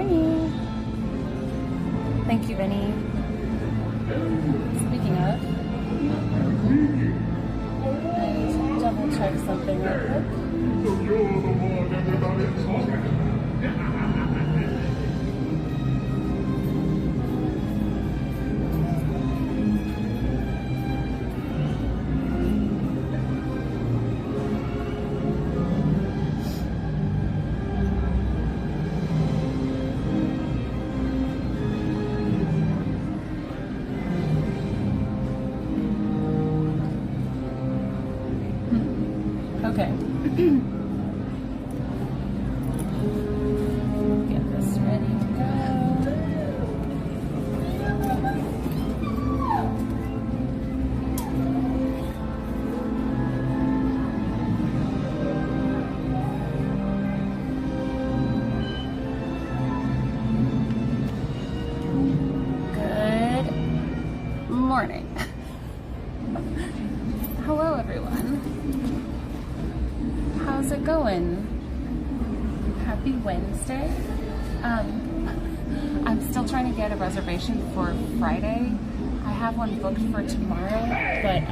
morning. Thank you, Benny. Speaking of, I need to double check something real quick. Okay. Get this ready to go. Good morning. Hello, everyone. How's it going? Happy Wednesday. I'm still trying to get a reservation for Friday. I have one booked for tomorrow, but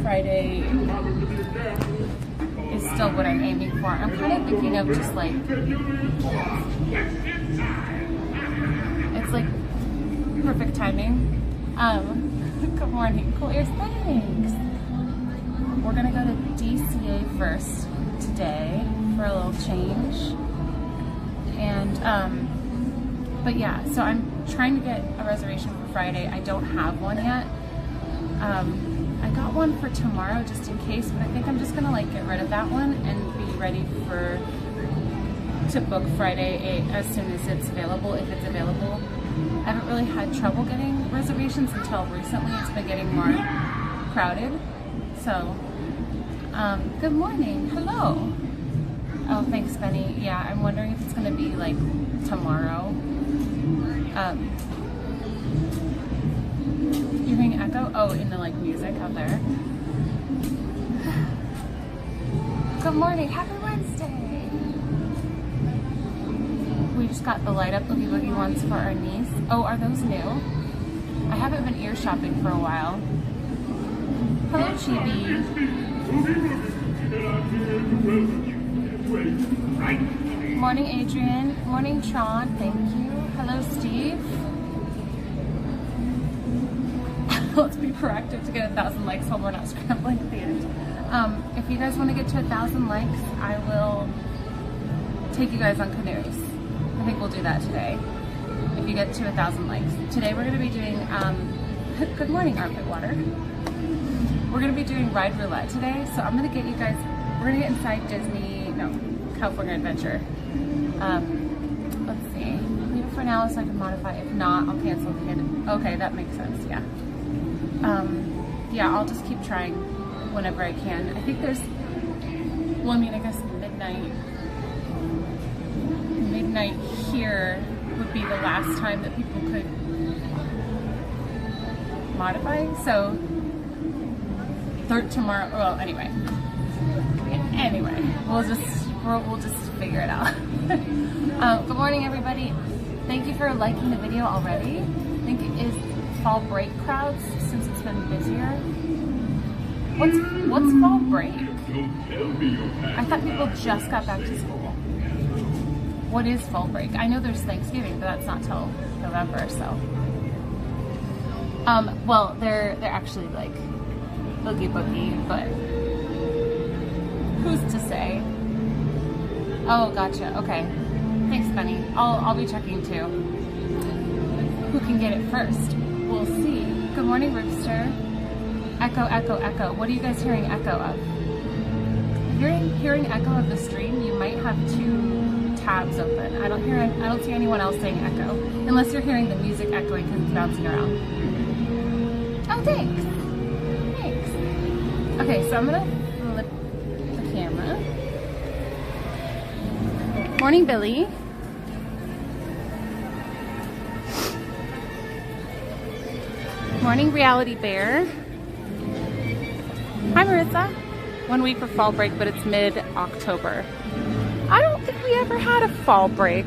Friday is still what I'm aiming for. I'm kind of thinking of just like, it's like perfect timing. Good morning, cool ears, thanks. We're gonna go to DCA first today for a little change, and but yeah, so I'm trying to get a reservation for Friday. I don't have one yet. I got one for tomorrow just in case, but I think I'm just gonna like get rid of that one and be ready to book Friday as soon as it's available, if it's available. I haven't really had trouble getting reservations until recently. It's been getting more crowded, so. Good morning. Hello. Oh, thanks, Benny. Yeah, I'm wondering if it's going to be like tomorrow. You hearing echo? Oh, in the like music out there. Good morning. Happy Wednesday. We just got the light up Oogie Boogie ones for our niece. Oh, are those new? I haven't been ear shopping for a while. Hello, Chibi. Morning, Adrian. Morning, Tron. Thank you. Hello, Steve. Let's be proactive to get 1,000 likes while we're not scrambling at the end. If you guys want to get to 1,000 likes, I will take you guys on canoes. I think we'll do that today. If you get to 1,000 likes. Today we're going to be doing, good morning, Armpit Water. We're going to be doing Ride Roulette today, so I'm going to get you guys, we're going to get inside California Adventure. Let's see, leave it for now so I can modify. If not, I'll cancel the kid. Okay, that makes sense, yeah. Yeah, I'll just keep trying whenever I can. I think there's, well, I mean, I guess midnight here would be the last time that people could modify, so tomorrow, well, anyway, we'll just figure it out. Good morning, everybody. Thank you for liking the video already. I think it is fall break crowds since it's been busier. What's fall break? I thought people just got back to school. What is fall break? I know there's Thanksgiving, but that's not till November, so. Well, they're actually like Oogie Boogie, but who's to say? Oh, gotcha. Okay. Thanks, Benny. I'll be checking too. Who can get it first? We'll see. Good morning, Rooster. Echo, echo, echo. What are you guys hearing echo of? If you're hearing echo of the stream, you might have 2 tabs open. I don't see anyone else saying echo, unless you're hearing the music echoing because it's bouncing around. Oh, thanks. Thanks. Okay, so I'm gonna flip the camera. Morning, Billy. Morning, Reality Bear. Hi, Marissa. 1 week for fall break, but it's mid-October. I don't think we ever had a fall break.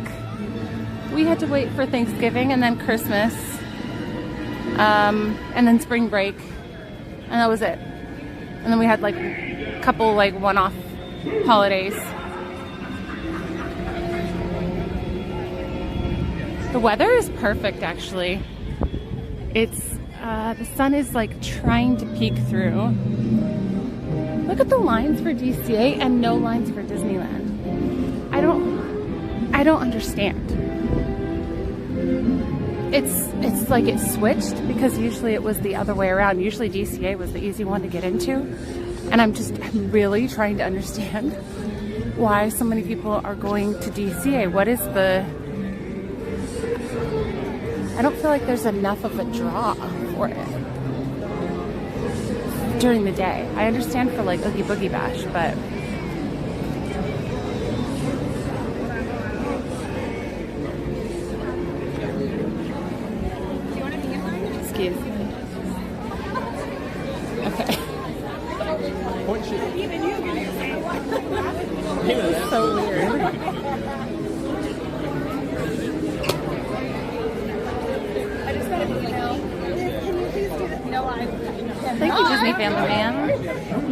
we had to wait for Thanksgiving and then Christmas, and then spring break, and that was it. And then we had like a couple like one-off holidays. The weather is perfect, actually. It's the sun is like trying to peek through. Look at the lines for DCA and no lines for Disneyland. I don't understand. It's like it switched, because usually it was the other way around. Usually DCA was the easy one to get into, and I'm really trying to understand why so many people are going to DCA. What is the... I don't feel like there's enough of a draw for it during the day. I understand for like Oogie Boogie Bash, but excuse me. Okay. It's so weird. Thank you, Disney Family Man.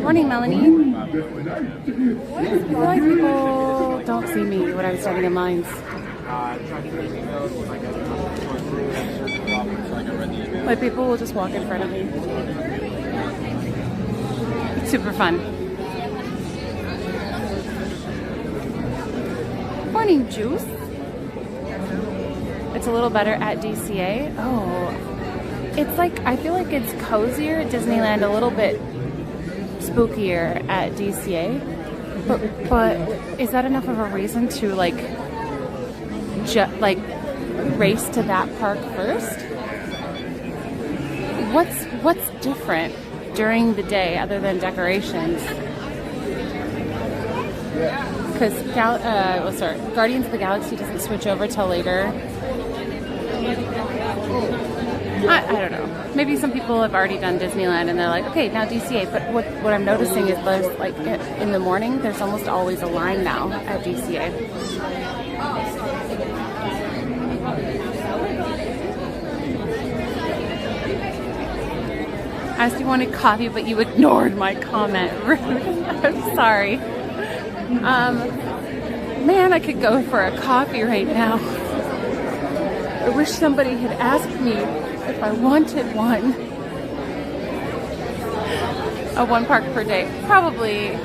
Morning, Melanie. I feel like people don't see me when I'm standing in lines. Like people will just walk in front of me. It's super fun. Morning, Juice. It's a little better at DCA. Oh. It's like, I feel like it's cozier at Disneyland, a little bit spookier at DCA. But is that enough of a reason to like race to that park first? What's different during the day other than decorations? Because Guardians of the Galaxy doesn't switch over till later. I don't know. Maybe some people have already done Disneyland and they're like, okay, now DCA. But what I'm noticing is there's like in the morning, there's almost always a line now at DCA. I asked you wanted coffee, but you ignored my comment. I'm sorry. Man, I could go for a coffee right now. I wish somebody had asked me if I wanted one. A one park per day, probably.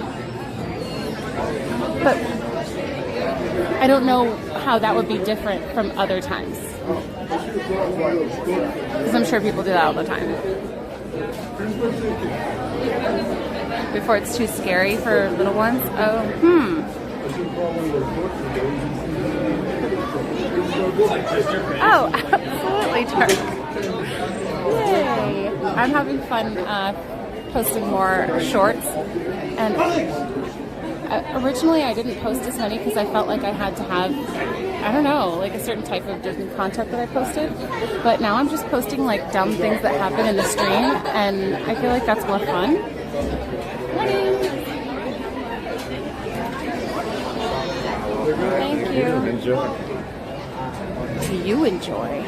But I don't know how that would be different from other times. Because I'm sure people do that all the time. Before it's too scary for little ones. Oh, absolutely, Turk. Yay! I'm having fun posting more shorts. And originally I didn't post as many because I felt like I had to have, I don't know, like a certain type of Disney content that I posted. But now I'm just posting like dumb things that happen in the stream, and I feel like that's more fun. Morning! Thank you. Enjoy. Do you enjoy?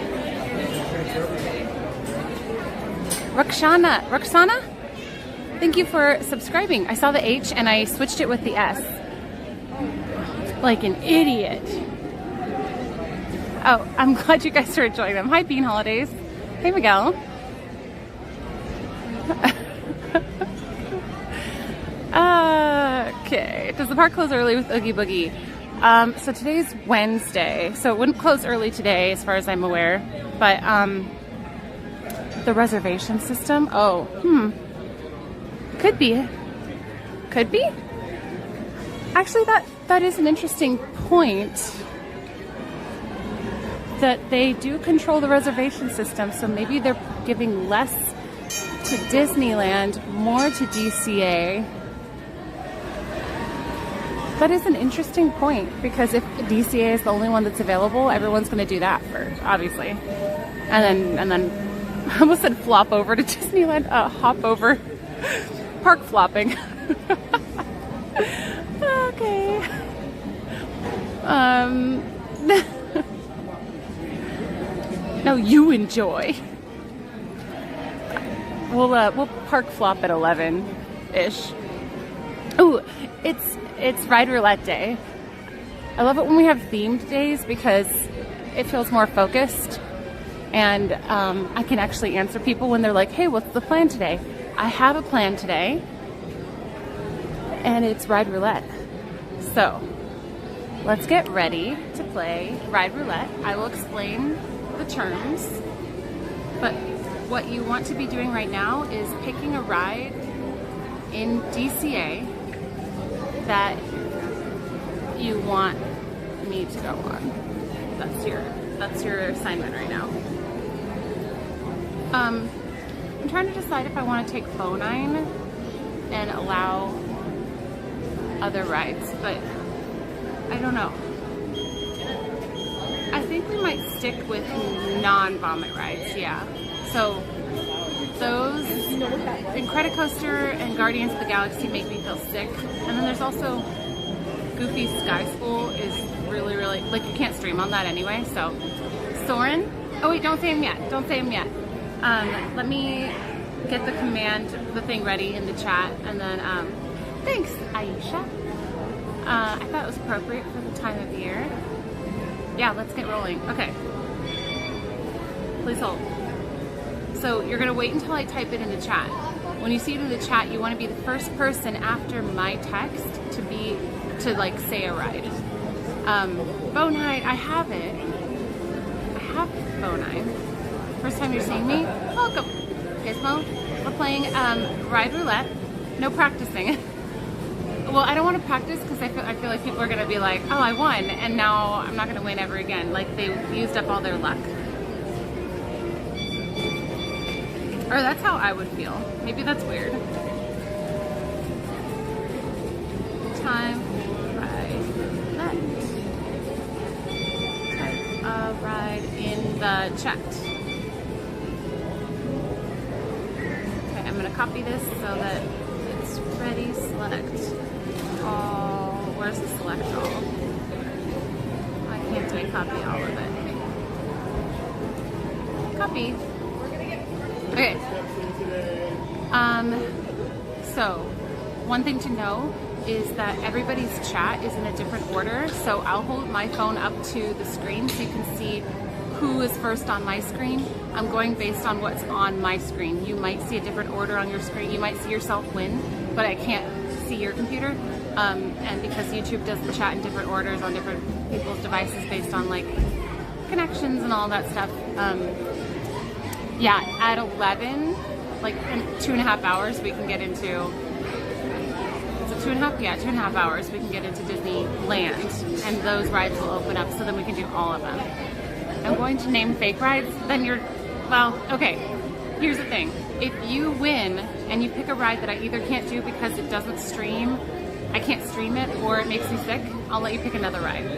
Roxana, thank you for subscribing. I saw the H and I switched it with the S. Like an idiot. Oh, I'm glad you guys are enjoying them. Hi, Bean Holidays. Hey, Miguel. Okay. Does the park close early with Oogie Boogie? So today's Wednesday, so it wouldn't close early today as far as I'm aware, but the reservation system, could be. Actually, that is an interesting point, that they do control the reservation system, so maybe they're giving less to Disneyland, more to DCA. That is an interesting point, because if DCA is the only one that's available, everyone's going to do that first, obviously. And then I almost said flop over to Disneyland, hop over. Park flopping. Okay. No, you enjoy. We'll park flop at 11-ish. Oh, it's Ride Roulette day. I love it when we have themed days because it feels more focused, and I can actually answer people when they're like, hey, what's the plan today? I have a plan today, and it's Ride Roulette. So let's get ready to play Ride Roulette. I will explain the terms, but what you want to be doing right now is picking a ride in DCA that you want me to go on. That's your assignment right now. I'm trying to decide if I want to take Bo9 and allow other rides, but I don't know. I think we might stick with non-vomit rides, yeah. So those, Incredicoaster and Guardians of the Galaxy make me feel sick. And then there's also Goofy Sky School is really, really, like you can't stream on that anyway, so. Soren, oh wait, don't say him yet, don't say him yet. Let me get the thing ready in the chat, and then, thanks, Aisha. I thought it was appropriate for the time of year. Yeah, let's get rolling. Okay. Please hold. So you're gonna wait until I type it in the chat. When you see it in the chat, you wanna be the first person after my text to like say a ride. Bo9, I have it. I have Bo9. First time you're seeing me? Welcome. Gizmo, we're playing Ride Roulette. No practicing. Well, I don't want to practice because I feel like people are going to be like, oh, I won, and now I'm not going to win ever again. Like they used up all their luck. Or that's how I would feel. Maybe that's weird. Time Ride Roulette. Type a ride in the chat. Okay, I'm going to copy this so that it's ready. Select all. Where's the select all? I can't do a copy all of it. Copy. Okay. So one thing to know is that everybody's chat is in a different order. So I'll hold my phone up to the screen so you can see who is first on my screen. I'm going based on what's on my screen. You might see a different order on your screen. You might see yourself win, but I can't see your computer. And because YouTube does the chat in different orders on different people's devices based on like connections and all that stuff. Yeah, at 11, like in 2.5 hours, we can get into, is it 2.5? Yeah, 2.5 hours, we can get into Disneyland, and those rides will open up, so then we can do all of them. I'm going to name fake rides, then you're, well, okay, here's the thing. If you win and you pick a ride that I either can't do because it doesn't stream, I can't stream it, or it makes me sick, I'll let you pick another ride.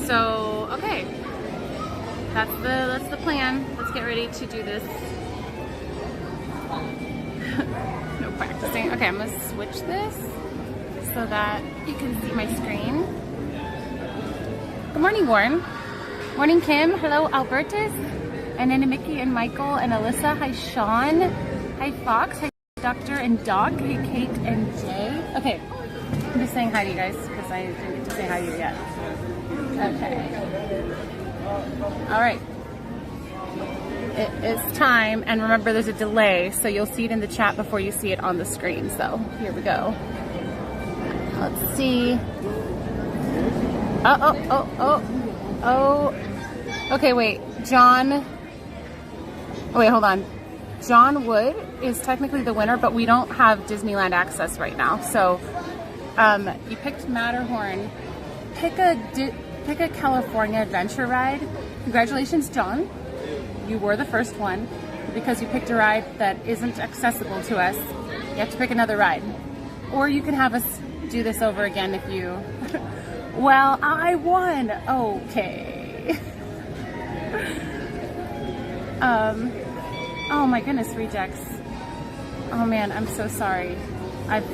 So, okay. That's the plan. Let's get ready to do this. No practicing. Okay, I'm gonna switch this so that you can see my screen. Good morning, Warren. Morning, Kim. Hello, Albertus. And then Mickey and Michael and Alyssa. Hi, Sean. Hi, Fox. Hi, Doctor and Doc. Hey, Kate and Jay. Okay, I'm just saying hi to you guys because I didn't get to say hi to you yet. Okay. All right, it is time, and remember there's a delay, so you'll see it in the chat before you see it on the screen. So here we go. Let's see. Oh. Okay, wait, John. Oh, wait, hold on. John Wood is technically the winner, but we don't have Disneyland access right now. So you picked Matterhorn. Pick a California adventure ride. Congratulations, John. You were the first one. Because you picked a ride that isn't accessible to us, you have to pick another ride. Or you can have us do this over again if you... Well, I won. Okay. Oh my goodness, rejects. Oh man, I'm so sorry. I've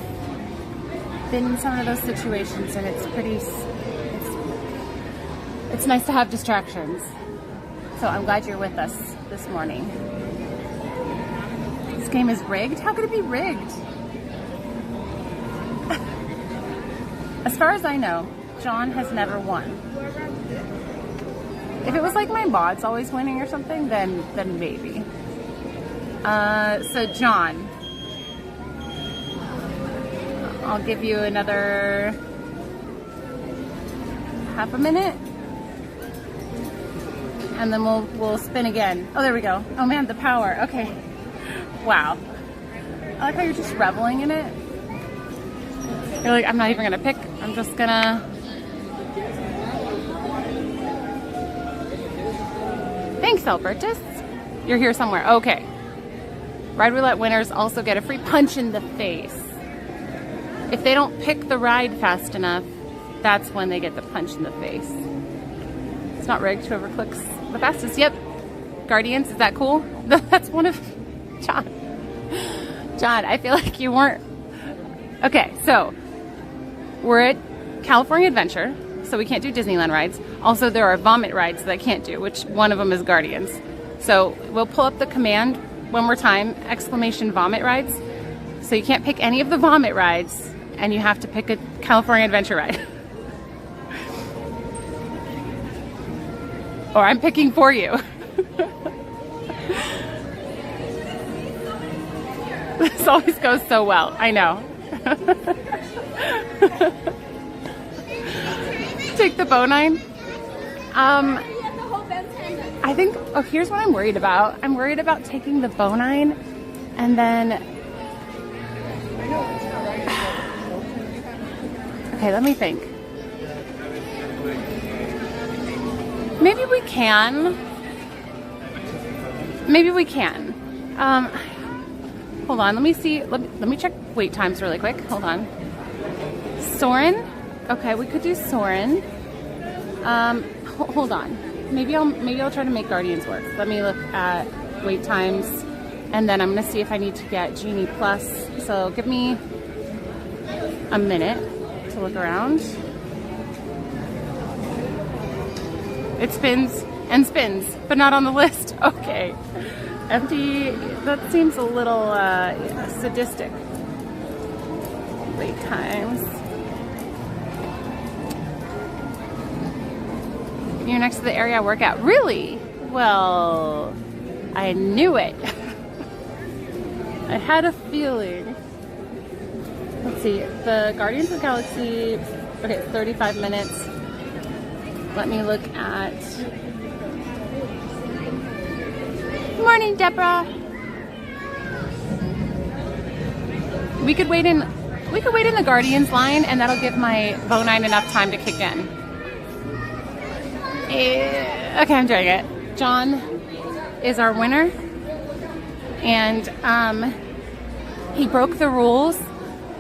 been in some of those situations and it's pretty... It's nice to have distractions. So I'm glad you're with us this morning. This game is rigged? How could it be rigged? As far as I know, John has never won. If it was like my mod's always winning or something, then maybe. So John, I'll give you another half a minute, and then we'll spin again. Oh, there we go. Oh man, the power. Okay. Wow. I like how you're just reveling in it. You're like, I'm not even gonna pick. I'm just gonna. Thanks, Albertus. You're here somewhere. Okay. Ride Roulette winners also get a free punch in the face. If they don't pick the ride fast enough, that's when they get the punch in the face. It's not rigged. Whoever clicks the fastest. Yep. Guardians, is that cool? That's one of John. John, I feel like you weren't. Okay, so we're at California Adventure, so we can't do Disneyland rides. Also, there are vomit rides that I can't do, which one of them is Guardians. So we'll pull up the command one more time, exclamation vomit rides. So you can't pick any of the vomit rides, and you have to pick a California Adventure ride. Or I'm picking for you. This always goes so well, I know. Take the bovine. I think, oh, here's what I'm worried about. I'm worried about taking the bovine and then, okay, let me think. Maybe we can. Maybe we can. Hold on, let me see. Let me check wait times really quick. Hold on. Soarin'? Okay, we could do Soarin'. Hold on. Maybe I'll try to make Guardians work. Let me look at wait times, and then I'm gonna see if I need to get Genie Plus. So give me a minute to look around. It spins and spins, but not on the list. Okay. Empty, that seems a little sadistic. Wait times. You're next to the area I work at. Really? Well, I knew it. I had a feeling. Let's see, the Guardians of the Galaxy, okay, 35 minutes. Let me look at... Morning, Deborah. We could wait in the Guardians line, and that'll give my bovine enough time to kick in. Okay, I'm doing it. John is our winner, and he broke the rules,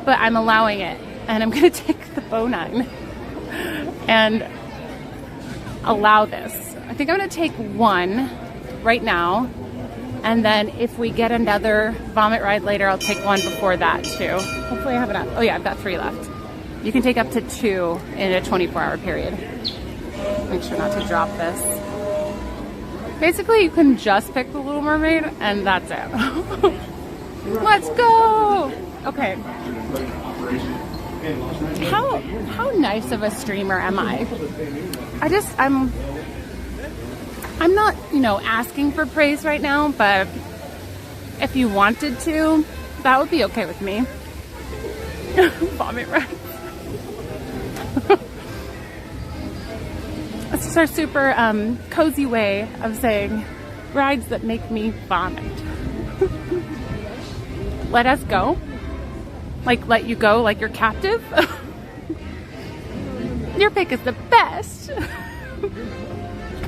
but I'm allowing it, and I'm gonna take the bovine and allow this. I think I'm gonna take one right now, and then if we get another vomit ride later, I'll take one before that too. Hopefully I have enough. Oh yeah, I've got 3 left. You can take up to 2 in a 24-hour period. Make sure not to drop this. Basically, you can just pick the Little Mermaid, and that's it. Let's go! Okay. How nice of a streamer am I? I'm not, you know, asking for praise right now, but if you wanted to, that would be okay with me. Vomit rides. It's just our super cozy way of saying rides that make me vomit. Let us go? Like, let you go like you're captive? Your pick is the best.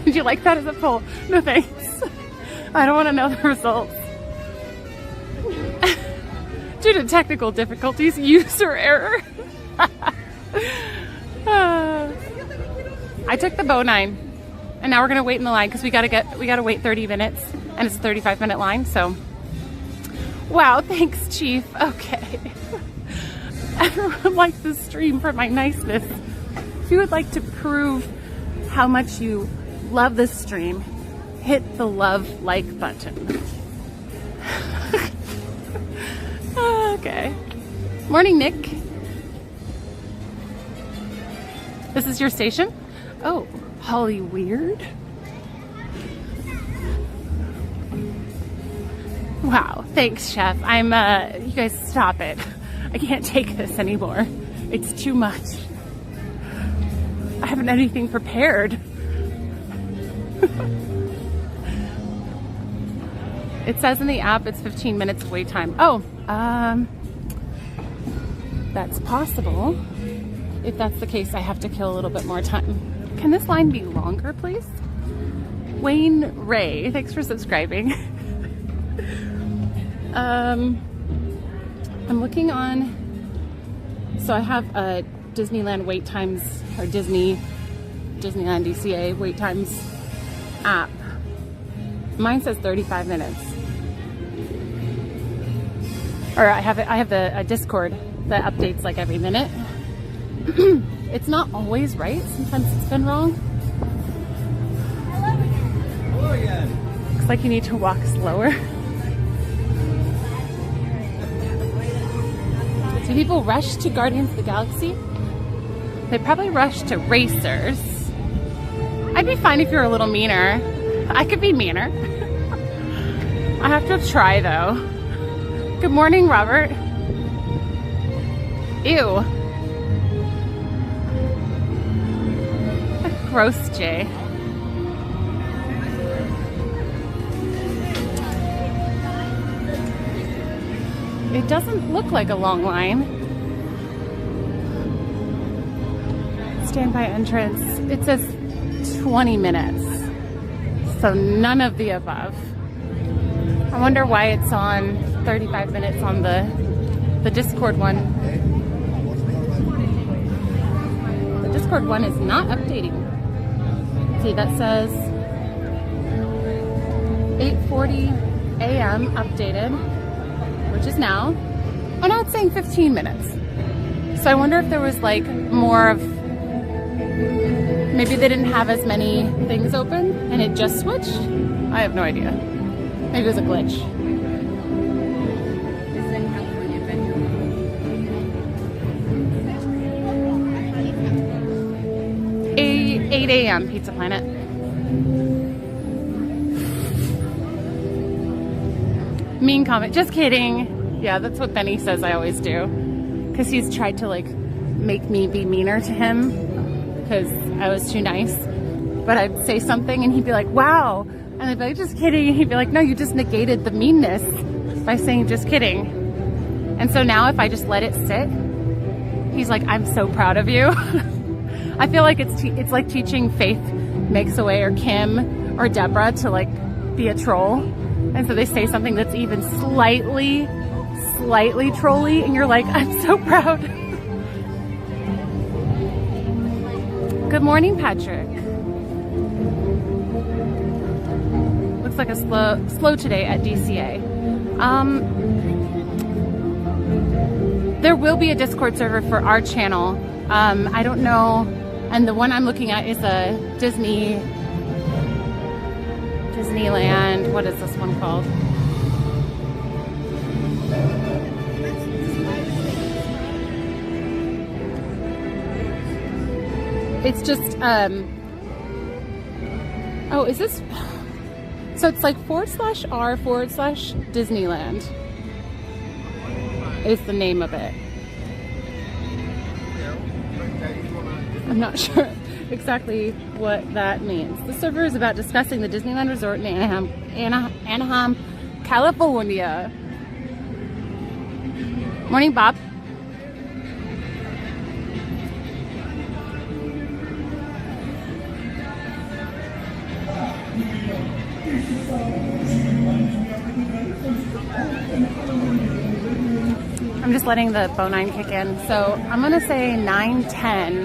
Did you like that as a poll? No thanks. I don't want to know the results. Due to technical difficulties, user error. I took the bovine, and now we're gonna wait in the line because we gotta wait 30 minutes, and it's a 35-minute line. So, wow, thanks, Chief. Okay. Everyone likes the stream for my niceness. If you would like to prove how much you love this stream, hit the love like button. Okay. Morning, Nick. This is your station? Oh, Holly Weird. Wow, thanks, Chef. You guys stop it. I can't take this anymore. It's too much. I haven't anything prepared. It says in the app it's 15 minutes wait time. Oh, that's possible. If that's the case, I have to kill a little bit more time. Can this line be longer, please? Wayne Ray, thanks for subscribing. I'm looking on, so I have a Disneyland wait times, or Disneyland DCA wait times app. Mine says 35 minutes. Or I have a Discord that updates like every minute. It's not always right. Sometimes it's been wrong. Hello again. Looks like you need to walk slower. Do people rush to Guardians of the Galaxy? They probably rush to Racers. I'd be fine if you're a little meaner. I could be meaner. I have to try though. Good morning, Robert. Ew. Gross, Jay. It doesn't look like a long line. Standby entrance. It says 20 minutes. So none of the above. I wonder why it's on 35 minutes on the Discord one. The Discord one is not updating. See, that says 8:40 a.m. updated, which is now. Oh, now it's saying 15 minutes. So I wonder if there was like more of, maybe they didn't have as many things open and it just switched? I have no idea. Maybe it was a glitch. This is in California, Adventure. 8 a.m. Pizza Planet. Mean comment. Just kidding. Yeah, that's what Benny says I always do. Because he's tried to like make me be meaner to him because I was too nice. But I'd say something and he'd be like, wow. And I'd be like, just kidding. And he'd be like, no, you just negated the meanness by saying just kidding. And so now if I just let it sit, he's like, I'm so proud of you. I feel like it's like teaching Faith Makes a Way or Kim or Deborah to like be a troll. And so they say something that's even slightly trolly and you're like, I'm so proud. Good morning, Patrick. Looks like a slow today at DCA. There will be a Discord server for our channel. I don't know, and the one I'm looking at is a Disneyland. What is this one called? It's just oh, is this? So it's like /r/Disneyland is the name of it. I'm not sure exactly what that means. The server is about discussing the Disneyland Resort in Anaheim, California. Morning, Bob. I'm just letting the bone kick in. So I'm gonna say 9:10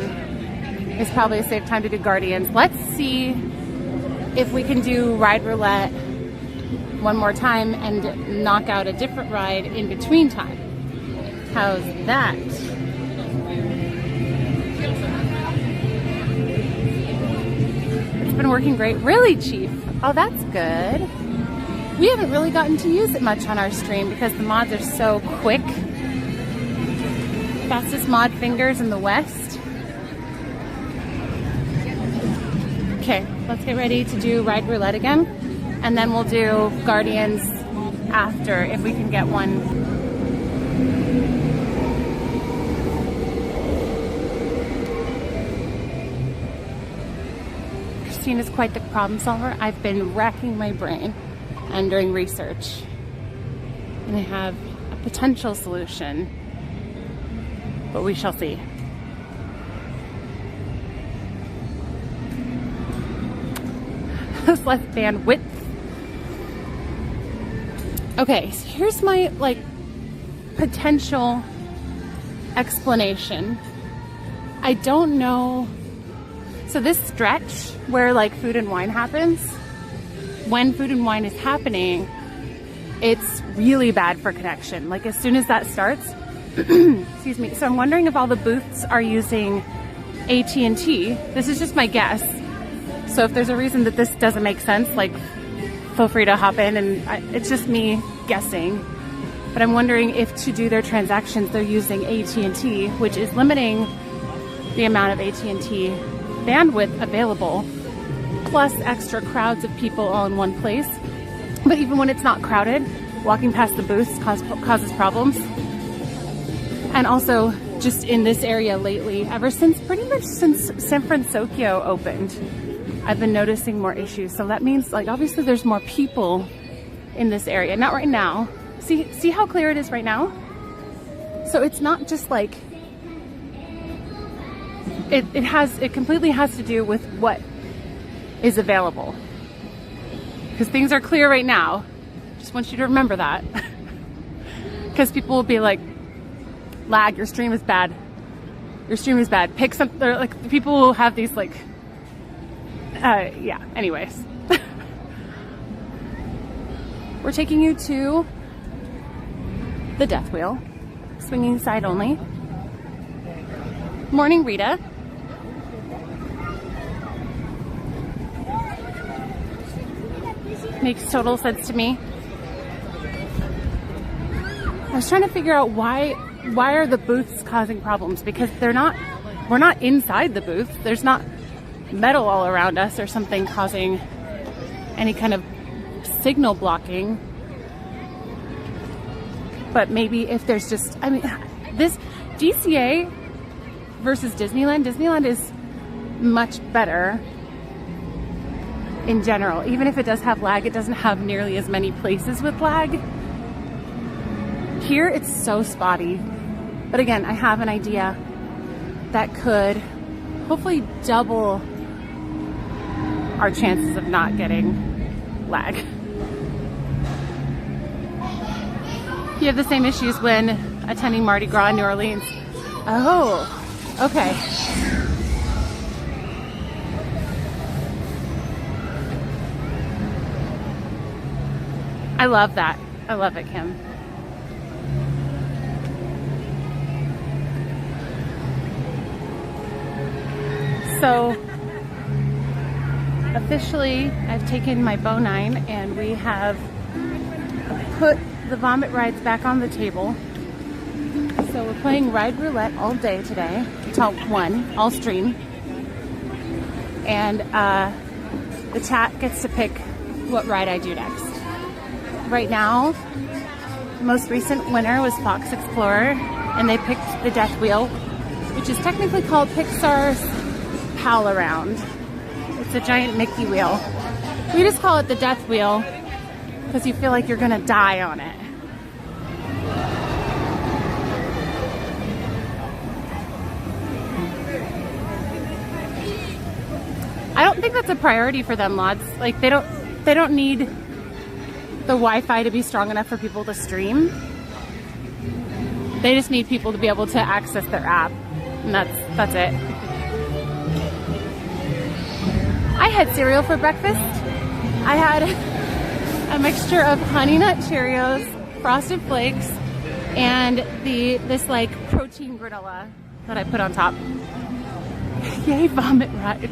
is probably a safe time to do Guardians. Let's see if we can do Ride Roulette one more time and knock out a different ride in between time. How's that? It's been working great. Really, Chief? Oh, that's good. We haven't really gotten to use it much on our stream because the mods are so quick. Fastest mod fingers in the West. Okay, let's get ready to do Ride Roulette again. And then we'll do Guardians after if we can get one. Christine is quite the problem solver. I've been racking my brain and doing research. And I have a potential solution, but we shall see. Less bandwidth. Okay, so here's my like potential explanation. I don't know. So this stretch where like food and wine happens, when food and wine is happening, it's really bad for connection. Like as soon as that starts, excuse me. So I'm wondering if all the booths are using AT&T. This is just my guess. So if there's a reason that this doesn't make sense, like feel free to hop in, and it's just me guessing. But I'm wondering if to do their transactions, they're using AT&T, which is limiting the amount of AT&T bandwidth available, plus extra crowds of people all in one place. But even when it's not crowded, walking past the booths causes problems. And also, just in this area lately, pretty much since San Francisco opened, I've been noticing more issues. So that means, like, obviously there's more people in this area. Not right now. See how clear it is right now? So it's not just like, it completely has to do with what is available. Because things are clear right now. Just want you to remember that. Because people will be like, lag, your stream is bad. Your stream is bad. Pick something, like, people will have these like, yeah, anyways. We're taking you to the Death Wheel, swinging side only. Morning, Rita. Makes total sense to me. I was trying to figure out why are the booths causing problems, because we're not inside the booth. There's not metal all around us or something causing any kind of signal blocking. But maybe if there's just, I mean, this DCA versus Disneyland is much better in general. Even if it does have lag, it doesn't have nearly as many places with lag. Here it's so spotty. But again, I have an idea that could hopefully double our chances of not getting lag. You have the same issues when attending Mardi Gras in New Orleans. Oh, okay. I love that. I love it, Kim. So, officially, I've taken my bow 9 and we have put the vomit rides back on the table. So we're playing Ride Roulette all day today, till 1, all stream. And the chat gets to pick what ride I do next. Right now, the most recent winner was Fox Explorer, and they picked the Death Wheel, which is technically called Pixar's Pal-A-Round. It's a giant Mickey wheel. We just call it the Death Wheel because you feel like you're gonna die on it. I don't think that's a priority for them, mods. Like they don't need the Wi-Fi to be strong enough for people to stream. They just need people to be able to access their app, and that's it. I had cereal for breakfast. I had a mixture of Honey Nut Cheerios, Frosted Flakes, and this like protein granola that I put on top. Yay, vomit rides.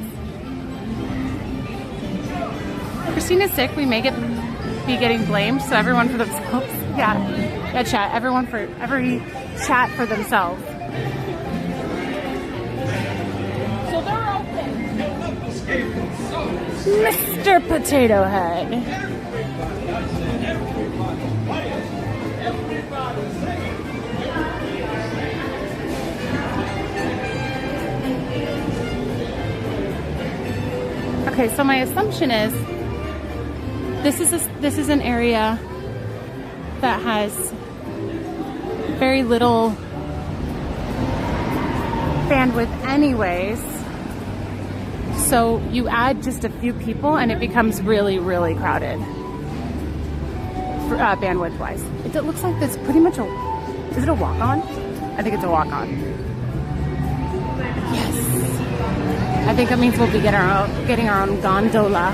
Christina's sick. We may be getting blamed, so everyone for themselves. Yeah, chat. Every chat for themselves. So they're open. Mr. Potato Head. Okay, so my assumption is this is an area that has very little bandwidth anyways. So you add just a few people and it becomes really, really crowded bandwidth wise. It looks like this pretty much is it a walk-on? I think it's a walk-on. Yes. I think it means we'll be getting our own gondola.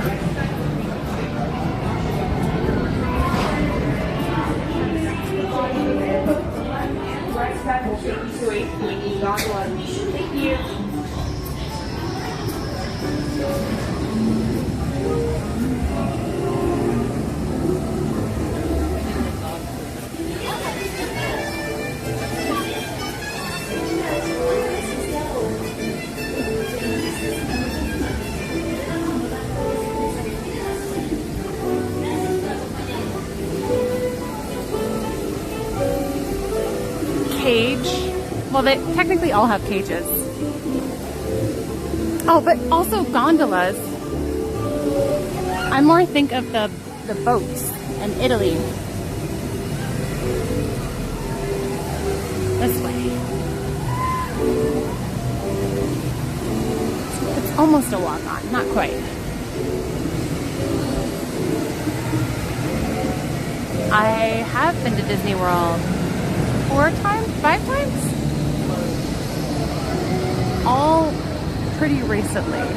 Thank you. Cage. Well, they technically all have cages. Oh, but also gondolas. I more think of the boats in Italy. This way. It's almost a walk-on, not quite. I have been to Disney World 4 times, 5 times? All pretty recently.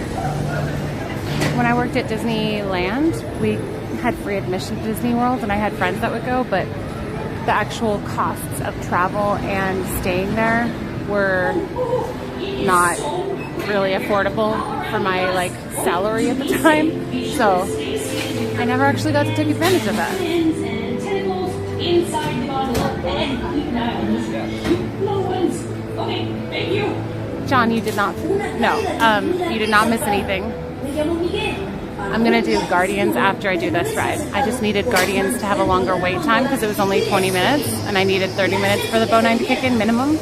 When I worked at Disneyland, we had free admission to Disney World and I had friends that would go, but the actual costs of travel and staying there were not really affordable for my salary at the time. So I never actually got to take advantage of that. Inside the gondola and keep an eye on this guy. No one's. Okay, thank you. John, you did not. No, you did not miss anything. I'm gonna do Guardians after I do this ride. I just needed Guardians to have a longer wait time because it was only 20 minutes, and I needed 30 minutes for the boat 9 to kick in minimum.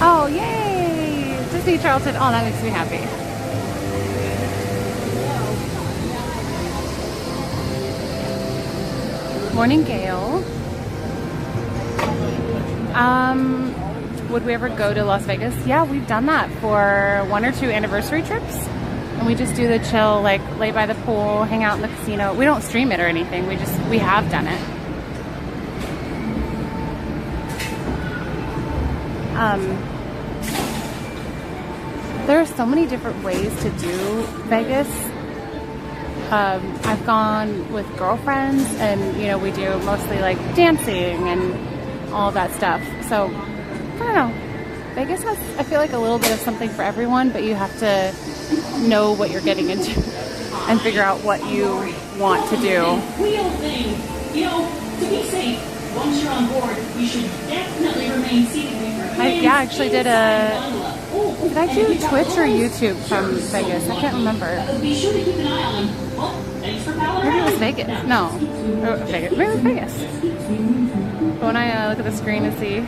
Oh, yay! Disney Charlton. Oh, that makes me happy. Morning, Gail. Would we ever go to Las Vegas? Yeah, we've done that for 1 or 2 anniversary trips. And we just do the chill, lay by the pool, hang out in the casino. We don't stream it or anything. We have done it. There are so many different ways to do Vegas. I've gone with girlfriends and, we do mostly dancing and all that stuff. So, I don't know. Vegas has, I feel a little bit of something for everyone, but you have to know what you're getting into and figure out what you want to do. Wheel thing. To be safe, once you're on board, you should definitely remain seated with your hands. I actually did did I do Twitch or YouTube from Vegas? I can't remember. Be sure to keep an eye on them. Well, thanks for Pal-A-Round. Maybe it was Vegas. No. Vegas. Maybe it was Vegas. But when I look at the screen and see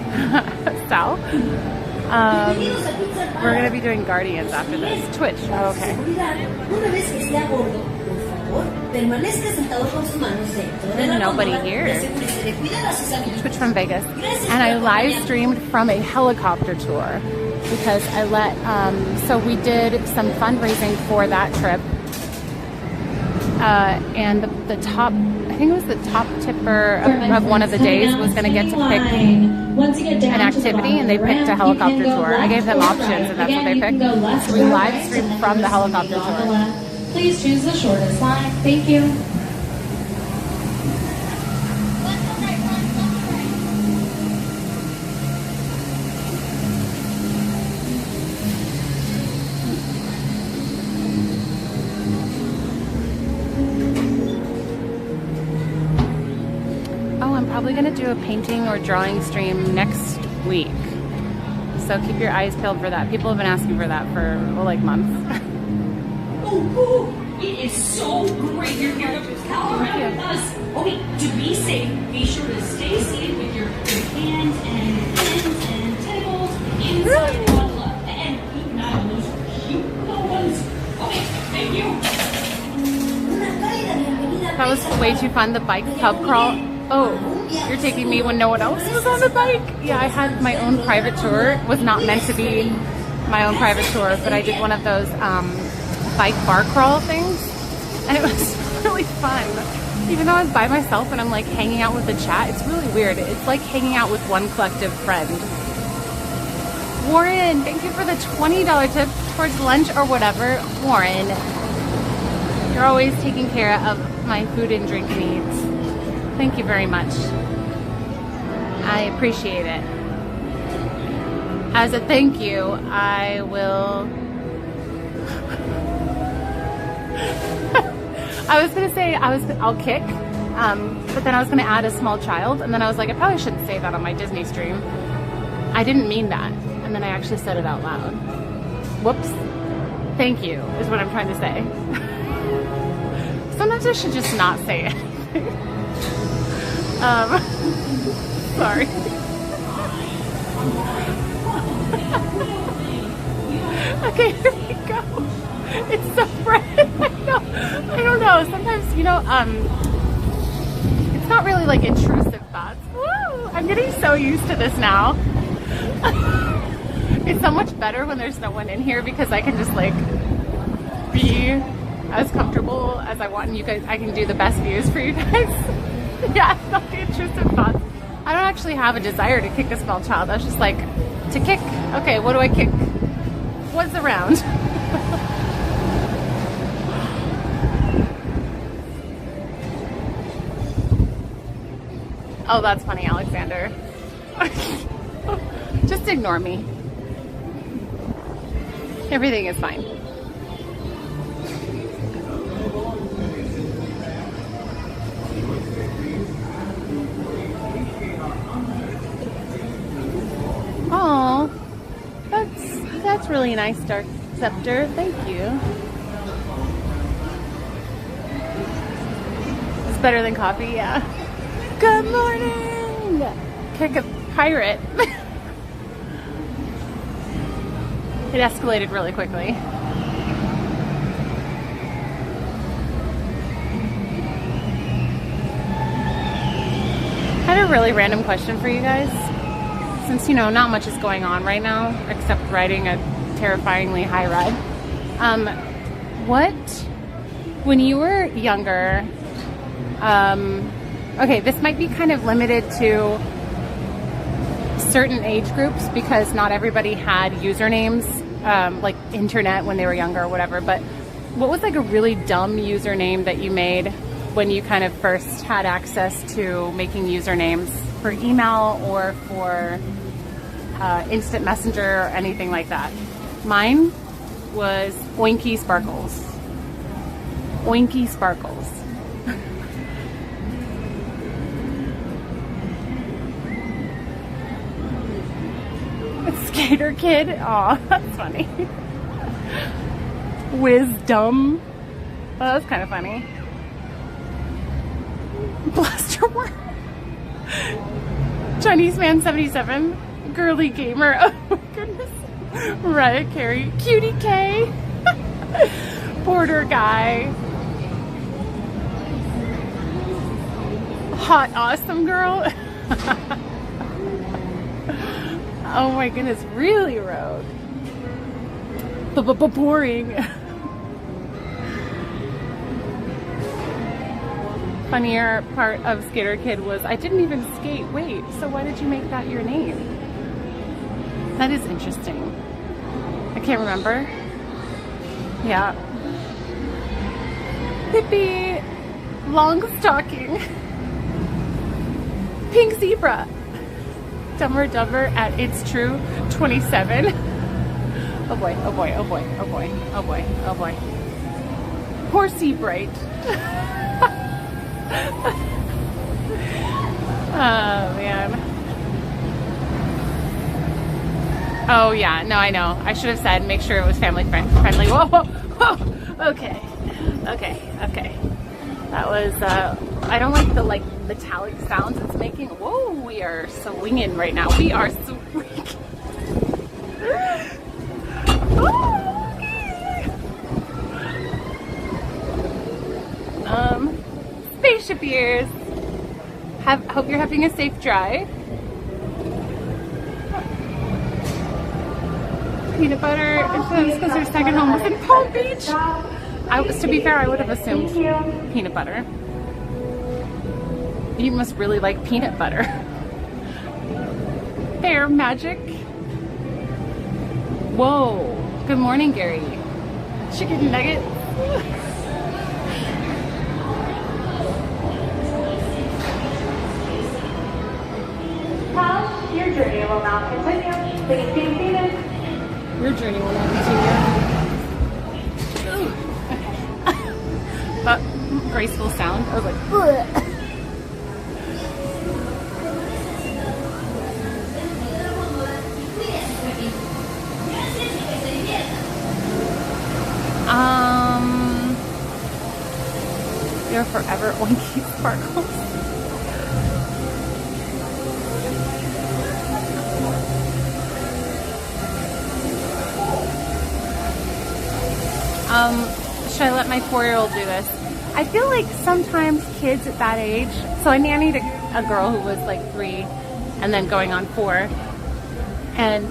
Sal, we're going to be doing Guardians after this. Twitch. Oh, okay. There's nobody here. Twitch from Vegas. And I live streamed from a helicopter tour because I let, so we did some fundraising for that trip. And the top, I think it was the top tipper of one of the days was going to get to pick an activity, and they picked a helicopter tour. I gave them options, and that's what they picked. So we live streamed from the helicopter tour. Please choose the shortest line. Thank you. probably gonna do a painting or drawing stream next week. So keep your eyes peeled for that. People have been asking for that for like months. Oh, it is so great you're here to pal around with us. Okay, to be safe, be sure to stay seated with your hands and fins and tentacles inside the bottle up. And keep an eye on those cute little ones. Okay, thank you. That was way too fun, the bike pub crawl. Oh, you're taking me when no one else was on the bike? Yeah, I had my own private tour. It was not meant to be my own private tour, but I did one of those bike bar crawl things, and it was really fun. Even though I was by myself and I'm like hanging out with the chat, it's really weird. It's like hanging out with one collective friend. Warren, thank you for the $20 tip towards lunch or whatever. Warren, you're always taking care of my food and drink needs. Thank you very much. I appreciate it. As a thank you, I will... I was gonna say I'll kick, but then I was gonna add a small child, and then I was like, I probably shouldn't say that on my Disney stream. I didn't mean that, and then I actually said it out loud. Whoops. Thank you is what I'm trying to say. Sometimes I should just not say it. Sorry. Okay, here we go. It's so bright. I don't know. Sometimes, you know, it's not really like intrusive thoughts. Woo! I'm getting so used to this now. It's so much better when there's no one in here because I can just like be as comfortable as I want, and you guys, I can do the best views for you guys. Yeah, it's not the intrusive thoughts. I don't actually have a desire to kick a small child. I was just like, to kick? Okay, what do I kick? What's around? Oh, that's funny, Alexander. Just ignore me. Everything is fine. Oh, that's really nice, Dark Scepter. Thank you. It's better than coffee, yeah. Good morning! Kick a pirate. It escalated really quickly. I had a really random question for you guys. Since, you know, not much is going on right now, except riding a terrifyingly high ride. When you were younger, okay, this might be kind of limited to certain age groups because not everybody had usernames, like internet when they were younger or whatever, but what was like a really dumb username that you made when you kind of first had access to making usernames for email or for instant messenger or anything like that? Mine was Oinky Sparkles. Oinky Sparkles. Skater Kid. Aw, that's funny. Wisdom. Oh, that's kind of funny. Blasterworm. Chinese Man 77. Girly Gamer. Oh my goodness. Mariah Carey. Cutie K. Border Guy. Hot Awesome Girl. Oh my goodness, really rogue. Boring. Funnier part of Skater Kid was I didn't even skate. Wait, so why did you make that your name? That is interesting. I can't remember. Yeah. Hippie. Long stocking. Pink Zebra. Dumber Dumber at It's True 27. Oh boy, oh boy, oh boy, oh boy, oh boy, oh boy. Horsey Bright. Oh, man. Oh, yeah. No, I know. I should have said make sure it was family friendly. Whoa, whoa, whoa. Okay. Okay. That was, I don't like the, metallic sounds it's making. Whoa, we are swinging right now. We are swinging. Spaceship ears. Hope you're having a safe drive. Peanut butter. It's because their second home was in Palm Beach. To be fair, I would have assumed peanut butter. You must really like peanut butter. Bear magic. Whoa. Good morning, Gary. Chicken nuggets. Your journey will now continue. Please be seated. Your journey will now continue. That graceful sound. I was like, ugh. Your forever oinky sparkles. Should I let my 4-year-old do this? I feel like sometimes kids at that age, so I nannied a girl who was like 3 and then going on 4, and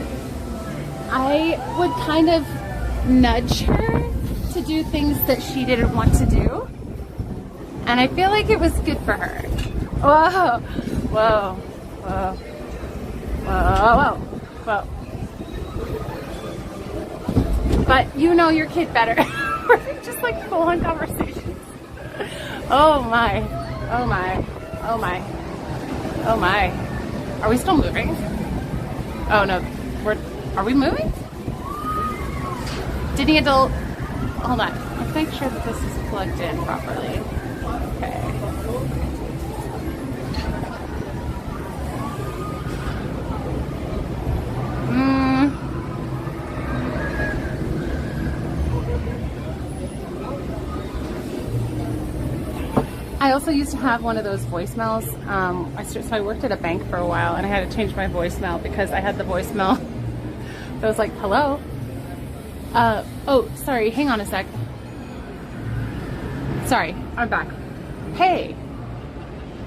I would kind of nudge her to do things that she didn't want to do, and I feel like it was good for her. Whoa, whoa, whoa, whoa, whoa, whoa. But you know your kid better. We're just like full on conversations. Oh my, oh my, oh my, oh my. Are we still moving? Oh no, are we moving? Did he adult? Hold on, let's make sure that this is plugged in properly. Okay. I also used to have one of those voicemails. So I worked at a bank for a while, and I had to change my voicemail because I had the voicemail that was like, hello? Oh, sorry, hang on a sec. Sorry, I'm back. Hey.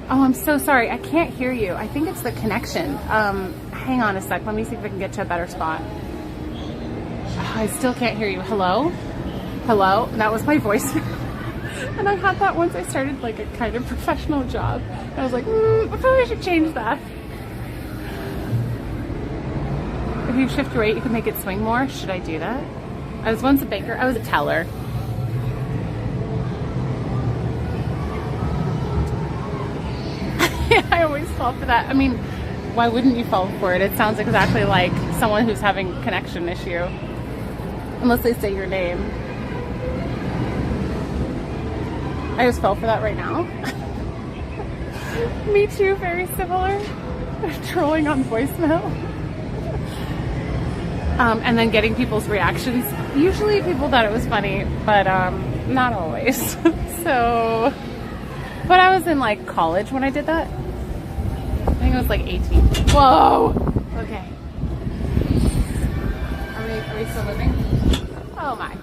Oh, I'm so sorry, I can't hear you. I think it's the connection. Hang on a sec, let me see if I can get to a better spot. Oh, I still can't hear you. Hello? Hello? And that was my voicemail. And I had that once I started like a kind of professional job. I was like, I probably should change that. If you shift your weight, you can make it swing more. Should I do that? I was once a baker. I was a teller. I always fall for that. I mean, why wouldn't you fall for it? It sounds exactly like someone who's having a connection issue. Unless they say your name. I just fell for that right now. Me too, very similar. Trolling on voicemail. And then getting people's reactions. Usually people thought it was funny, but not always. So, but I was in like college when I did that. I think I was like 18. Whoa! Okay. Are we still moving? Oh my.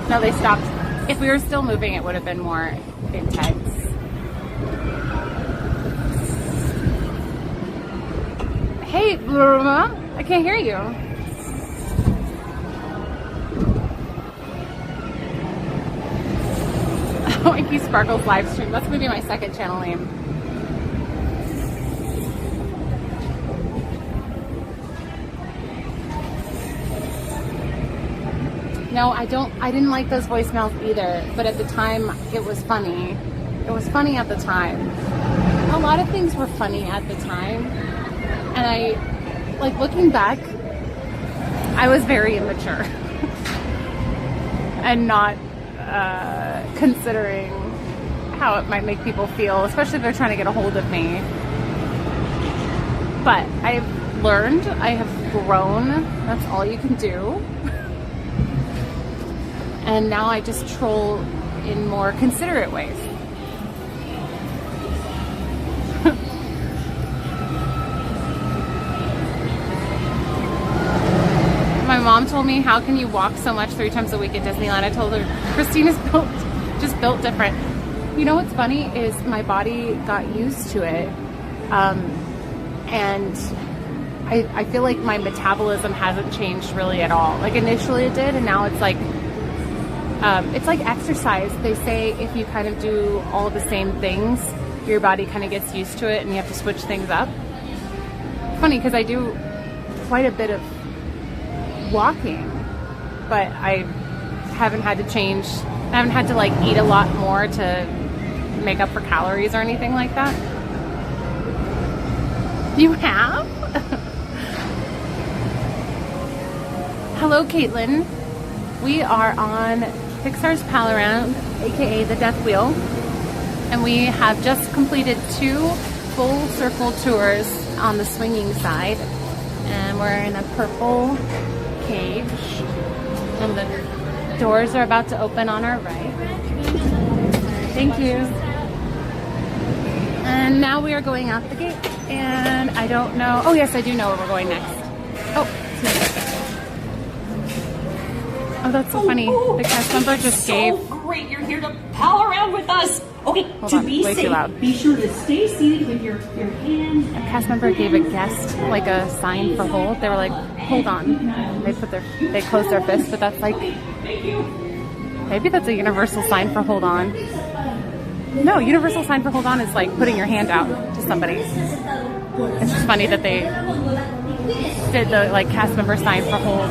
No, they stopped. If we were still moving, it would have been more intense. Hey, I can't hear you. Oinky Sparkles live stream. That's going to be my second channel name. No, I didn't like those voicemails either, but at the time it was funny. It was funny at the time. A lot of things were funny at the time. And I, like looking back, I was very immature. And not considering how it might make people feel, especially if they're trying to get a hold of me. But I've learned, I have grown. That's all you can do. And now I just troll in more considerate ways. My mom told me, how can you walk so much 3 times a week at Disneyland? I told her, Christine is just built different. You know what's funny is my body got used to it. And I feel like my metabolism hasn't changed really at all. Like initially it did, and now it's like exercise. They say if you kind of do all of the same things, your body kind of gets used to it and you have to switch things up. Funny, because I do quite a bit of walking, but I haven't had to change. I haven't had to like eat a lot more to make up for calories or anything like that. You have? Hello, Caitlin. We are on Pixar's Pal-A-Round, aka the Death Wheel, and we have just completed 2 full circle tours on the swinging side, and we're in a purple cage, and the doors are about to open on our right. Thank you. And now we are going out the gate, and I don't know. Oh yes, I do know where we're going next. Oh, that's so funny. The cast member just gave. So great, you're here to pal around with us. Okay, Hold to on, be way too safe, loud. be sure to stay seated with your hands. A cast member gave a guest like a sign for hold. They were like, hold on. They closed their fist, but that's like, maybe that's a universal sign for hold on. No, universal sign for hold on is like putting your hand out to somebody. It's just funny that they did the like cast member sign for hold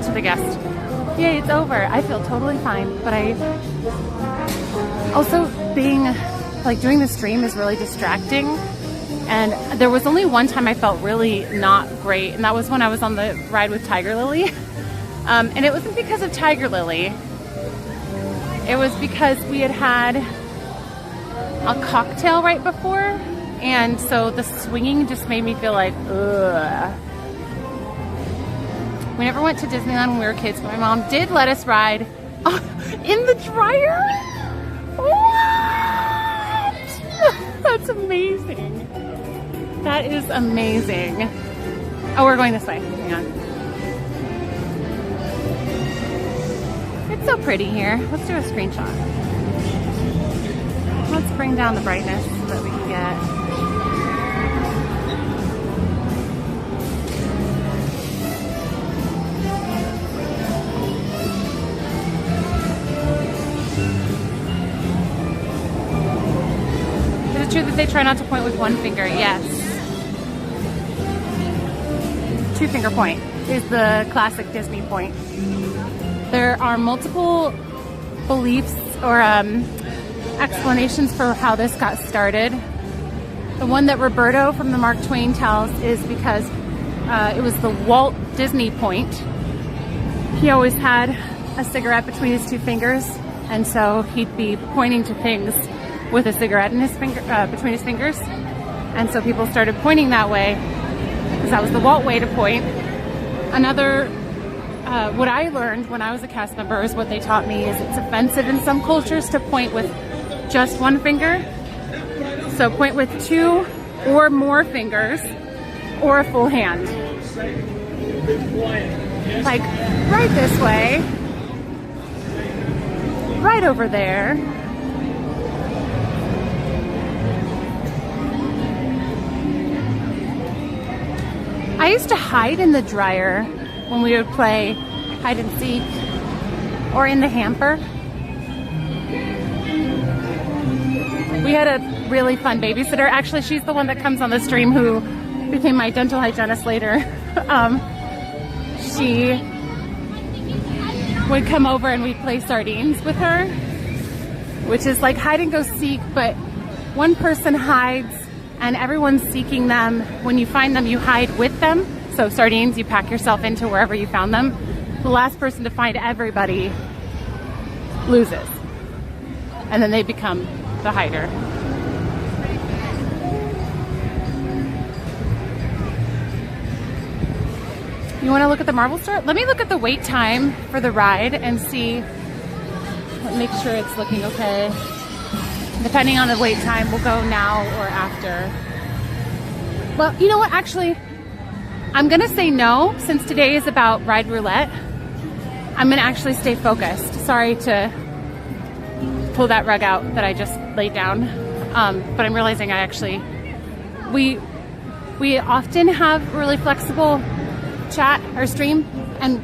to the guest. Yay, it's over. I feel totally fine, but I also doing the stream is really distracting. And there was only one time I felt really not great, and that was when I was on the ride with Tiger Lily. And it wasn't because of Tiger Lily. It was because we had a cocktail right before, and so the swinging just made me feel like, ugh. We never went to Disneyland when we were kids, but my mom did let us ride in the dryer. What? That's amazing. That is amazing. Oh, we're going this way. Hang on. It's so pretty here. Let's do a screenshot. Let's bring down the brightness so that we can get. Is it true that they try not to point with one finger? Yes. 2-finger point is the classic Disney point. There are multiple beliefs or explanations for how this got started. The one that Roberto from the Mark Twain tells is because it was the Walt Disney point. He always had a cigarette between his 2 fingers, and so he'd be pointing to things with a cigarette in his finger, between his fingers, and so people started pointing that way because that was the Walt way to point. Another, what I learned when I was a cast member is what they taught me is it's offensive in some cultures to point with just 1 finger. So point with 2 or more fingers or a full hand. Like right this way, right over there. I used to hide in the dryer when we would play hide and seek or in the hamper. We had a really fun babysitter. Actually, she's the one that comes on the stream who became my dental hygienist later. She would come over and we'd play sardines with her, which is like hide and go seek, but one person hides and everyone's seeking them. When you find them, you hide with them. So sardines, you pack yourself into wherever you found them. The last person to find everybody loses. And then they become the hider. You want to look at the Marvel store? Let me look at the wait time for the ride and see. Make sure it's looking okay. Depending on the wait time, we'll go now or after. Well, you know what? Actually, I'm gonna say no since today is about Ride Roulette. I'm gonna actually stay focused. Sorry to pull that rug out that I just laid down, but I'm realizing we often have really flexible chat or stream, and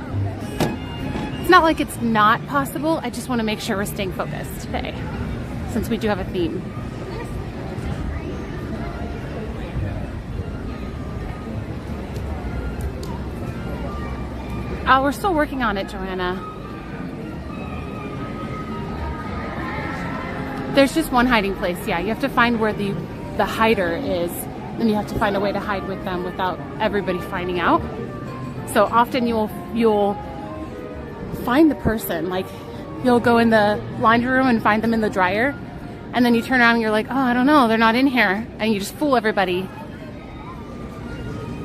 it's not like it's not possible. I just want to make sure we're staying focused today, since we do have a theme. Oh, we're still working on it, Joanna. There's just one hiding place. Yeah, you have to find where the hider is, and you have to find a way to hide with them without everybody finding out. So often you'll find the person, like you'll go in the laundry room and find them in the dryer, and then you turn around and you're like, oh, I don't know, they're not in here, and you just fool everybody.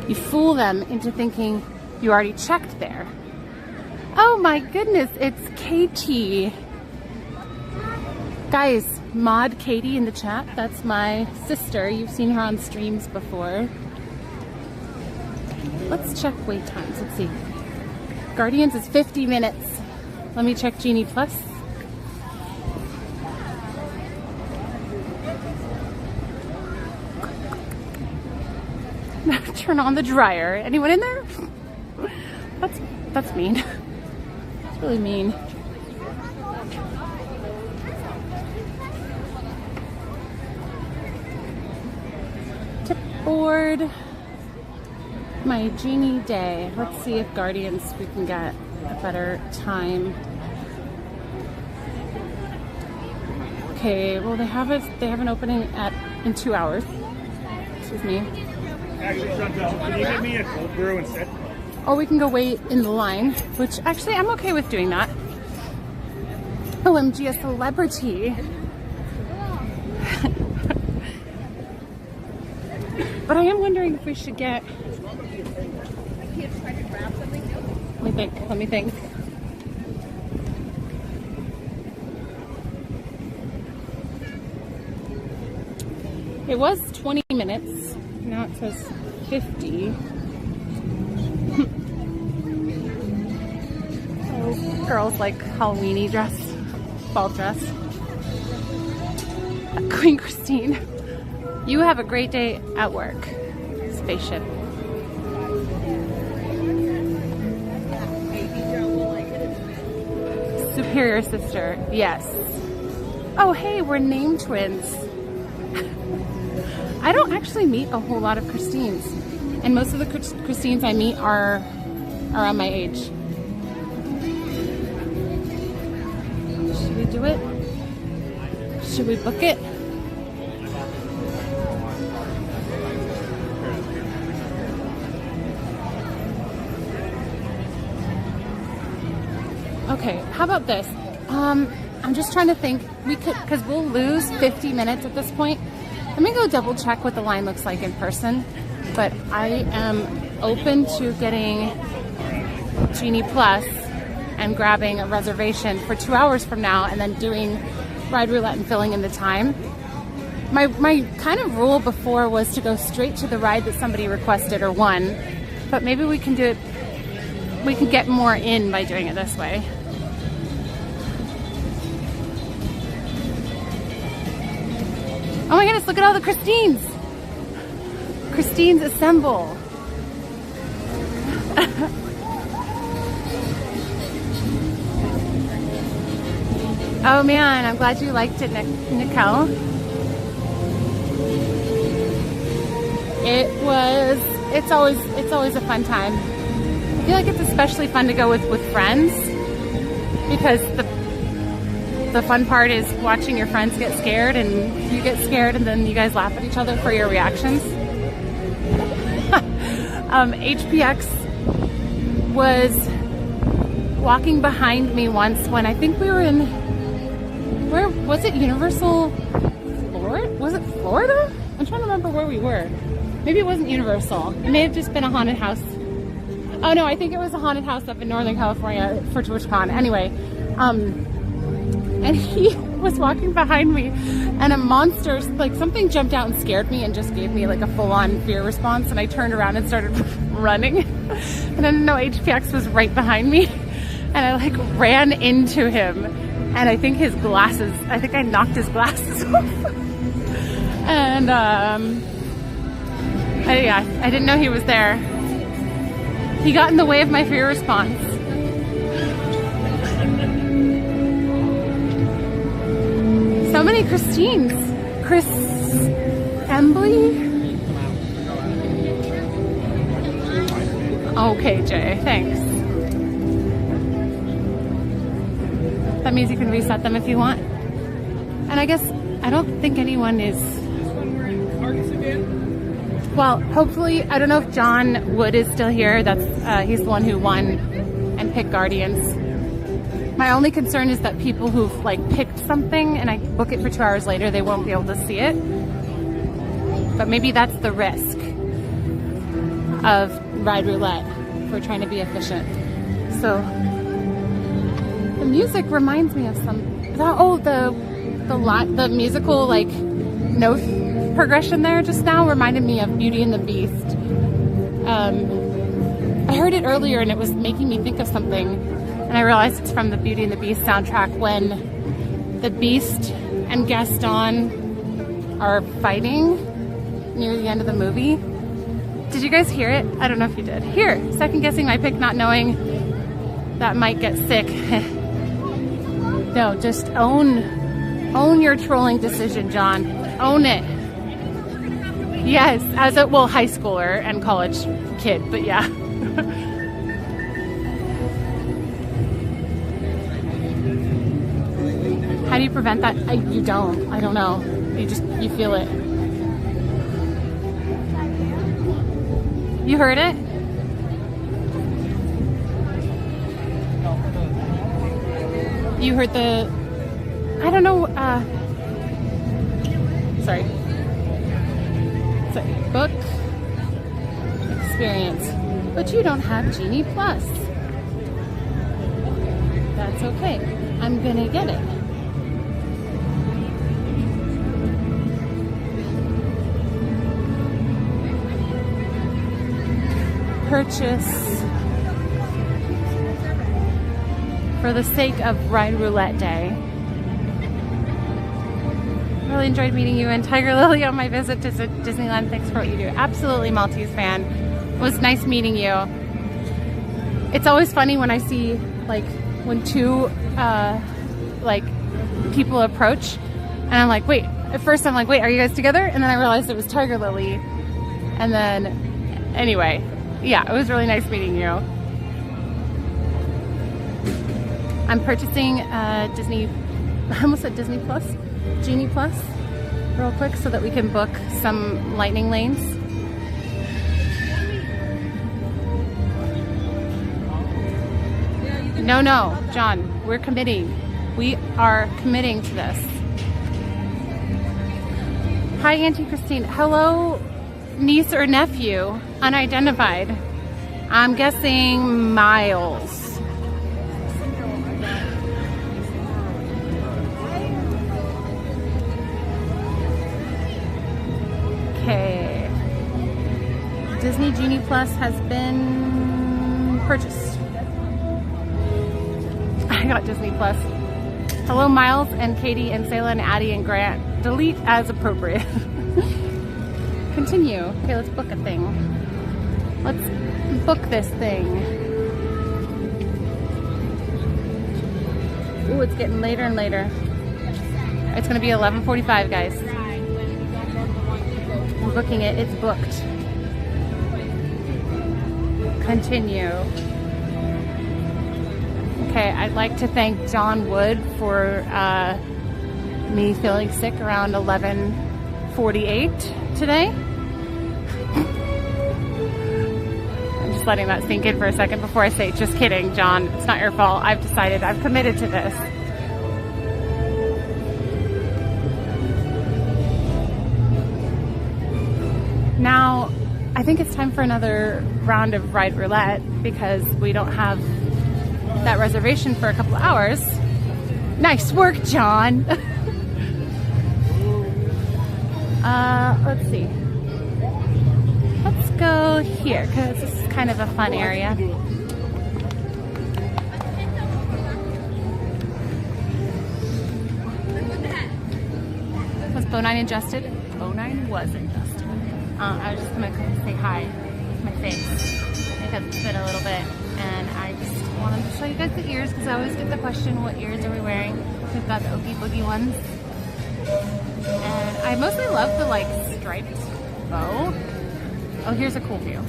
You fool them into thinking you already checked there. Oh my goodness, it's Katie. Guys, mod Katie in the chat. That's my sister. You've seen her on streams before. Let's check wait times. Let's see. Guardians is 50 minutes. Let me check Genie Plus. Turn on the dryer. Anyone in there? That's mean. It's really mean. Tip board. My Genie day. Let's see if Guardians we can get a better time. Okay, well they have an opening in 2 hours. Excuse me. Actually, Chantel, can you give me a cold brew instead? Or we can go wait in the line, which actually I'm okay with doing that. OMG, a celebrity. But I am wondering if we should get... Let me think. It was 20 minutes. Now it says 50. Oh, girls like Halloweeny dress, ball dress. Queen Christine, you have a great day at work. Spaceship. Superior sister, yes. Oh, hey, we're name twins. I don't actually meet a whole lot of Christines, and most of the Christines I meet are around my age. Should we do it? Should we book it? Okay, how about this? I'm just trying to think. We could, because we'll lose 50 minutes at this point. Let me go double check what the line looks like in person, but I am open to getting Genie Plus and grabbing a reservation for 2 hours from now and then doing Ride Roulette and filling in the time. My kind of rule before was to go straight to the ride that somebody requested or won, but maybe we can do it, we can get more in by doing it this way. Oh my goodness, look at all the Christines! Christines assemble! Oh man, I'm glad you liked it, Nicole. It's always a fun time. I feel like it's especially fun to go with friends, because the fun part is watching your friends get scared and you get scared and then you guys laugh at each other for your reactions. HPX was walking behind me once when I think we were in, where was it? Universal Florida? Was it Florida? I'm trying to remember where we were. Maybe it wasn't Universal. It may have just been a haunted house. Oh no, I think it was a haunted house up in Northern California for TwitchCon. Anyway, and he was walking behind me, and a monster, like something jumped out and scared me and just gave me like a full-on fear response, and I turned around and started running. And I didn't know HPX was right behind me, and I like ran into him, and I think I knocked his glasses off. And I didn't know he was there. He got in the way of my fear response. So many Christines. Chris Embley? Okay, Jay, thanks. That means you can reset them if you want. And I guess, I don't think anyone is... Well, hopefully, I don't know if John Wood is still here. He's the one who won and picked Guardians. My only concern is that people who've like picked something and I book it for 2 hours later, they won't be able to see it. But maybe that's the risk of Ride Roulette if we're trying to be efficient. So the music reminds me of the musical like note progression there just now reminded me of Beauty and the Beast. I heard it earlier and it was making me think of something, and I realized it's from the Beauty and the Beast soundtrack when the Beast and Gaston are fighting near the end of the movie. Did you guys hear it? I don't know if you did. Here, second guessing my pick, not knowing that might get sick. No, just own your trolling decision, John. Own it. Yes, as a high schooler and college kid, but yeah. How do you prevent that? You don't. I don't know. You feel it. You heard it? You heard the... I don't know. Sorry. Book experience, but you don't have Genie Plus. That's okay. I'm gonna get it. Purchase for the sake of Ride Roulette Day. Really enjoyed meeting you and Tiger Lily on my visit to Disneyland. Thanks for what you do. Absolutely, Maltese fan. It was nice meeting you. It's always funny when I see like when two people approach and I'm like, wait. At first I'm like, wait, are you guys together? And then I realized it was Tiger Lily. And then anyway, yeah, it was really nice meeting you. I'm purchasing Disney. I almost said Disney Plus. Genie Plus real quick so that we can book some lightning lanes. No, John, we're committing. We are committing to this. Hi, Auntie Christine. Hello, niece or nephew, unidentified. I'm guessing Miles. Okay. Disney Genie Plus has been purchased. I got Disney Plus. Hello, Miles and Katie and Sayla and Addie and Grant. Delete as appropriate. Continue. Okay, let's book a thing. Let's book this thing. Ooh, it's getting later and later. It's gonna be 11:45, guys. I'm booking it. It's booked. Continue. Okay, I'd like to thank John Wood for me feeling sick around 11:48 today. I'm just letting that sink in for a second before I say, just kidding, John. It's not your fault. I've decided. I've committed to this. Now, I think it's time for another round of Ride Roulette because we don't have that reservation for a couple of hours. Nice work, John. Let's see. Let's go here because this is kind of a fun area. Was Bo9 adjusted? Bo9 was adjusted. I was just gonna come say hi with my face because it's been a little bit, and I just wanted to show you guys the ears because I always get the question, what ears are we wearing? We've got the Oogie Boogie ones, and I mostly love the like striped bow. Oh, here's a cool view.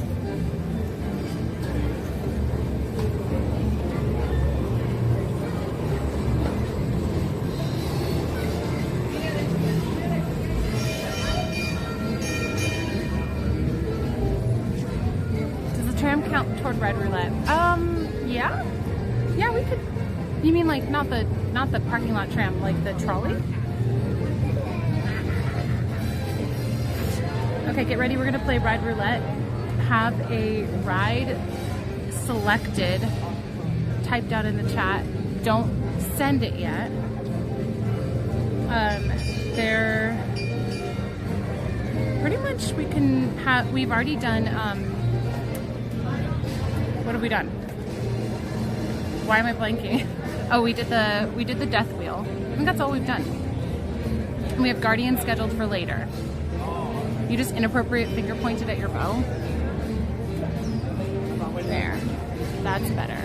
Tram count toward Ride Roulette? Yeah. Yeah, we could. You mean like not the parking lot tram, like the trolley? Okay, get ready. We're gonna play Ride Roulette. Have a ride selected typed out in the chat. Don't send it yet. They're pretty much we can have. We've already done. What have we done? Why am I blanking? Oh, we did the death wheel. I think that's all we've done. And we have Guardian scheduled for later. You just inappropriate finger pointed at your bow. There. That's better.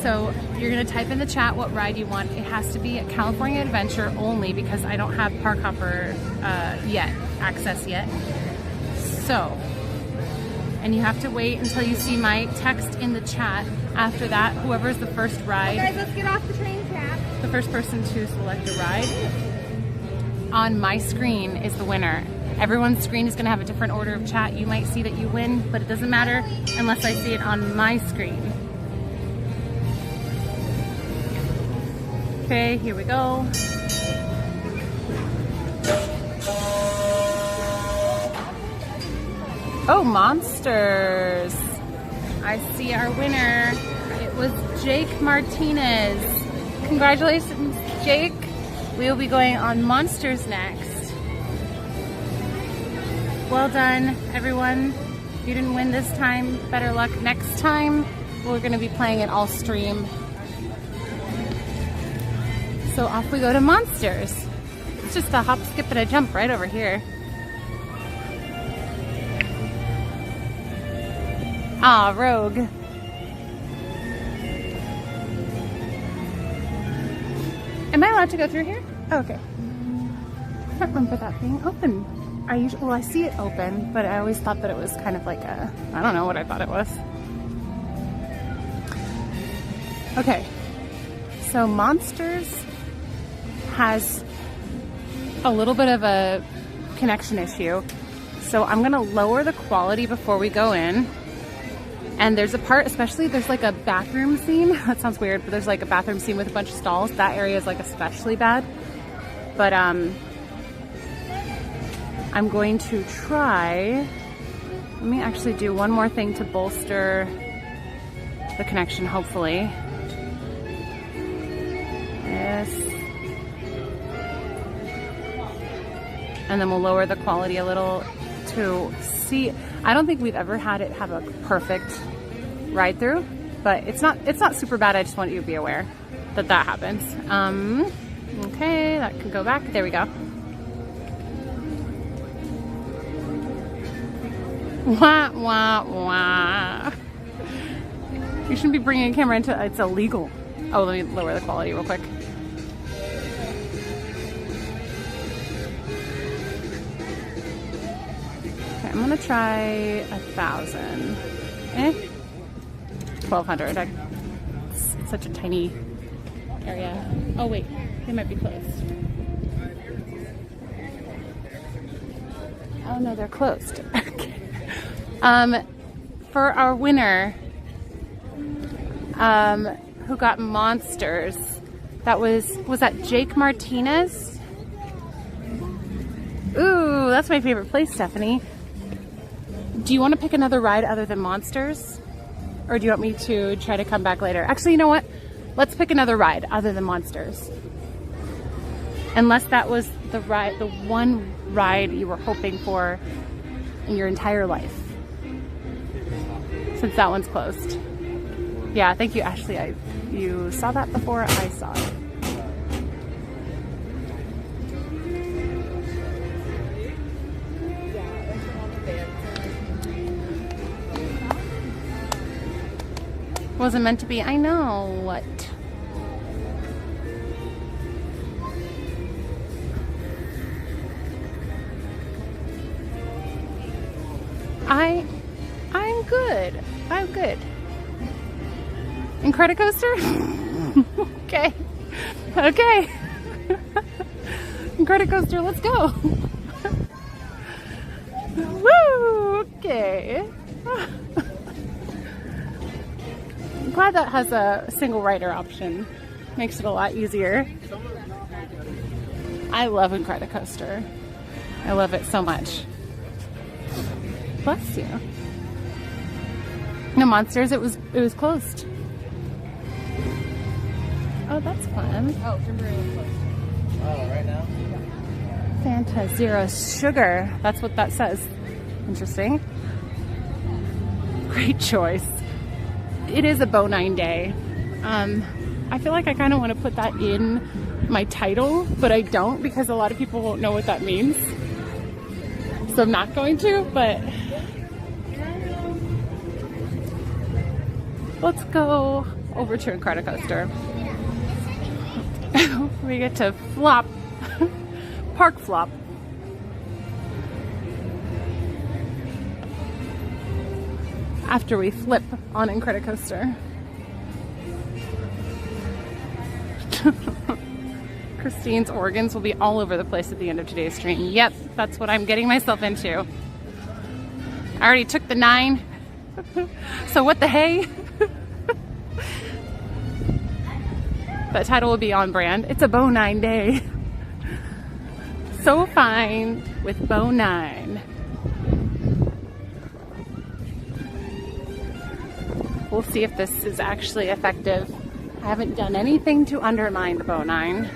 So you're gonna type in the chat what ride you want. It has to be a California Adventure only because I don't have Park Hopper access yet. So. And you have to wait until you see my text in the chat. After that, whoever's the first ride. Guys, let's get off the train track. The first person to select a ride on my screen is the winner. Everyone's screen is gonna have a different order of chat. You might see that you win, but it doesn't matter unless I see it on my screen. Okay, here we go. Oh, monsters. I see our winner. It was Jake Martinez. Congratulations, Jake. We will be going on Monsters next. Well done, everyone. You didn't win this time. Better luck next time. We're gonna be playing it all stream. So off we go to Monsters. It's just a hop, skip, and a jump right over here. Ah, Rogue. Am I allowed to go through here? Oh, okay. I don't remember that being open. Well, I see it open, but I always thought that it was kind of like a, I don't know what I thought it was. Okay. So Monsters has a little bit of a connection issue. So I'm gonna lower the quality before we go in. And there's a part, especially there's like a bathroom scene. That sounds weird, but there's like a bathroom scene with a bunch of stalls. That area is like especially bad. But I'm going to try, let me actually do one more thing to bolster the connection, hopefully. Yes. And then we'll lower the quality a little to see. I don't think we've ever had it have a perfect ride through, but it's not super bad. I just want you to be aware that that happens. Okay, that could go back. There we go. Wah, wah, wah. You shouldn't be bringing a camera into, it's illegal. Oh, let me lower the quality real quick. Okay, I'm gonna try 1,000. 1,200. It's such a tiny area. Oh wait, they might be closed. Oh no, they're closed. Okay. For our winner, who got Monsters, that was that Jake Martinez? Ooh, that's my favorite place, Stephanie. Do you want to pick another ride other than Monsters? Or do you want me to try to come back later? Actually, you know what? Let's pick another ride other than Monsters. Unless that was the one ride you were hoping for in your entire life. Since that one's closed. Yeah, thank you, Ashley. You saw that before I saw it. Wasn't meant to be. I know. What? I'm good. I'm good. Incredicoaster? Okay. Okay. Incredicoaster, let's go. Woo! Okay. I'm glad that has a single rider option. Makes it a lot easier. I love Incredicoaster. I love it so much. Bless you. No, Monsters, it was closed. Oh, that's fun. Oh, temporarily closed. Oh, right now? Fanta Zero Sugar. That's what that says. Interesting. Great choice. It is a Bo9 day. I feel like I kind of want to put that in my title, but I don't because a lot of people won't know what that means. So I'm not going to, but let's go over to Incredicoaster. We get to flop, park flop. After we flip on Incredicoaster. Christine's organs will be all over the place at the end of today's stream. Yep, that's what I'm getting myself into. I already took the 9. So what the hey? That title will be on brand. It's a Bo9 day. So fine with Bo9. We'll see if this is actually effective. I haven't done anything to undermine the Bo9.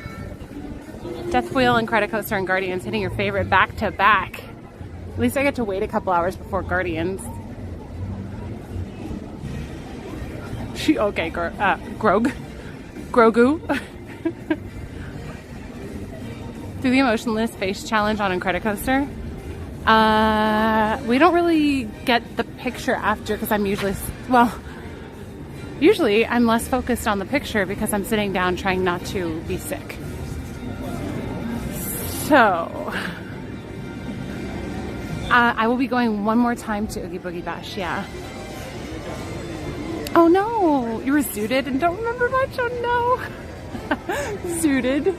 Death Wheel, Incredicoaster, and Guardians hitting your favorite back to back. At least I get to wait a couple hours before Guardians. Okay, Grogu. Do the emotionless face challenge on Incredicoaster. We don't really get the picture after because I'm usually I'm less focused on the picture because I'm sitting down trying not to be sick. So, I will be going one more time to Oogie Boogie Bash, yeah. Oh no, you were zooted and don't remember much, oh no. Zooted. You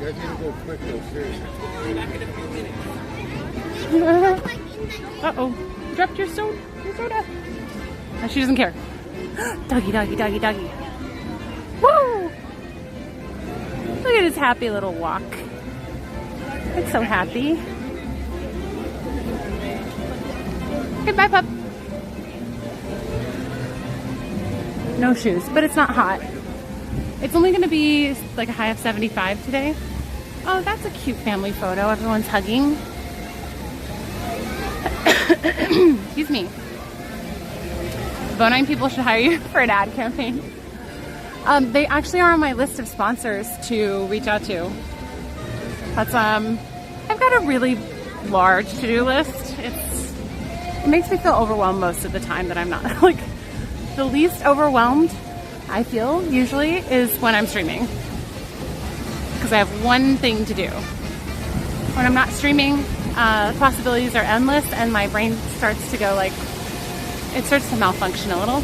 guys need to go quick though, seriously. Uh-oh, dropped your soda. No, she doesn't care. Doggy, doggy, doggy, doggy. Woo! Look at his happy little walk. It's so happy. Goodbye, pup. No shoes, but it's not hot. It's only going to be like a high of 75 today. Oh, that's a cute family photo. Everyone's hugging. Excuse me. Bo9 people should hire you for an ad campaign. They actually are on my list of sponsors to reach out to. That's I've got a really large to-do list. It makes me feel overwhelmed most of the time that I'm not. Like the least overwhelmed I feel usually is when I'm streaming. Because I have one thing to do. When I'm not streaming, possibilities are endless and my brain starts to go like, it starts to malfunction a little.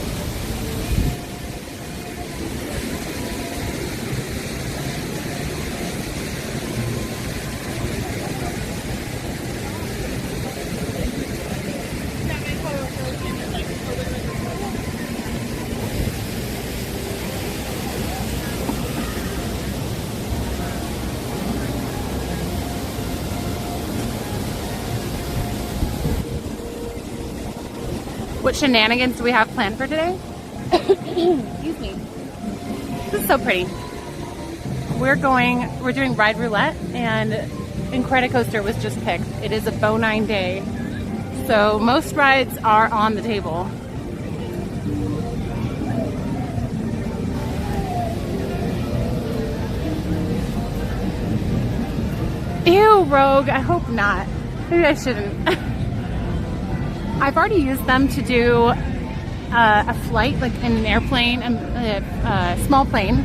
What shenanigans do we have planned for today? Excuse me. This is so pretty. We're doing Ride Roulette, and Incredicoaster was just picked. It is a Bonine day, so most rides are on the table. Ew, Rogue, I hope not. Maybe I shouldn't. I've already used them to do a flight, like in an airplane, a small plane,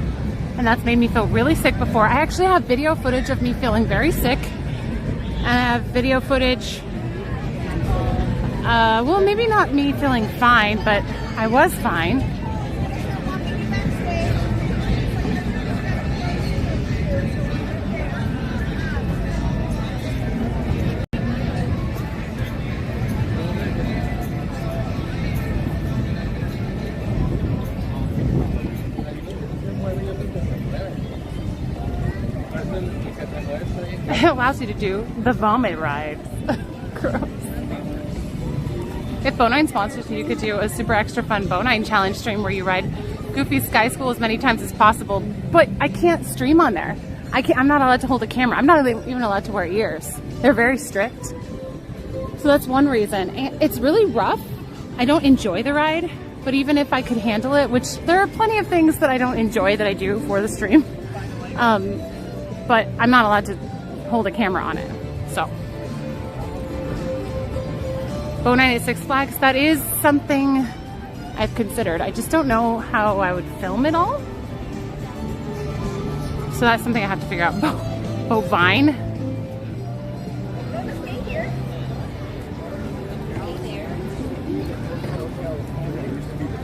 and that's made me feel really sick before. I actually have video footage of me feeling very sick, and I have video footage, well, maybe not me feeling fine, but I was fine. It allows you to do the vomit rides. Gross. If Bonine sponsors you could do a super extra fun Bonine challenge stream where you ride Goofy's Sky School as many times as possible, but I can't stream on there. I'm not allowed to hold a camera. I'm not even allowed to wear ears. They're very strict. So that's one reason. And it's really rough. I don't enjoy the ride, but even if I could handle it, which there are plenty of things that I don't enjoy that I do for the stream, but I'm not allowed to hold a camera on it. So Bonine at Six Flags, that is something I've considered. I just don't know how I would film it all. So that's something I have to figure out. Bovine.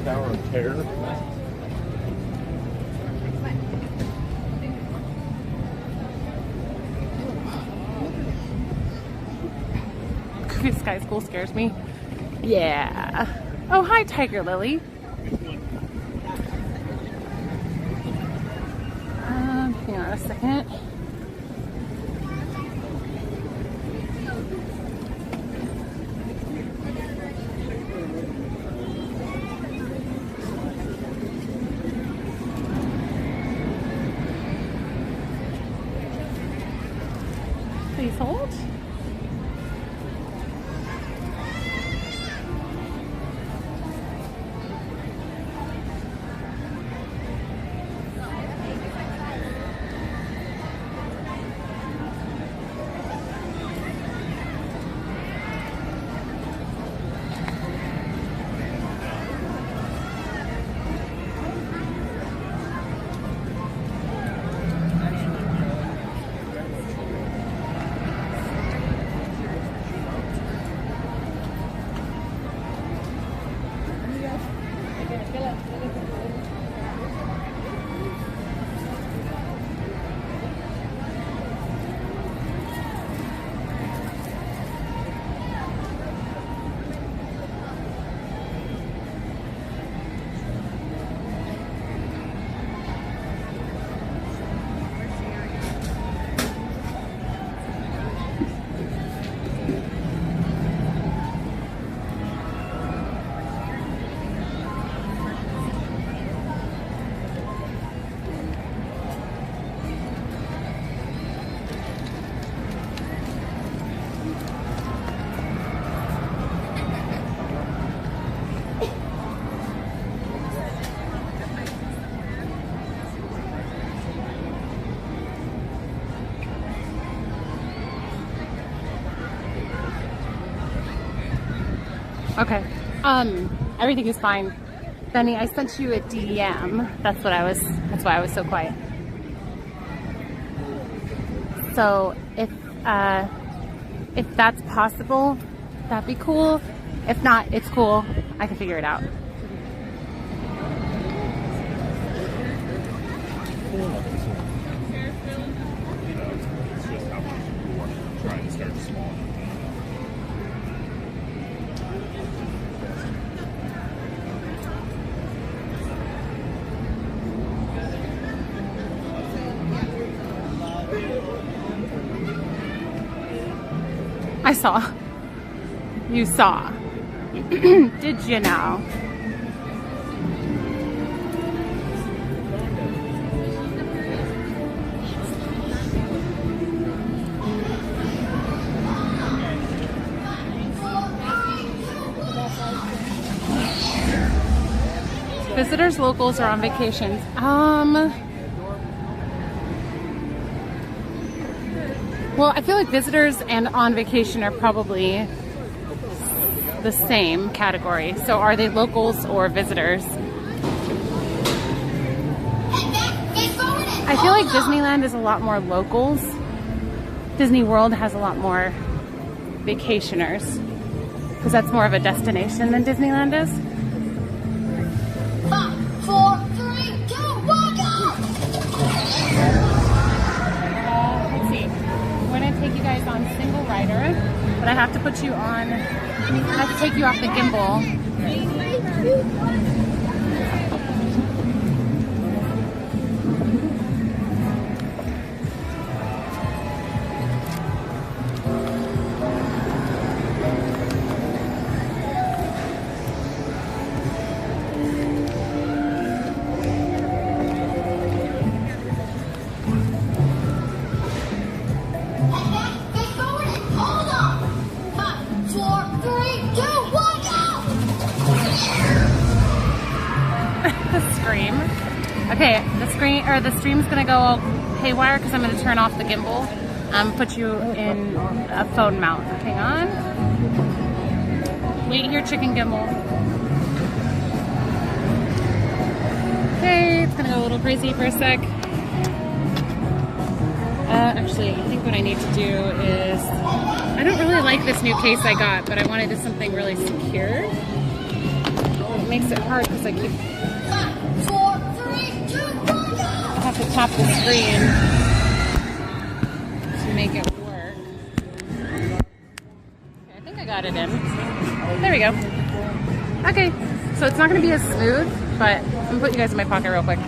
Tower of Terror. Sky School scares me. Yeah. Oh, hi, Tiger Lily. Hang on a second. Please hold. Okay. Everything is fine. Benny, I sent you a DM. That's why I was so quiet. So if that's possible, that'd be cool. If not, it's cool. I can figure it out. Trying to start small. I saw. You saw. Did you know? Visitors, locals, or on vacations? Well, I feel like visitors and on vacation are probably the same category. So are they locals or visitors? I feel like Disneyland is a lot more locals. Disney World has a lot more vacationers because that's more of a destination than Disneyland is. 5, 4, 3, 2, 1, go! Let's see. We're gonna take you guys on single rider, but I have to put you on. I have to take you off the gimbal. Okay, the stream's gonna go haywire because I'm gonna turn off the gimbal. Put you in a phone mount. Hang on. Wait here, chicken gimbal. Okay, it's gonna go a little crazy for a sec. Actually, I think what I need to do is, I don't really like this new case I got, but I wanted just something really secure. It makes it hard because I keep. I have to tap the screen to make it work. Okay, I think I got it in. There we go. Okay, so it's not going to be as smooth, but I'm going to put you guys in my pocket real quick.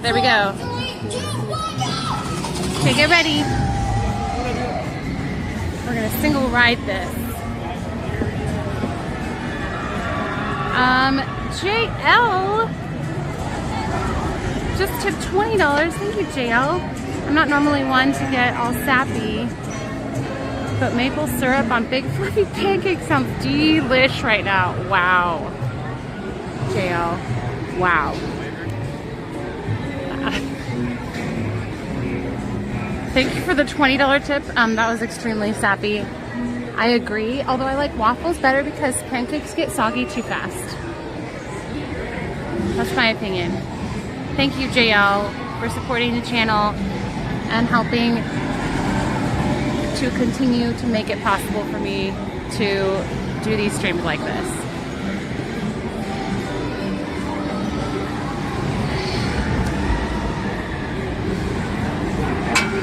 There we go. Okay, get ready. We're gonna single ride this. JL just tipped $20. Thank you, JL. I'm not normally one to get all sappy, but maple syrup on big fluffy pancakes sounds delish right now. Wow. JL. Wow. Thank you for the $20 tip. That was extremely sappy. I agree, although I like waffles better because pancakes get soggy too fast. That's my opinion. Thank you, JL, for supporting the channel and helping to continue to make it possible for me to do these streams like this.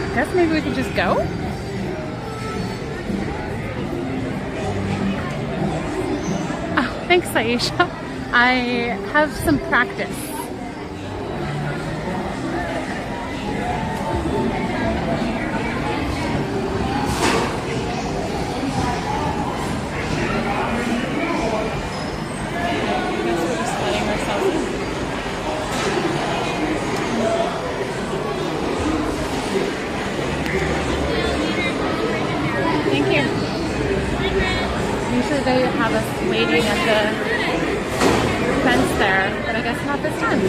I guess maybe we could just go? Oh, thanks, Aisha. I have some practice. They have us waiting at the fence there, but I guess not this time.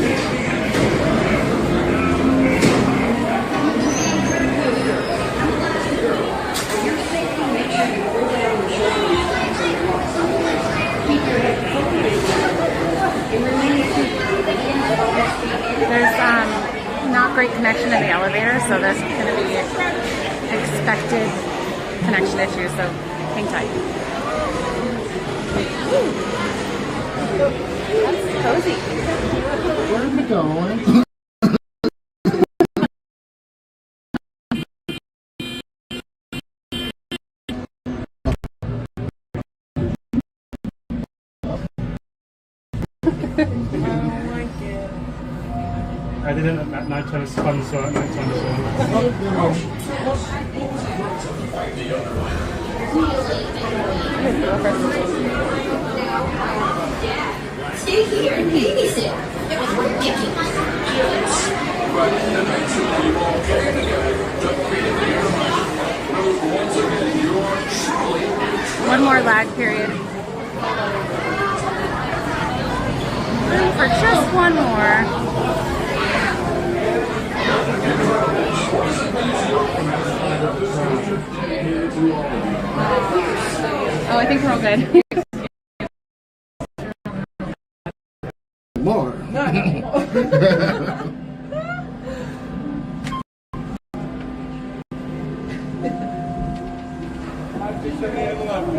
There's not great connection in the elevator, so there's going to be expected connection issues, so hang tight. That's cozy. Where are we going? I did it at night time, it's fun, so at night time as well. Stay here and babysit. It was ridiculous. One more lag period. For just one more. Oh, I think we're all good. More.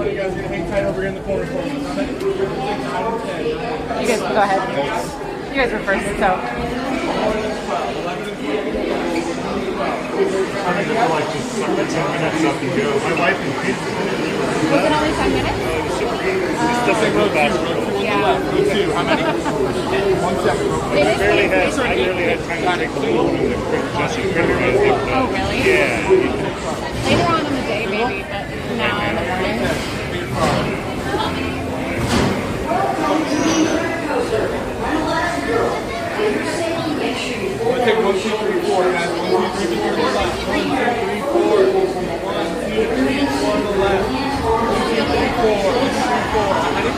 You guys are gonna hang tight over here in the corner for me. You guys go ahead. You guys were first, so. I think it's like just 10 minutes up and go. My wife and kids. Was it only 10 minutes? Just like road back. Yeah. How many? 1 second. I barely had time to take the load in the quick Jesse River. Oh, really? Yeah. Later on in the day, maybe, but now in the morning. We'll take 1, 2, 3, 4, guys. 1, 2, 3, 4 to the left. 1, 2, 3, 4. 1, 2, 3, 4 to the left. 1, 2, 3, 4. 1, 2, 3, 4. How many?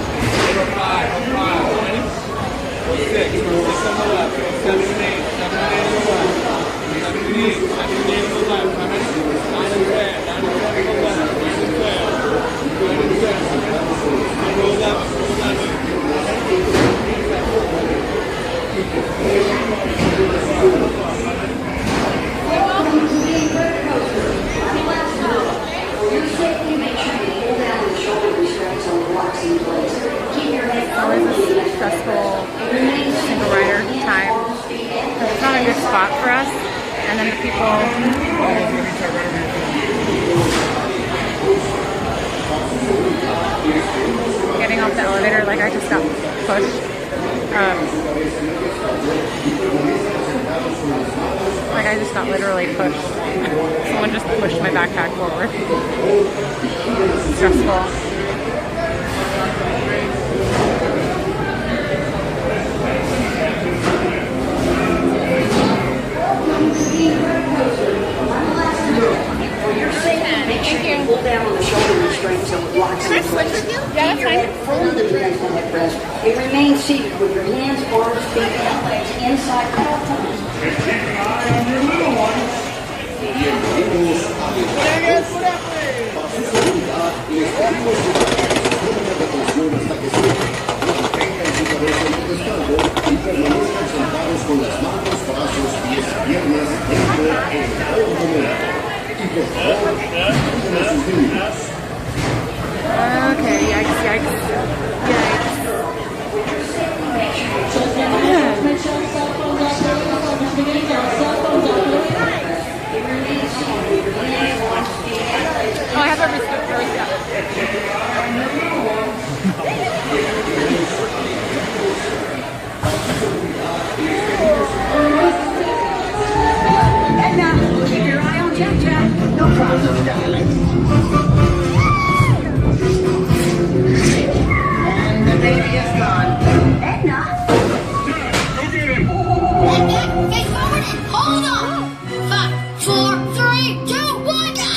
5. 5. How many? 6. 6 on the left. 7 and 8. 7 and 8 on the left. 7 and 8. 7 and 8 on the left. How many? 9 and 10. 9 and 10 on the left. 9 and 10. 9 and 10. Go 11. Go 11. Always a stressful single rider time. It's not a good spot for us. And then the people getting off the elevator, like I just got pushed. Like I just got literally pushed. Someone just pushed my backpack forward. Stressful. Pull down on the shoulder restraints and with locks in place. Yeah, Keep that's your fine. head firmly to the headrest and remain seated with your hands, arms, feet, and legs inside at all times. Okay, yikes, yikes, yikes. Oh, I have every step. And now, keep your eye on Jack Jack. No problem, darling. And the baby is gone. Edna? Face forward and hold on. 5, 4, 3, 2, 1, go!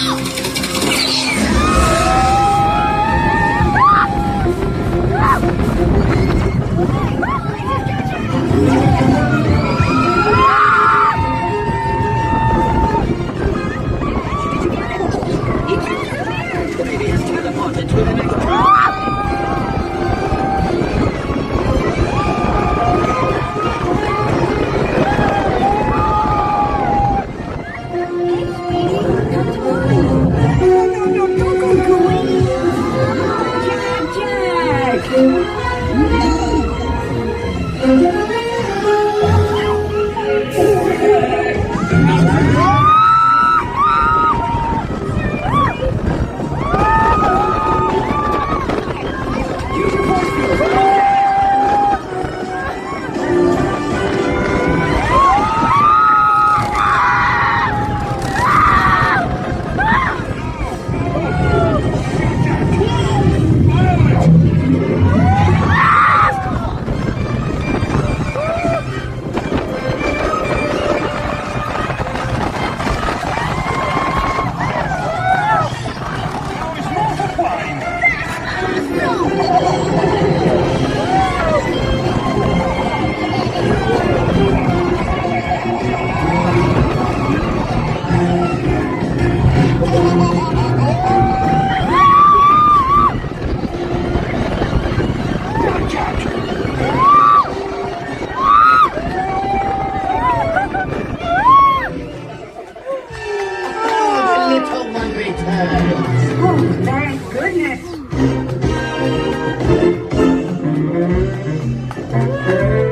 You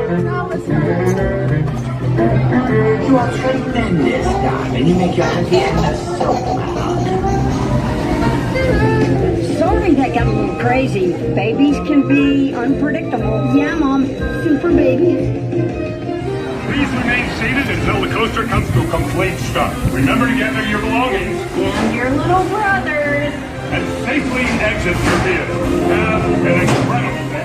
You are tremendous, darling. You make your auntie Anna so proud. Sorry that got a little crazy. Babies can be unpredictable. Yeah, Mom. Super babies. Please remain seated until the coaster comes to a complete stop. Remember to gather your belongings. And your little brothers. And safely exit your vehicle. Have an incredible day.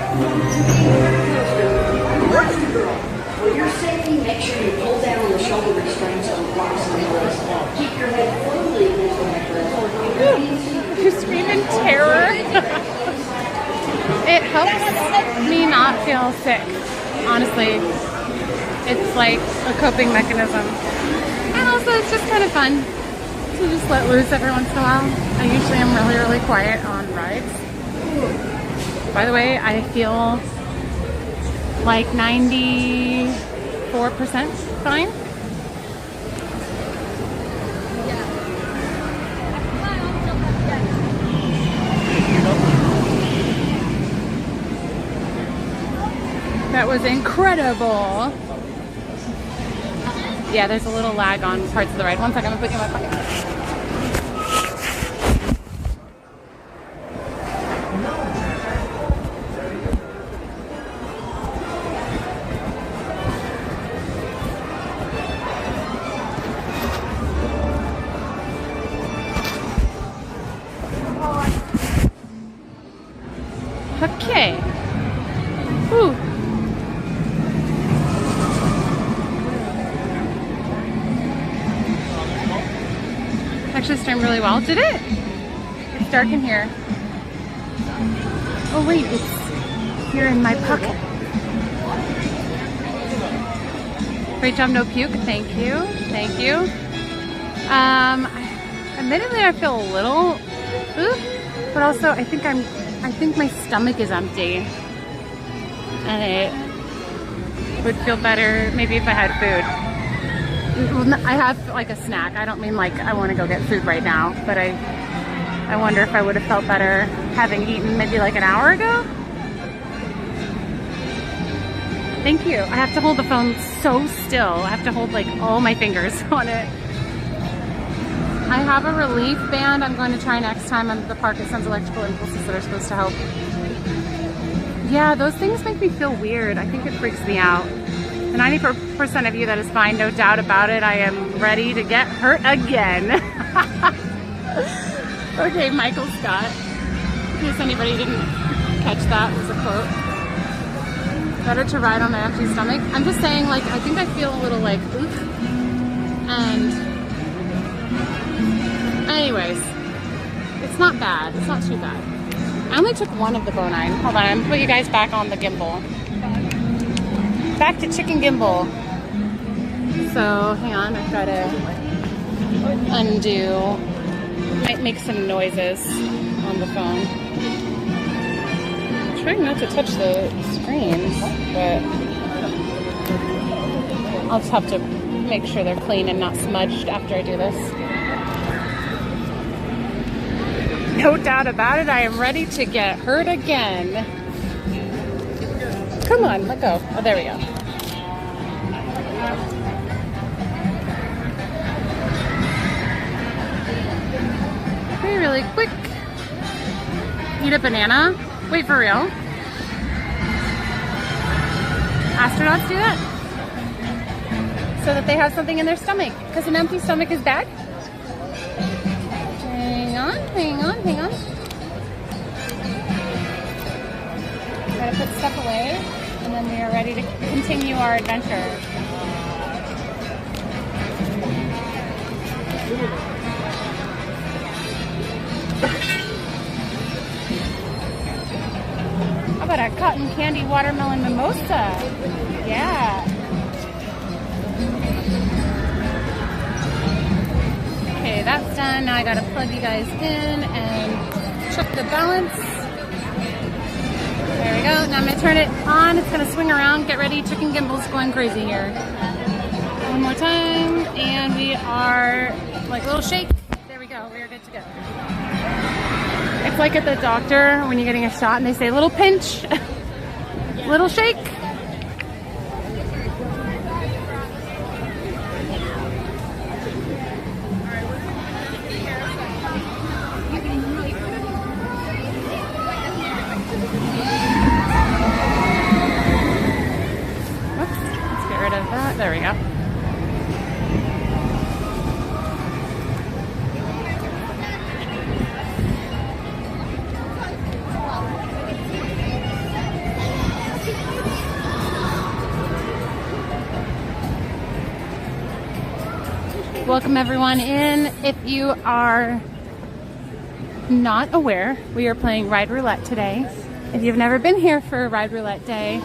For your safety, make sure you pull down on the shoulder restraints on the rocks and hills. Keep your head firmly against the neck. You scream in terror. It helps me not feel sick, honestly. It's like a coping mechanism. And also it's just kind of fun to just let loose every once in a while. I usually am really, really quiet on rides. By the way, I feel like 94% fine. That was incredible. Yeah, there's a little lag on parts of the ride. One second, I'm putting it in my pocket. Okay. Ooh. Actually streamed really well. Did it? It's dark in here. Oh wait, it's here in my pocket. Great job, no puke. Thank you. Thank you. Admittedly, I feel a little, but also I think my stomach is empty, and it would feel better maybe if I had food. I have like a snack. I don't mean like I want to go get food right now, but I wonder if I would have felt better having eaten maybe like an hour ago. Thank you. I have to hold the phone so still. I have to hold like all my fingers on it. I have a relief band I'm going to try next time at the park. It sends electrical impulses that are supposed to help. Yeah, those things make me feel weird. I think it freaks me out. The 94% of you, that is fine, no doubt about it. I am ready to get hurt again. Okay, Michael Scott. In case anybody didn't catch that, was a quote. Better to ride on an empty stomach. I'm just saying, like, I think I feel a little like, oof. And anyways, it's not bad. It's not too bad. I only took one of the bone-ine. Hold on, I'm gonna put you guys back on the gimbal. Back to chicken gimbal. So hang on, I've got to undo. Might make some noises on the phone. I'm trying not to touch the screens, but I'll just have to make sure they're clean and not smudged after I do this. No doubt about it, I am ready to get hurt again. Come on, let go. Oh, there we go. Okay, really quick. Eat a banana. Wait, for real? Astronauts do that? So that they have something in their stomach. Because an empty stomach is bad? Hang on, hang on, hang on. Gotta put stuff away, and then we are ready to continue our adventure. How about a cotton candy watermelon mimosa? Yeah. Okay, that's done. Now I gotta plug you guys in and check the balance. There we go. Now I'm gonna turn it on. It's gonna swing around. Get ready. Chicken gimbal's going crazy here. One more time, and we are like a little shake. There we go. We are good to go. It's like at the doctor when you're getting a shot and they say little pinch, little shake. side of that. There we go. Welcome everyone in. If you are not aware, we are playing Ride Roulette today. If you've never been here for Ride Roulette Day,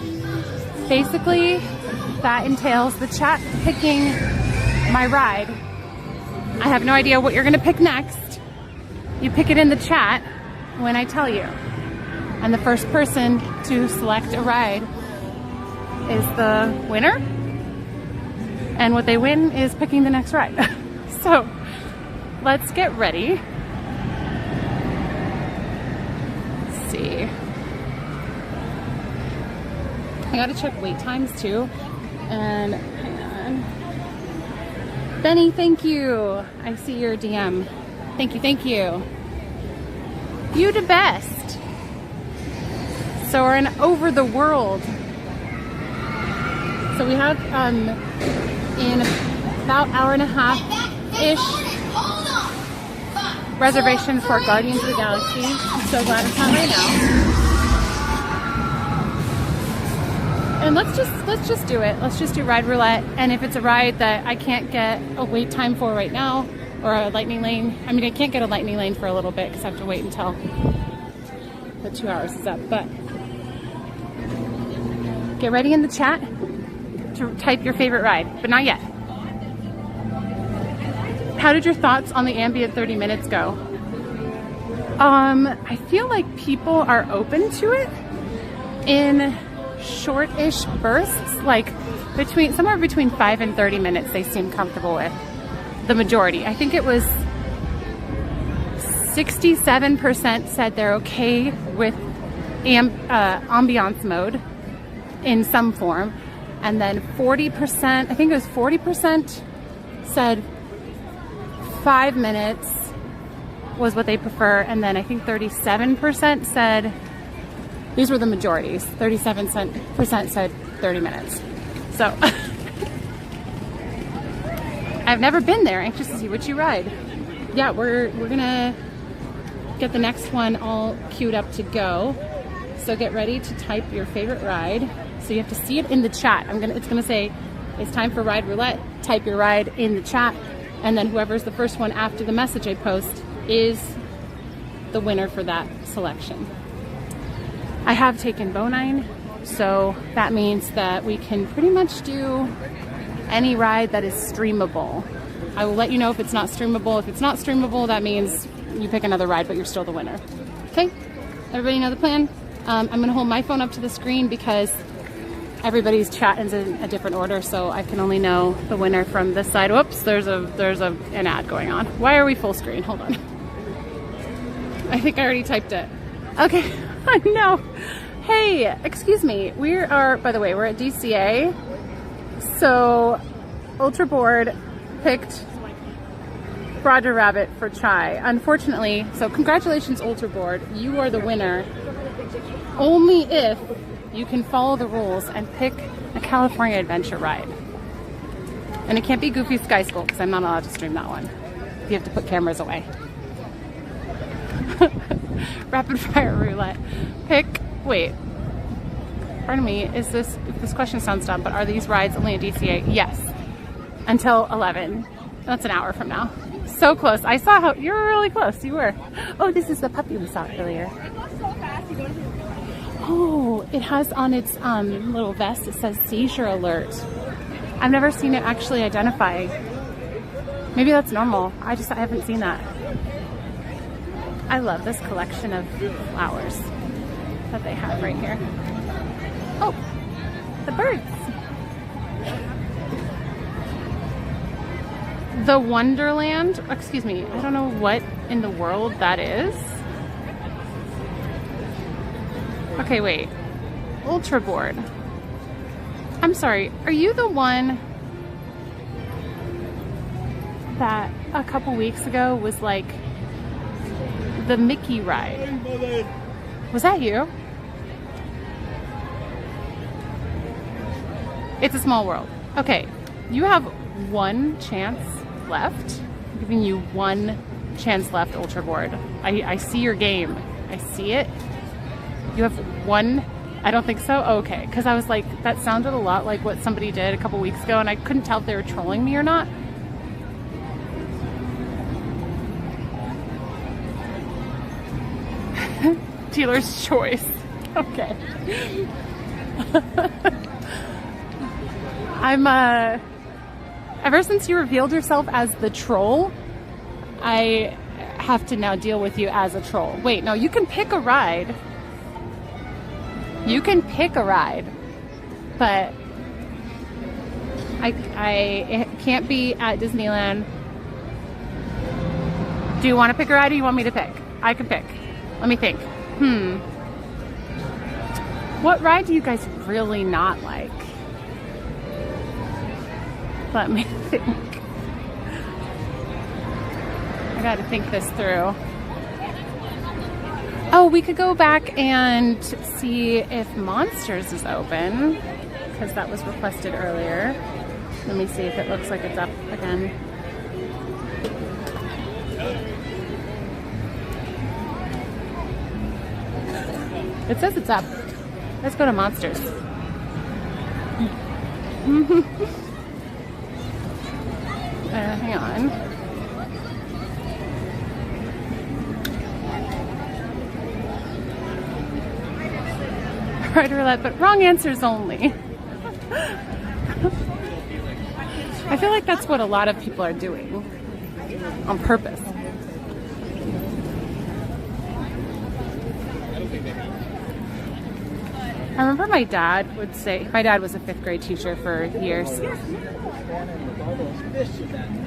basically that entails the chat picking my ride. I have no idea what you're gonna pick next. You pick it in the chat when I tell you. And the first person to select a ride is the winner. And what they win is picking the next ride. So let's get ready. Let's see. I gotta check wait times too. And hang on. Benny, thank you. I see your DM. Thank you, thank you. You the best. So we're in Over the World. So we have in about hour and a half-ish reservation for Guardians of the Galaxy. I'm so glad it's not right now. And let's just do it. Let's just do Ride Roulette. And if it's a ride that I can't get a wait time for right now, or a lightning lane, I mean I can't get a lightning lane for a little bit because I have to wait until the 2 hours is up. But get ready in the chat to type your favorite ride, but not yet. How did your thoughts on the ambient 30 minutes go? I feel like people are open to it in short-ish bursts, like somewhere between 5 and 30 minutes they seem comfortable with. The majority. I think it was 67% said they're okay with ambiance mode in some form. And then 40%, I think it was 40% said 5 minutes was what they prefer. And then I think 37% said, these were the majorities, 37% said 30 minutes. So I've never been there, anxious to see what you ride. Yeah, we're gonna get the next one all queued up to go. So get ready to type your favorite ride. So you have to see it in the chat. It's gonna say it's time for Ride Roulette. Type your ride in the chat, and then whoever's the first one after the message I post is the winner for that selection. I have taken Bonine, so that means that we can pretty much do any ride that is streamable. I will let you know if it's not streamable. If it's not streamable, that means you pick another ride, but you're still the winner. Okay, everybody know the plan? I'm gonna hold my phone up to the screen because everybody's chat is in a different order, so I can only know the winner from this side. Whoops, there's an ad going on. Why are we full screen? Hold on. I think I already typed it. Okay, I know. Hey, excuse me. By the way, we're at DCA. So Ultra Board picked Roger Rabbit for Chai. Unfortunately, so congratulations Ultra Board. You are the winner. Only if you can follow the rules and pick a California Adventure ride. And it can't be Goofy Sky School because I'm not allowed to stream that one. You have to put cameras away. Rapid fire roulette. Wait. Pardon me, this question sounds dumb, but are these rides only at DCA? Yes. Until 11. That's an hour from now. So close. I saw how, you were really close. You were. Oh, this is the puppy we saw earlier. Oh, it has on its little vest, it says seizure alert. I've never seen it actually identify. Maybe that's normal. I haven't seen that. I love this collection of flowers that they have right here. Oh, the birds. The Wonderland, excuse me, I don't know what in the world that is. Okay, wait. Ultra Board. I'm sorry, are you the one that a couple weeks ago was like the Mickey ride? Was that you? It's a small world. Okay, you have one chance left. I'm giving you one chance left, Ultra Board. I see your game. I see it. You have one. I don't think so? Okay, because I was like, that sounded a lot like what somebody did a couple weeks ago, and I couldn't tell if they were trolling me or not. Dealer's choice. Okay. Ever since you revealed yourself as the troll, I have to now deal with you as a troll. Wait, no, you can pick a ride. You can pick a ride, but it can't be at Disneyland. Do you want to pick a ride or you want me to pick? I can pick. Let me think. What ride do you guys really not like? Let me think. I gotta think this through. Oh, we could go back and see if Monsters is open, because that was requested earlier. Let me see if it looks like it's up again. It says it's up. Let's go to Monsters. Hang on. Ride Roulette, but wrong answers only. I feel like that's what a lot of people are doing on purpose. I remember my dad would say, my dad was a 5th grade teacher for years.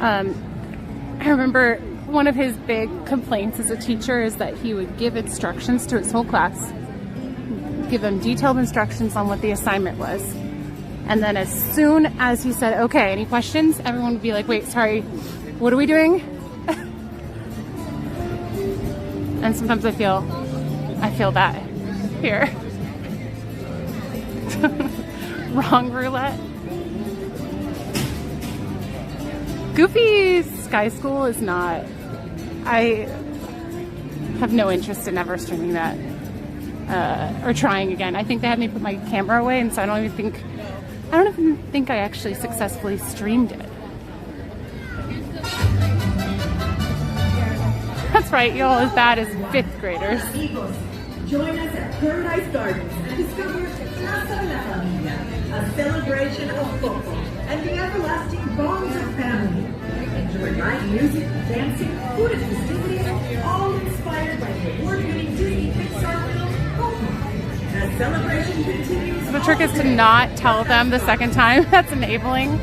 I remember one of his big complaints as a teacher is that he would give instructions to his whole class, give them detailed instructions on what the assignment was. And then as soon as he said, okay, any questions? Everyone would be like, wait, sorry, what are we doing? And sometimes I feel that here. Wrong roulette. Goofy's Sky School is not. I have no interest in ever streaming that or trying again. I think they had me put my camera away, and so I don't even think I actually successfully streamed it. That's right, y'all as bad as 5th graders. Join us at Paradise Gardens and discover Casa La Familia, a celebration of football and the everlasting bonds of family. Enjoy live music, dancing, food and festivities, all inspired by the award-winning Disney Pixar film, Coco. The celebration continues. So the trick is to not tell them the second time. That's enabling.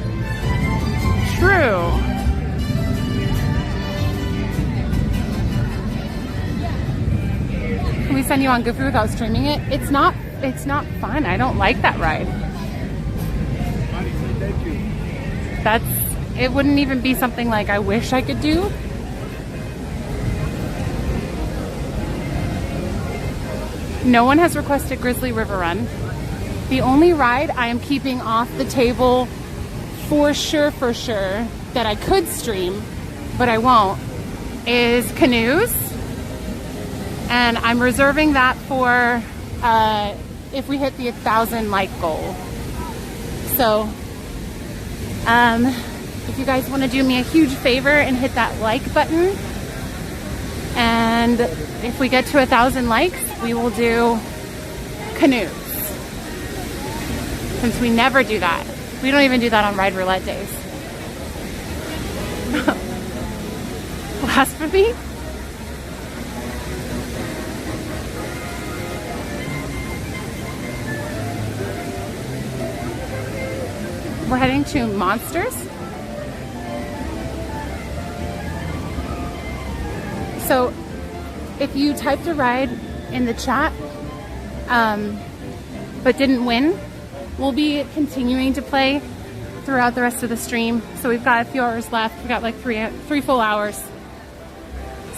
True. Can we send you on Goofy without streaming it? It's not fun. I don't like that ride. It wouldn't even be something like I wish I could do. No one has requested Grizzly River Run. The only ride I am keeping off the table for sure that I could stream, but I won't, is canoes. And I'm reserving that for if we hit the 1,000 like goal. So if you guys want to do me a huge favor and hit that like button, and if we get to 1,000 likes, we will do canoes. Since we never do that. We don't even do that on Ride Roulette days. Blasphemy? We're heading to Monsters. So if you typed a ride in the chat but didn't win, we'll be continuing to play throughout the rest of the stream. So we've got a few hours left. We've got like three full hours.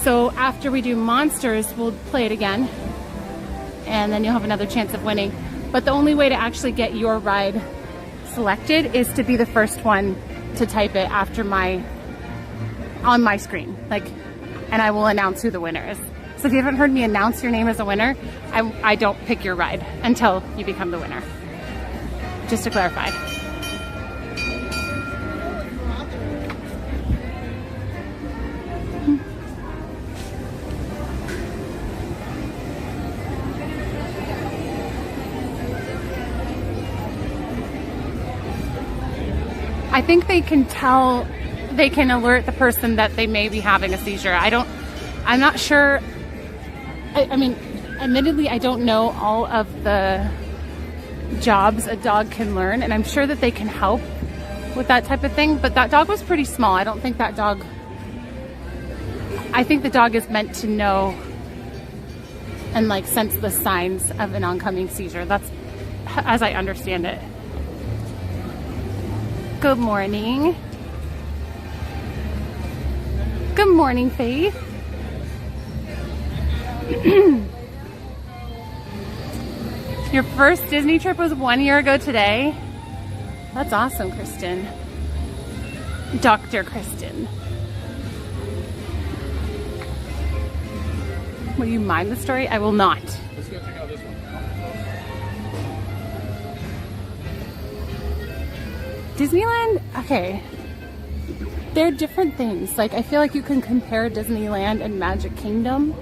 So after we do Monsters, we'll play it again. And then you'll have another chance of winning. But the only way to actually get your ride selected is to be the first one to type it after on my screen, and I will announce who the winner is. So if you haven't heard me announce your name as a winner, I don't pick your ride until you become the winner. Just to clarify. I think they can tell, they can alert the person that they may be having a seizure. I'm not sure. I mean, admittedly, I don't know all of the jobs a dog can learn, and I'm sure that they can help with that type of thing, but that dog was pretty small. I don't think that dog, I think the dog is meant to know and sense the signs of an oncoming seizure. That's as I understand it. Good morning. Good morning, Faith. Your first Disney trip was 1 year ago today? That's awesome, Kristen. Dr. Kristen. Will you mind the story? I will not. Let's go check out this one. Disneyland, okay. They're different things. I feel like you can compare Disneyland and Magic Kingdom,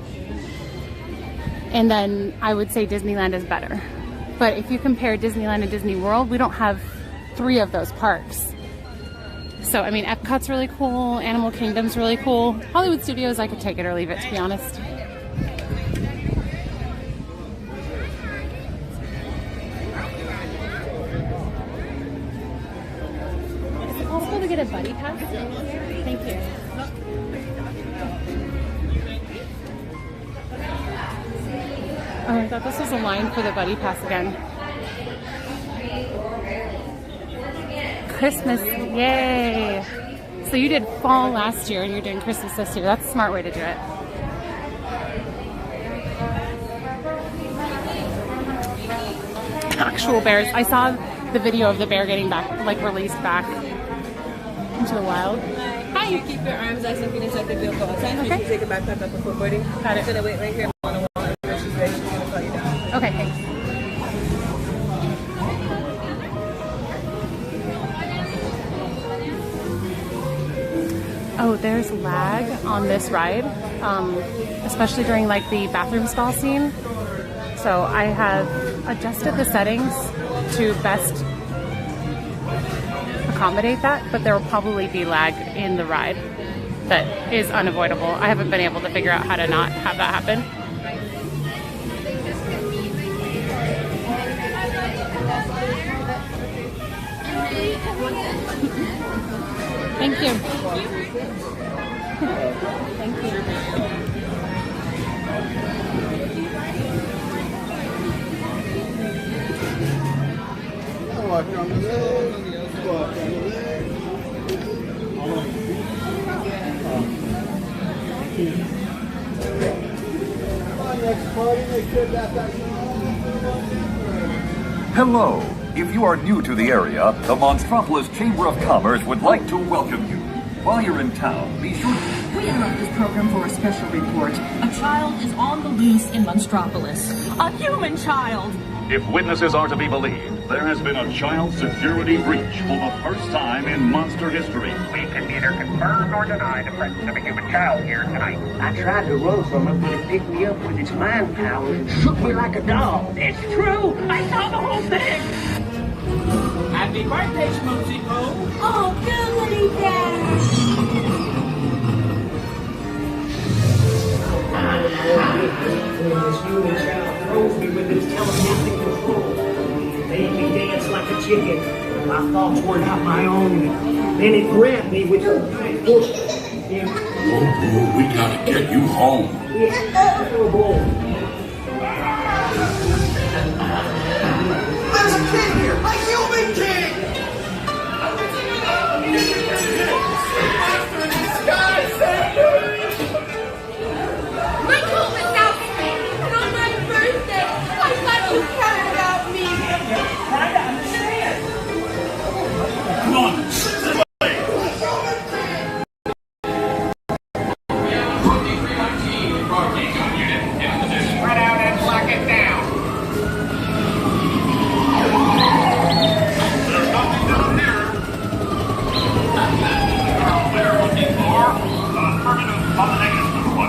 and then I would say Disneyland is better. But if you compare Disneyland and Disney World, we don't have 3 of those parks. So, I mean, Epcot's really cool, Animal Kingdom's really cool. Hollywood Studios, I could take it or leave it, to be honest. Is it possible to get a buddy pass? Thank you. Oh, I thought this was a line for the buddy pass again. Christmas, yay! So you did fall last year and you're doing Christmas this year. That's a smart way to do it. Actual bears. I saw the video of the bear getting back, released back into the wild. Hi. You keep your arms out so you can inside the vehicle all the time. Okay. You can take a backpack up before boarding. Got it. I'm gonna wait right here. Okay, thanks. Oh, there's lag on this ride, especially during the bathroom stall scene. So I have adjusted the settings to best accommodate that, but there will probably be lag in the ride that is unavoidable. I haven't been able to figure out how to not have that happen. Thank you. Thank you. Walk on the leg. Walk on the leg. Hello. If you are new to the area, the Monstropolis Chamber of Commerce would like to welcome you. While you're in town, be sure to... We interrupt this program for a special report. A child is on the loose in Monstropolis. A human child! If witnesses are to be believed, there has been a child security breach for the first time in monster history. We can neither confirm nor deny the presence of a human child here tonight. I tried to run from it, but it picked me up with its mind power and shook me like a dog. It's true! I saw the whole thing! Happy birthday, Schmoozy Poo! Oh, goody dad! This human child throws me with its telepathic control. Made me dance like a chicken. My thoughts were not my own. Then it grabbed me with her tight force. Whoa, we gotta get you home. There's a king here! A human king! Monster in disguise, Savior! My coat was out and on my birthday, I thought you cared about me. Try to understand. on Symphony! Spread out and lock it down. There's nothing down here. We're looking for affirmative on the negative number 1.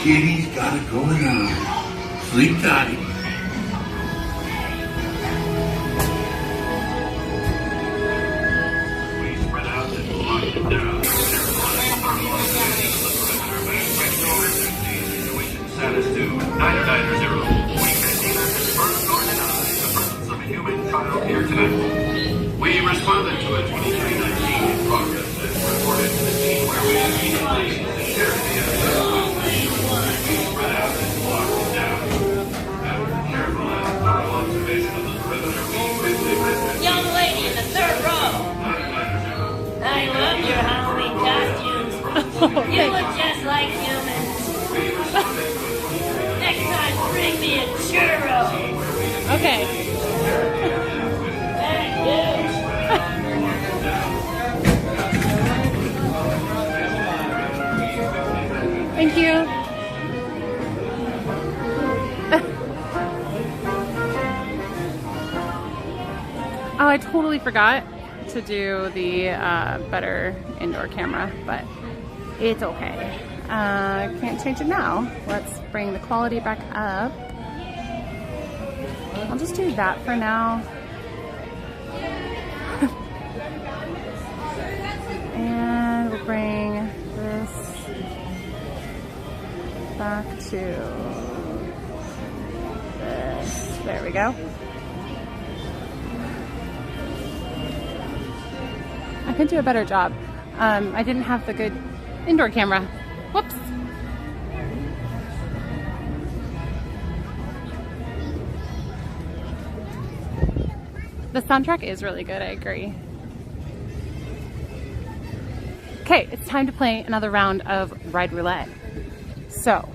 Kitty's got it going on. Sleep tight. Status to 990. We can neither confirm nor deny the presence of a human child here tonight. We responded to a 2319 progress and reported to the scene where we immediately secured the evidence. We spread out and locked down. After careful and thorough observation of the perimeter, we quickly rescued. Young lady in the third row. I love your Halloween costumes. You look just like humans. Next time, bring me a churro. Okay. Thank you. Thank you. Oh, I totally forgot to do the better indoor camera, but it's okay. Can't change it now. Let's bring the quality back up. I'll just do that for now. And we'll bring this back to this. There we go. I could do a better job. I didn't have the good indoor camera. Whoops. The soundtrack is really good, I agree. Okay, it's time to play another round of Ride Roulette. So,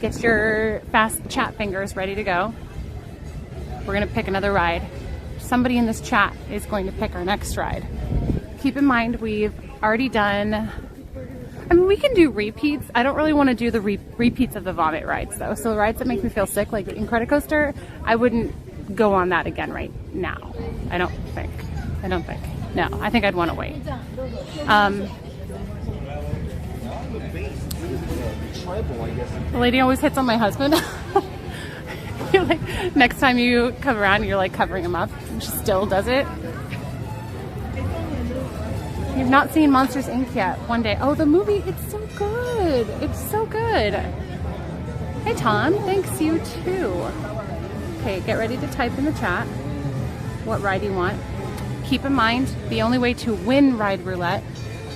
get your fast chat fingers ready to go. We're gonna pick another ride. Somebody in this chat is going to pick our next ride. Keep in mind, we've already done, I mean, we can do repeats. I don't really want to do the repeats of the vomit rides though. So the rides that make me feel sick, like the Incredicoaster, I wouldn't go on that again right now. I don't think. No, I think I'd want to wait. The lady always hits on my husband. You're like, next time you come around, you're like covering him up, and she still does it. You've not seen Monsters Inc. yet. One day. Oh, the movie, it's so good. It's so good. Hey, Tom. Thanks, you too. Okay, get ready to type in the chat what ride you want. Keep in mind, the only way to win Ride Roulette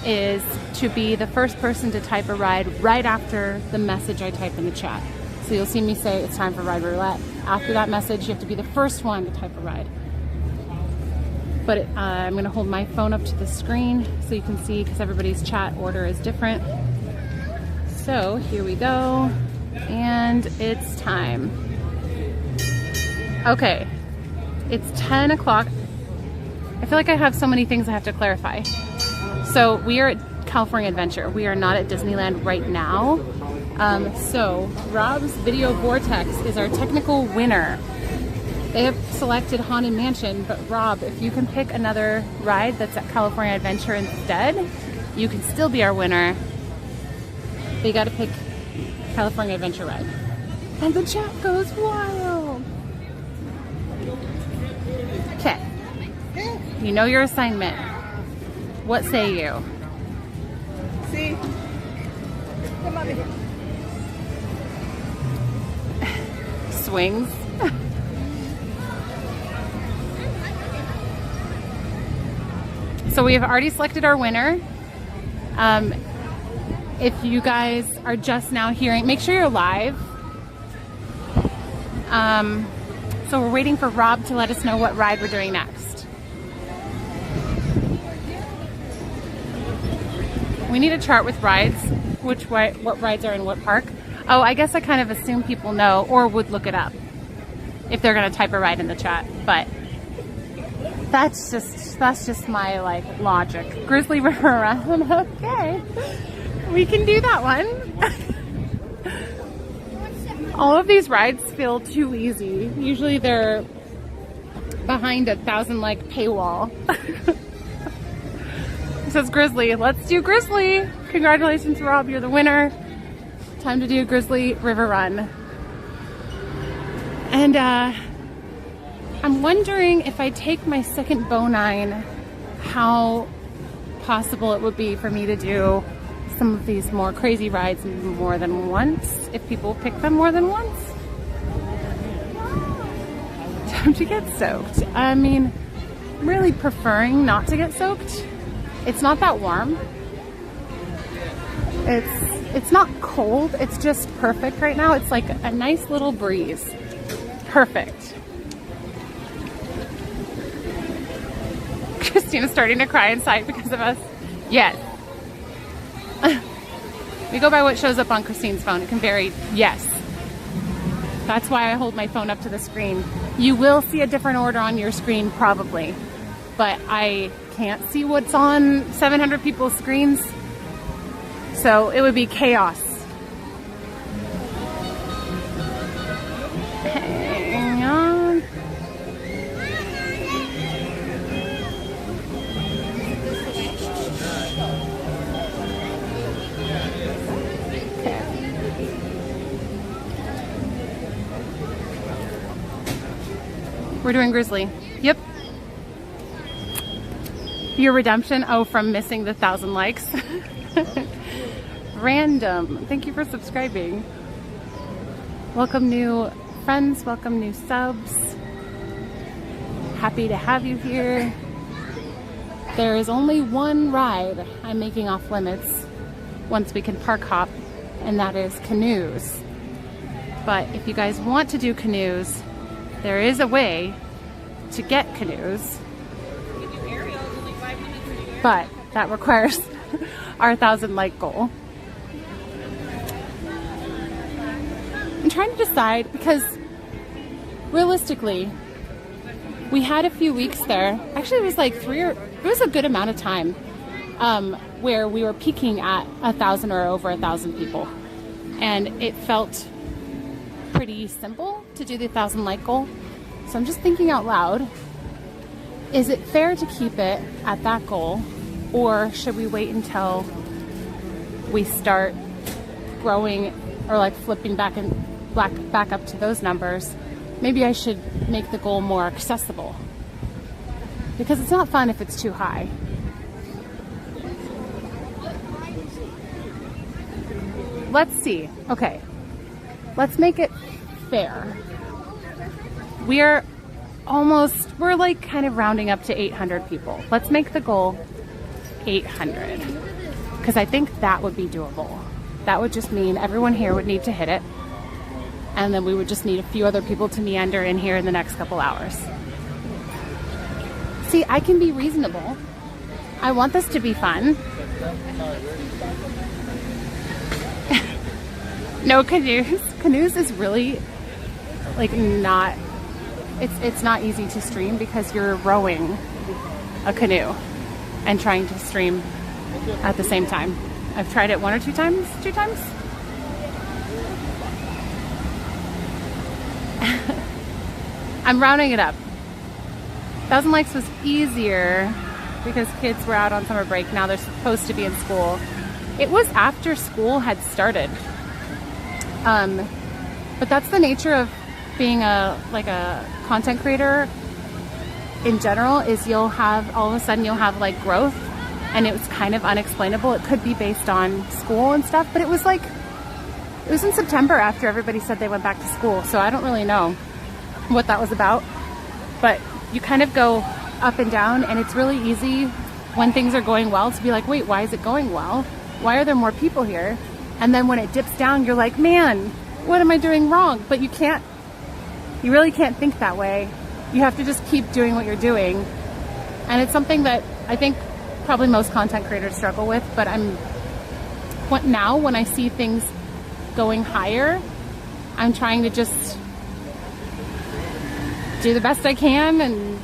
is to be the first person to type a ride right after the message I type in the chat. So you'll see me say it's time for Ride Roulette. After that message, you have to be the first one to type a ride. but I'm going to hold my phone up to the screen so you can see, because everybody's chat order is different. So here we go, and it's time. Okay, it's 10 o'clock. I feel like I have so many things I have to clarify. So we are at California Adventure. We are not at Disneyland right now. So Rob's Video Vortex is our technical winner. They have selected Haunted Mansion, but Rob, if you can pick another ride that's at California Adventure instead, you can still be our winner. But you gotta pick California Adventure ride. And the chat goes wild. Okay. You know your assignment. What say you? See? Come on in. Swings. So we have already selected our winner. If you guys are just now hearing, make sure you're live. So we're waiting for Rob to let us know what ride we're doing next. We need a chart with rides, what rides are in what park. Oh, I guess I kind of assume people know or would look it up if they're gonna type a ride in the chat, but that's just my like logic. Grizzly River Run, okay. We can do that one. All of these rides feel too easy. Usually they're behind a 1,000 paywall. It says Grizzly, let's do Grizzly. Congratulations, Rob, you're the winner. Time to do Grizzly River Run. And I'm wondering if I take my second bone-ine, how possible it would be for me to do some of these more crazy rides more than once, if people pick them more than once. Time to get soaked. I mean, I'm really preferring not to get soaked. It's not that warm. It's not cold, it's just perfect right now. It's like a nice little breeze. Perfect. Christina's starting to cry inside because of us. Yes. We go by what shows up on Christine's phone. It can vary. Yes. That's why I hold my phone up to the screen. You will see a different order on your screen probably, but I can't see what's on 700 people's screens. So it would be chaos. Hang on. We're doing Grizzly. Yep. Your redemption? Oh, from missing the 1,000 likes. Random. Thank you for subscribing. Welcome new friends. Welcome new subs. Happy to have you here. There is only one ride I'm making off limits once we can park hop, and that is canoes. But if you guys want to do canoes, there is a way to get canoes, but that requires our 1,000 like goal. I'm trying to decide because realistically, we had a few weeks there. Actually, it was like it was a good amount of time where we were peaking at 1,000 or over 1,000 people, and it felt pretty simple to do the 1,000 like goal. So I'm just thinking out loud, is it fair to keep it at that goal, or should we wait until we start growing or like flipping back up to those numbers? Maybe I should make the goal more accessible, because it's not fun if it's too high. Let's see. Okay, let's make it fair. We're like kind of rounding up to 800 people. Let's make the goal 800, because I think that would be doable. That would just mean everyone here would need to hit it, and then we would just need a few other people to meander in here in the next couple hours. See, I can be reasonable. I want this to be fun. No canoes. Canoes is really like not, it's not easy to stream because you're rowing a canoe and trying to stream at the same time. I've tried it 1 or 2 times, 2 times. I'm rounding it up. Thousand Lakes was easier because kids were out on summer break. Now they're supposed to be in school. It was after school had started. But that's the nature of being a content creator in general, is you'll have, all of a sudden you'll have like growth, and it was kind of unexplainable. It could be based on school and stuff, but it was in September after everybody said they went back to school. So I don't really know what that was about, but you kind of go up and down, and it's really easy when things are going well to be like, wait, why is it going well? Why are there more people here? And then when it dips down, you're like, man, what am I doing wrong? But you really can't think that way. You have to just keep doing what you're doing. And it's something that I think probably most content creators struggle with, but now when I see things going higher, I'm trying to just do the best I can, and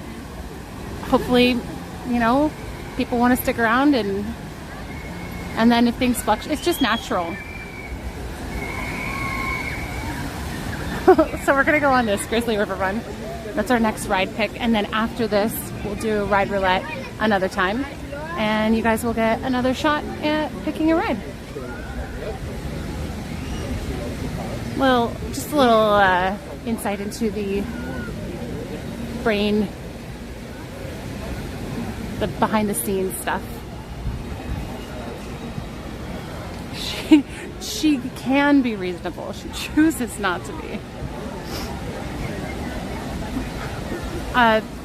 hopefully, you know, people want to stick around, and then if things fluctuate, it's just natural. So we're gonna go on this Grizzly River Run. That's our next ride pick, and then after this we'll do Ride Roulette another time, and you guys will get another shot at picking a ride. Just a little insight into the brain, the behind the scenes stuff. She can be reasonable. She chooses not to be.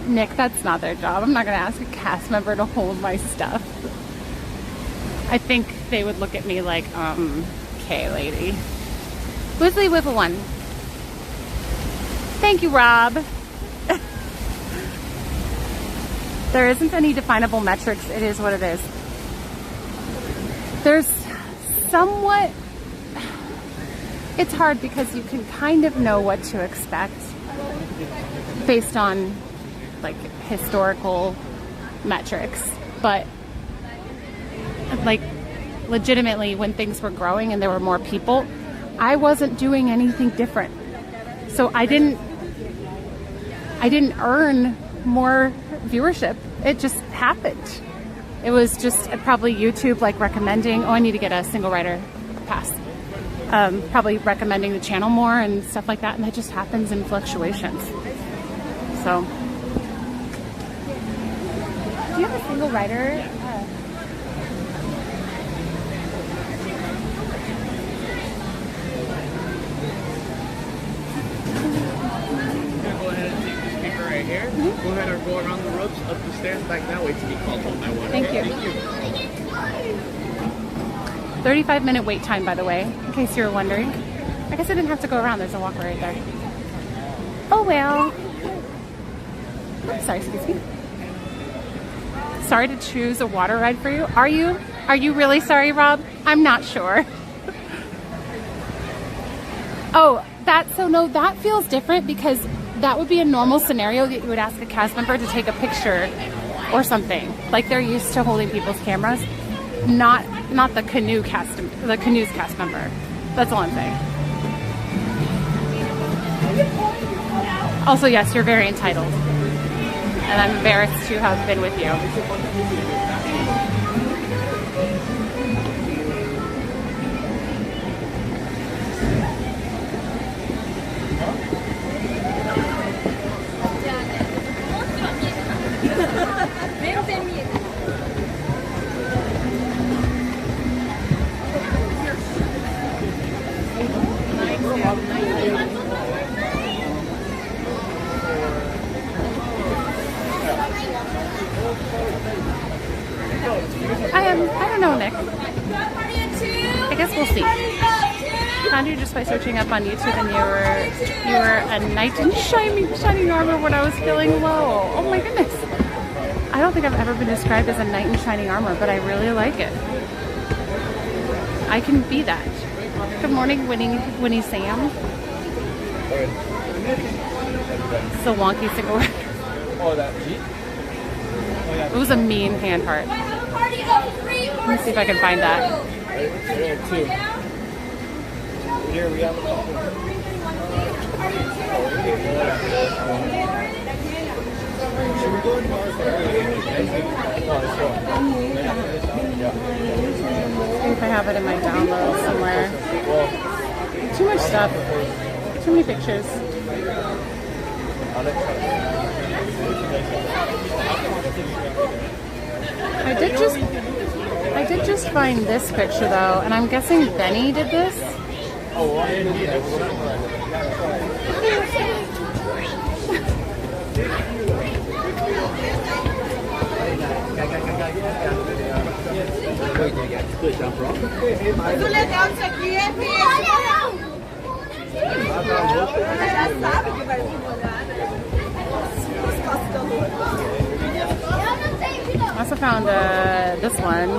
Nick, that's not their job. I'm not gonna ask a cast member to hold my stuff. I think they would look at me like, okay, lady. Grizzly River Run. Thank you, Rob. There isn't any definable metrics. It is what it is. There's somewhat, it's hard because you can kind of know what to expect based on like historical metrics, but like legitimately when things were growing and there were more people, I wasn't doing anything different. So I didn't earn more viewership. It just happened. It was just probably YouTube like recommending, oh, I need to get a single rider pass. Probably recommending the channel more and stuff like that, and that just happens in fluctuations. So, do you have a single rider? Here. Go ahead and go around the ropes, up the stairs, back that way to be called one by one. Thank you. 35-minute wait time, by the way, in case you were wondering. I guess I didn't have to go around. There's a walkway right there. Oh well. Oh, sorry, excuse me. Sorry to choose a water ride for you. Are you? Are you really sorry, Rob? I'm not sure. Oh, no, that feels different because that would be a normal scenario that you would ask a cast member to take a picture or something. Like they're used to holding people's cameras, not the canoe's cast member. That's all I'm saying. Also, yes, you're very entitled, and I'm embarrassed to have been with you. I don't know, Nick. I guess we'll see. Found you just by searching up on YouTube, and you were a knight in shining armor when I was feeling low. Oh my goodness. I don't think I've ever been described as a knight in shining armor, but I really like it. I can be that. Good morning, Winnie Sam. So wonky single. Oh, that Jeep? It was a mean hand heart. Let me see if I can find that. There are two. Here we have a couple. Should we go in Mars? See if I have it in my downloads somewhere. Too much stuff. Too many pictures. I did just find this picture though, and I'm guessing Benny did this. I also found this one.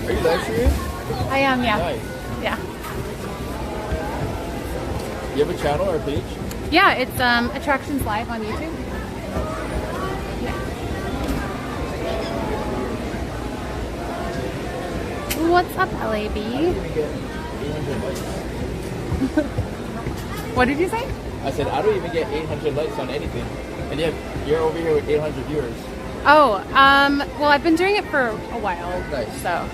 Are you live streaming? I am, yeah. Nice. Yeah. You have a channel or a page? Yeah, it's Attractions Live on YouTube. What's up, LAB? What did you say? I said, I don't even get 800 likes on anything. And yet, you're over here with 800 viewers. Oh, well, I've been doing it for a while. Nice. So.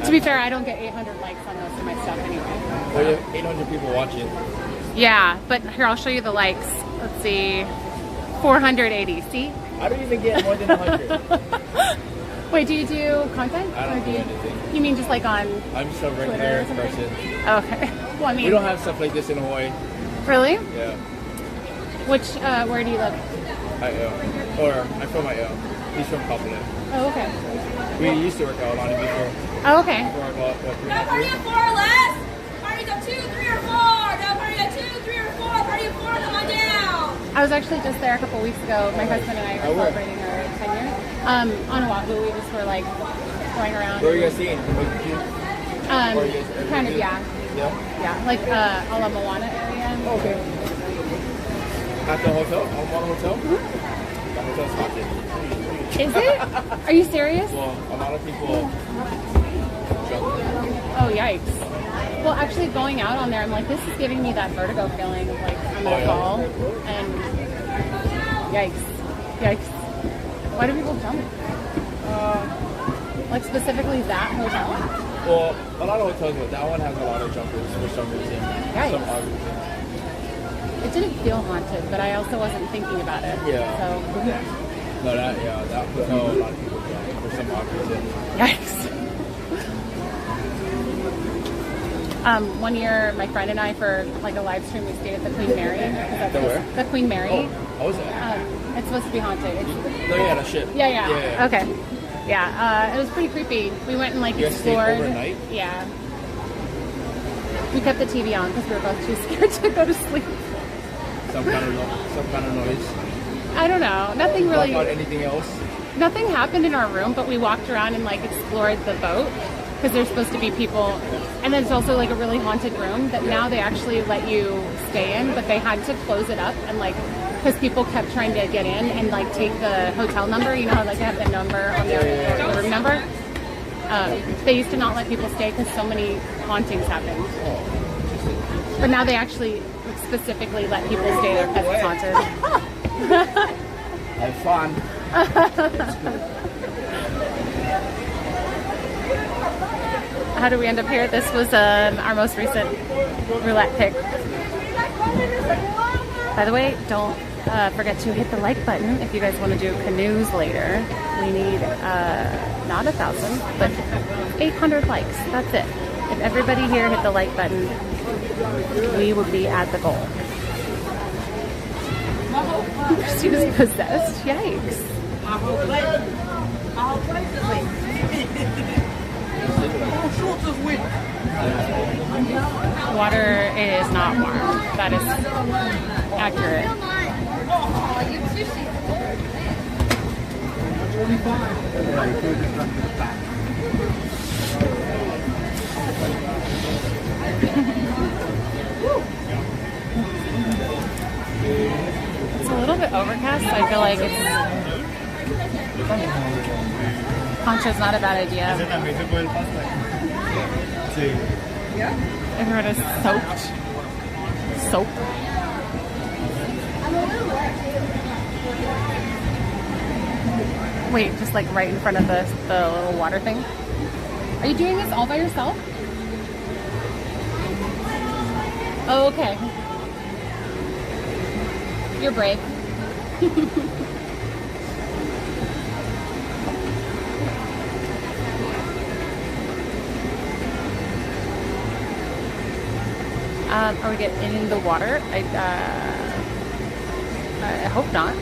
To be fair, I don't get 800 likes on most of my stuff anyway. Well, you have 800 people watching. Yeah, but here, I'll show you the likes. Let's see. 480, see? I don't even get more than 100. Wait, do you do content? I don't do anything. You mean just like on I'm just a regular person. Okay. Well, I mean, we don't have stuff like this in Hawaii. Really? Yeah. Where do you live? I.O. Or I'm from I.O. He's from Kapolei. Oh, okay. We used to work out a lot before. Oh, okay. Before I bought No party of 4 or less. Parties of 2, 3, or 4. No party of 2, 3, or 4. Party of 4, come on down. I was actually just there a couple weeks ago. My husband and I were celebrating our 10 years. On Oahu, we just were like going around. Where are you guys seeing? Kind of, yeah. Yeah, like Ala Moana area. Okay. At the hotel? Moana Hotel? Mm-hmm. The hotel's haunted. Is it? Are you serious? Well, a lot of people jump. Oh, yikes. Well, actually going out on there, I'm like, this is giving me that vertigo feeling of like I'm gonna fall. And yikes. Why do people jump? Like specifically that hotel? Well, a lot of hotels, but that one has a lot of jumpers for some reason. Yikes. Some odd reason. It didn't feel haunted, but I also wasn't thinking about it. Yeah. So. No, that hotel, a lot of people jump for some odd reason. Yikes. One year, my friend and I, for like a live stream, we stayed at the Queen Mary. The where? The Queen Mary. Oh, is that? It's supposed to be haunted. No, yeah, the ship. Yeah. Okay. Yeah, it was pretty creepy. We went and like explored. Overnight? Yeah. We kept the TV on because we were both too scared to go to sleep. Some kind of noise. I don't know. Nothing really. About anything else? Nothing happened in our room, but we walked around and like explored the boat because there's supposed to be people. And then it's also like a really haunted room that now they actually let you stay in, but they had to close it up and like because people kept trying to get in and like take the hotel number. You know how like they have the number on their room number. They used to not let people stay because so many hauntings happened. But now they actually specifically let people stay there because it's haunted. Have fun. How do we end up here? This was our most recent roulette pick. By the way, don't forget to hit the like button if you guys want to do canoes later. We need not 1,000, but 800 likes. That's it. If everybody here hit the like button, we would be at the goal. Christina's possessed. Yikes. Water is not warm. That is accurate. It's a little bit overcast, so I feel like it's poncho's not a bad idea. Everyone is soaked. Soap. Wait, just like right in front of the little water thing? Are you doing this all by yourself? Oh, okay. You're brave. Are we getting in the water? I hope not.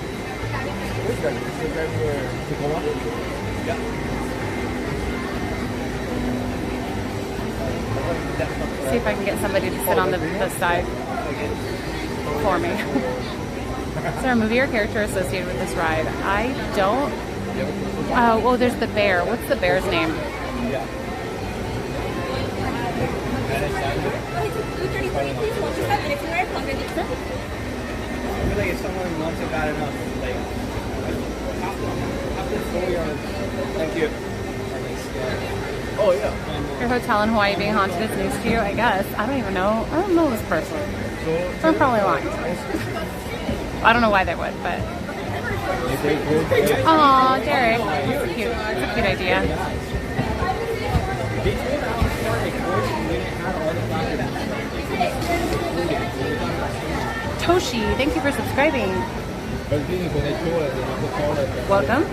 See if I can get somebody to sit on the side for me. Is there a movie or character associated with this ride? I don't. Well, there's the bear. What's the bear's name? I feel like if someone wants it bad enough, like, thank you. Oh yeah. Your hotel in Hawaii being haunted is news to you, I guess. I don't even know. I don't know this person. So I'm probably lying. I don't know why they would, but. Aw, Derek. That's cute. That's a cute idea. Toshi, thank you for subscribing. Welcome.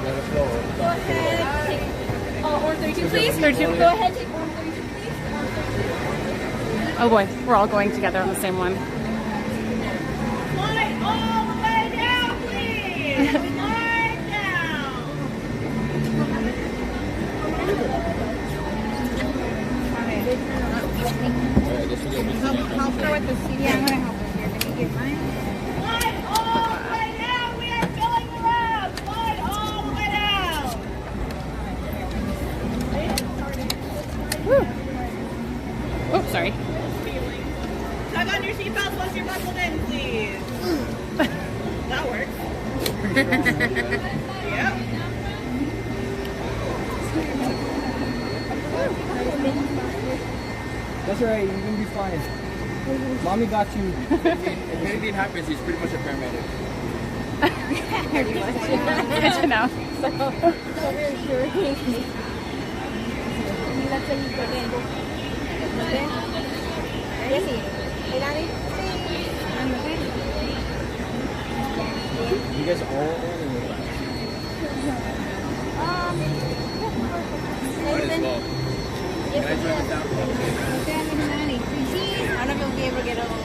Or 32, please. 32. Go ahead, take one 32, please. Oh boy, we're all going together on the same one. Slide all the way down, please. Slide down. Help her with the seat. Yeah, I'm going to help her here. Let me get mine. Slide all the way down. We are filling the round. Slide all the way down. Woo. Oh, sorry. Tug on your seatbelts once you're buckled in, please. That works. Yep. That's alright, you're gonna be fine. Mommy got you. If anything happens, he's pretty much a paramedic. Pretty much. Good to know. So reassuring. Let's say you go in. Yes, hey, Daddy. You guys all Nathan. Can I turn it down? I don't know if you'll be able to get over.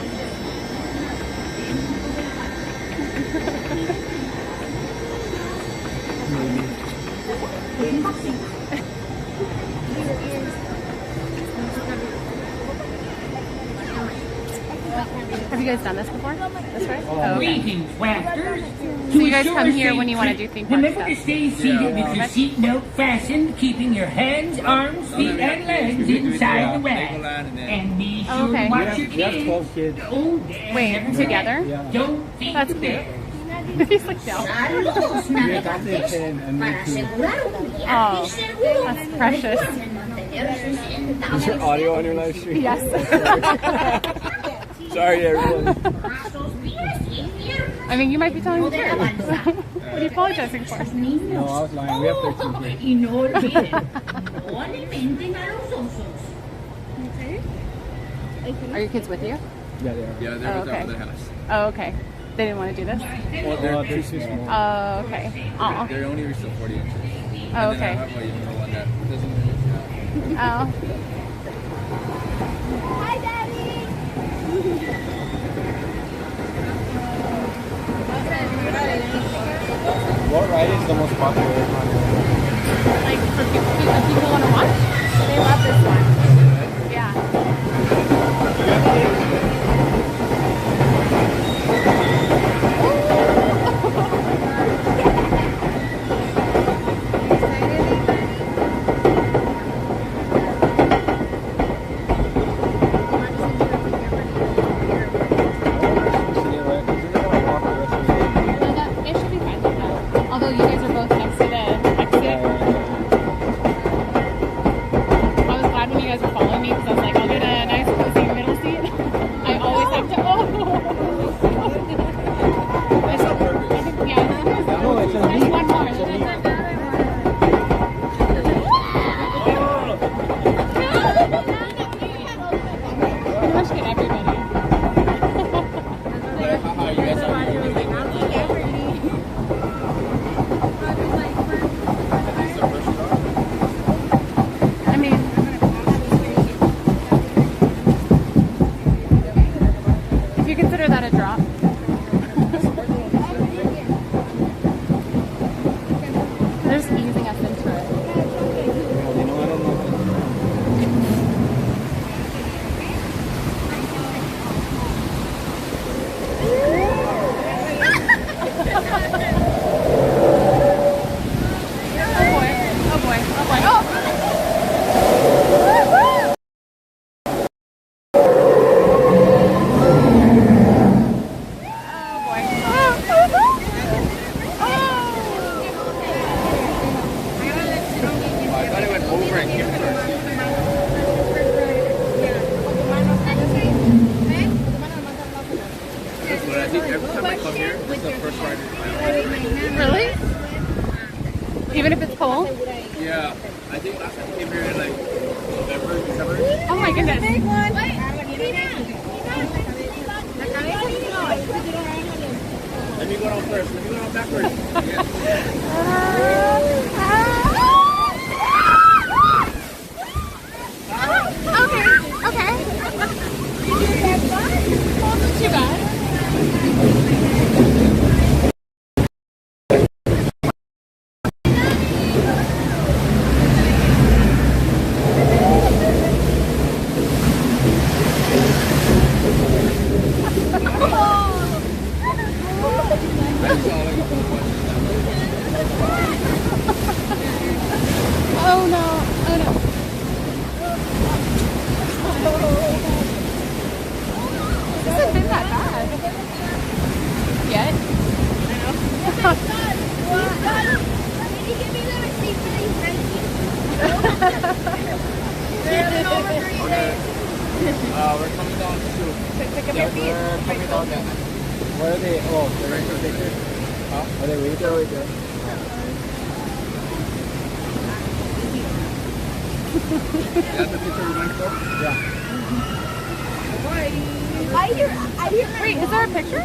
Have you guys done this before? This right? Oh, okay. Greetings, rafters. So you guys come here when you want to do theme park Remember to stuff. stay seated with your seatbelt fastened, keeping your hands, arms, feet, and legs inside the ride. And be sure to watch your kids. 12 kids. Oh, Wait, together? Yeah. Don't think That's cute. He's like, no. Oh, that's precious. Is your audio on your live stream? Yes. Sorry, everyone. I mean, you might be telling the truth. What are you apologizing for? No, I was lying. We have 13 kids. Are your kids with you? Yeah, they are. Yeah, they're Oh, with okay. the house. Oh, okay. They didn't want to do this? Well, they're too small. Oh, okay. Aw. They're only reached the 40 inches. Oh, And then I okay. have a younger one that doesn't really reach out. Oh. Hi, Daddy. What ride is the most popular? Like, for people want to watch? love this one. Yeah. It should be fine like that. Although you guys are both next to the exit. I was glad when you guys were following me because I was like, I'll get a nice cozy middle seat. I always have to. Oh! There's one more. Pretty much get everybody. I mean, if you consider that a drop. They're just easing us into it. Oh boy, oh boy, oh! I thought it went over and here first. But I think every time I come here, this is the first ride in my life. Really? Even if it's cold? Yeah, I think last time I came here in like November, December. Oh my goodness. Let me go down first. Let me go down backwards. Okay. Wasn't too bad. Oh no. This hasn't been that bad yet. We're coming down soon. We're coming down now. Where are they? Oh, they're right there. Huh? Are they right there? Right there. That's the picture we're going for? Yeah. Wait, is there a picture?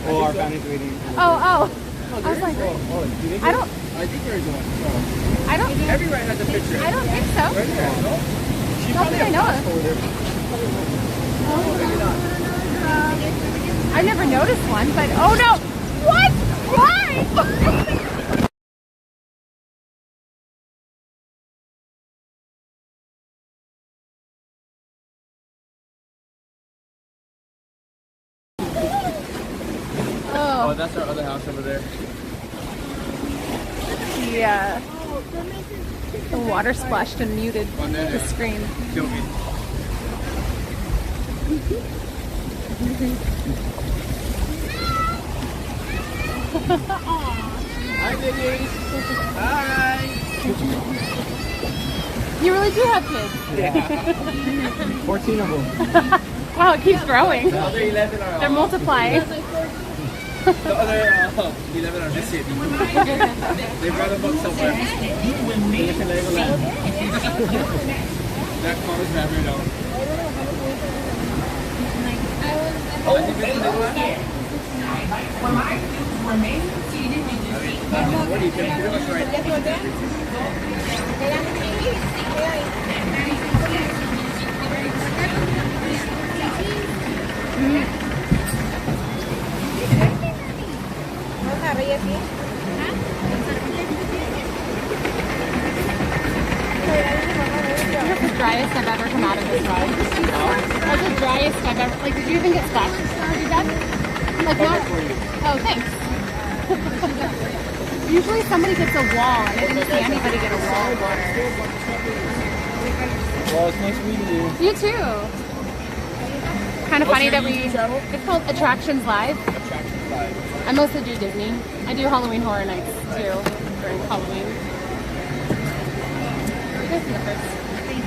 Oh, our family's waiting. Oh. I was like, I don't. I think there is one. I don't. Every ride has a picture. I don't think so. Right there, no? She Not probably that I know has of. over there. Oh, maybe not. I've never noticed one, but oh no! What? Why? Oh, that's our other house over there. Yeah. The water splashed and muted the screen. Kill me. Hi, babies. Hi. You really do have kids. Yeah. 14 of them. Wow, it keeps growing. The other 11 are They're multiplying. The other 11 are missing. They brought them up somewhere. They can Legoland. That car is wrapping it out. I think this is Legoland. When my students remain seated, you just see What do you think? Pretty much right. driest I've ever come out of this ride. That's the driest I've ever, like, did you even get splashed did that? Like, not, oh, thanks. Usually somebody gets a wall, and I didn't see anybody get a wall of water. Well, it's nice meeting you. You too. Kind of funny that it's called Attractions Live. Attractions Live. I mostly do Disney. I do Halloween Horror Nights too, during Halloween. You guys can go first. Thank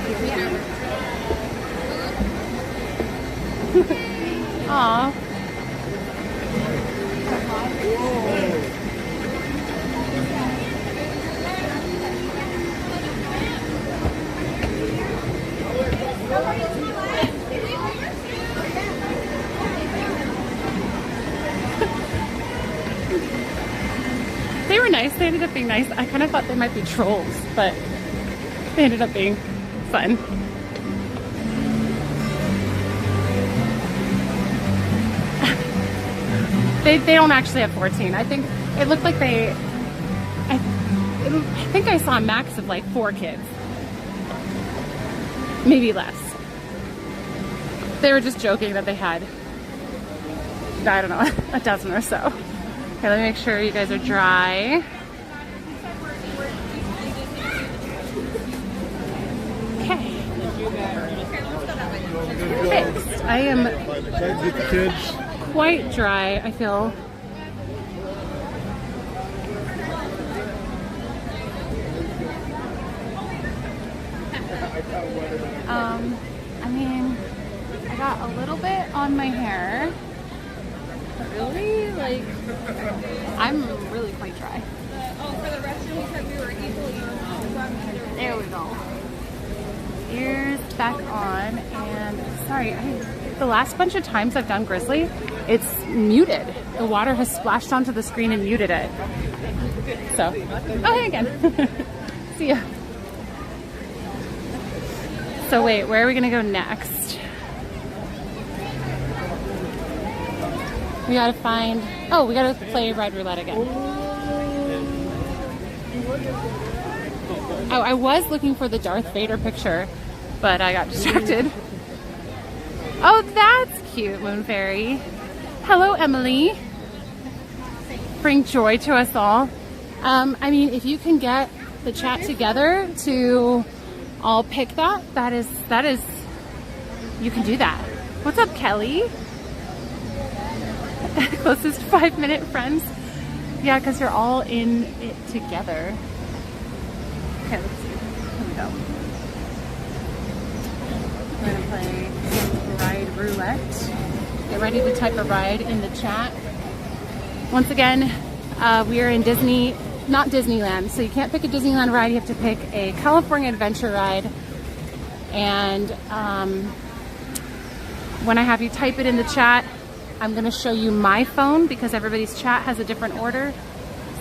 you. Aww. They were nice. They ended up being nice. I kind of thought they might be trolls, but they ended up being fun. They don't actually have 14. I think it looked like I think I saw a max of like 4 kids. Maybe less. They were just joking that they had, I don't know, a dozen or so. Okay, let me make sure you guys are dry. Okay. Fixed. I am quite dry, I feel. I mean, I got a little bit on my hair. Really? Like, I'm really quite dry. Oh, for the restroom, we said we were equally. There we go. Ears back on, and sorry, the last bunch of times I've done Grizzly, it's muted. The water has splashed onto the screen and muted it. So, oh, hey again. See ya. So wait, where are we gonna go next? We gotta find, oh, we gotta play Ride Roulette again. Oh, I was looking for the Darth Vader picture, but I got distracted. Oh, that's cute, Moon Fairy. Hello, Emily. Bring joy to us all. I mean, if you can get the chat together to all pick that is, you can do that. What's up, Kelly? Closest 5-minute friends. Yeah, because you're all in it together. Okay, let's see. Here we go. We're gonna play Ride Roulette. Get ready to type a ride in the chat. Once again, we are in Disney, not Disneyland, so you can't pick a Disneyland ride, you have to pick a California Adventure ride. And when I have you type it in the chat, I'm gonna show you my phone because everybody's chat has a different order.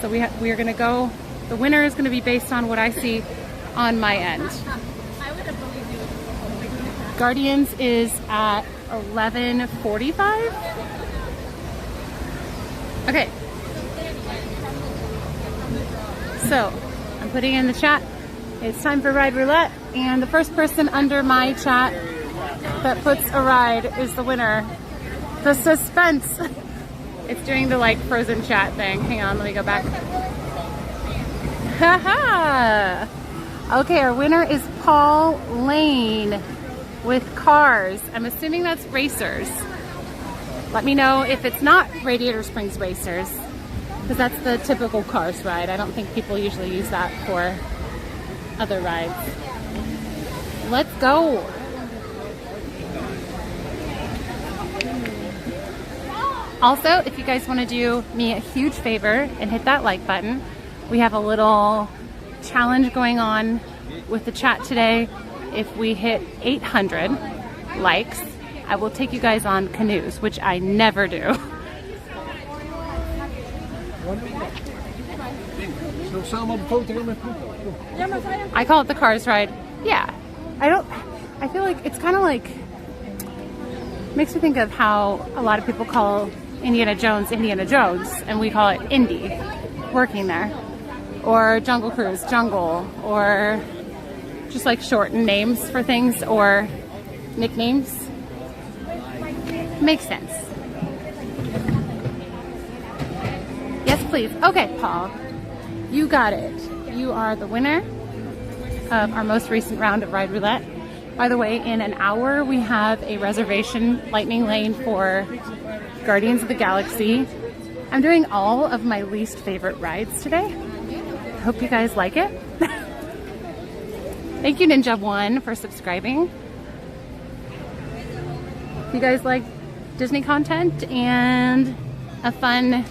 So we are gonna go, the winner is gonna be based on what I see on my end. Guardians is at 11:45. Okay. So, I'm putting in the chat. It's time for Ride Roulette, and the first person under my chat that puts a ride is the winner. The suspense. It's doing the like frozen chat thing. Hang on, let me go back. Haha! Okay, our winner is Paul Lane with Cars. I'm assuming that's Racers. Let me know if it's not Radiator Springs Racers, because that's the typical Cars ride. I don't think people usually use that for other rides. Let's go! Also, if you guys want to do me a huge favor and hit that like button, we have a little challenge going on with the chat today. If we hit 800 likes, I will take you guys on canoes, which I never do. I call it the Cars ride. Yeah. I feel like it's kind of like, makes me think of how a lot of people call Indiana Jones, and we call it Indy, working there. Or Jungle Cruise, Jungle, or just like shorten names for things or nicknames. Makes sense. Yes, please. Okay, Paul. You got it. You are the winner of our most recent round of Ride Roulette. By the way, in an hour we have a reservation lightning lane for Guardians of the Galaxy. I'm doing all of my least favorite rides today. Hope you guys like it. Thank you, Ninja1, for subscribing. If you guys like Disney content and a fun,